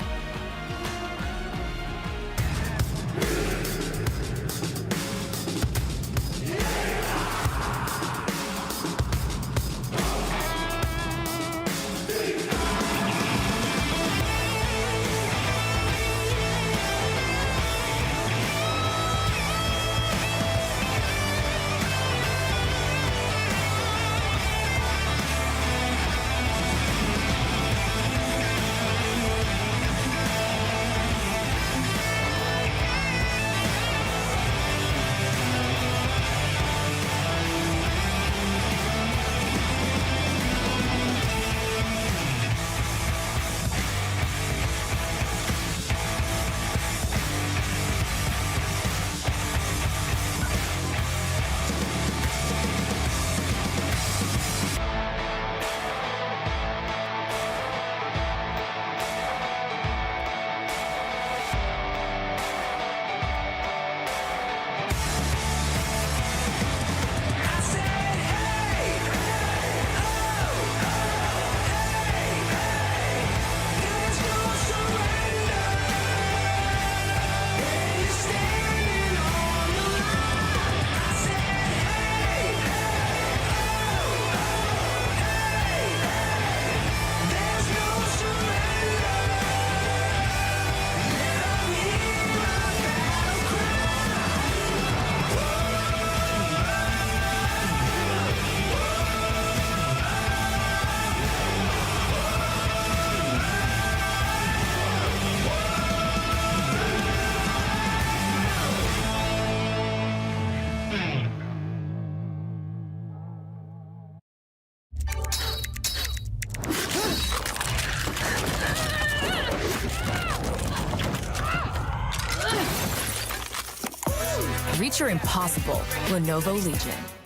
Reach your impossible, Lenovo Legion.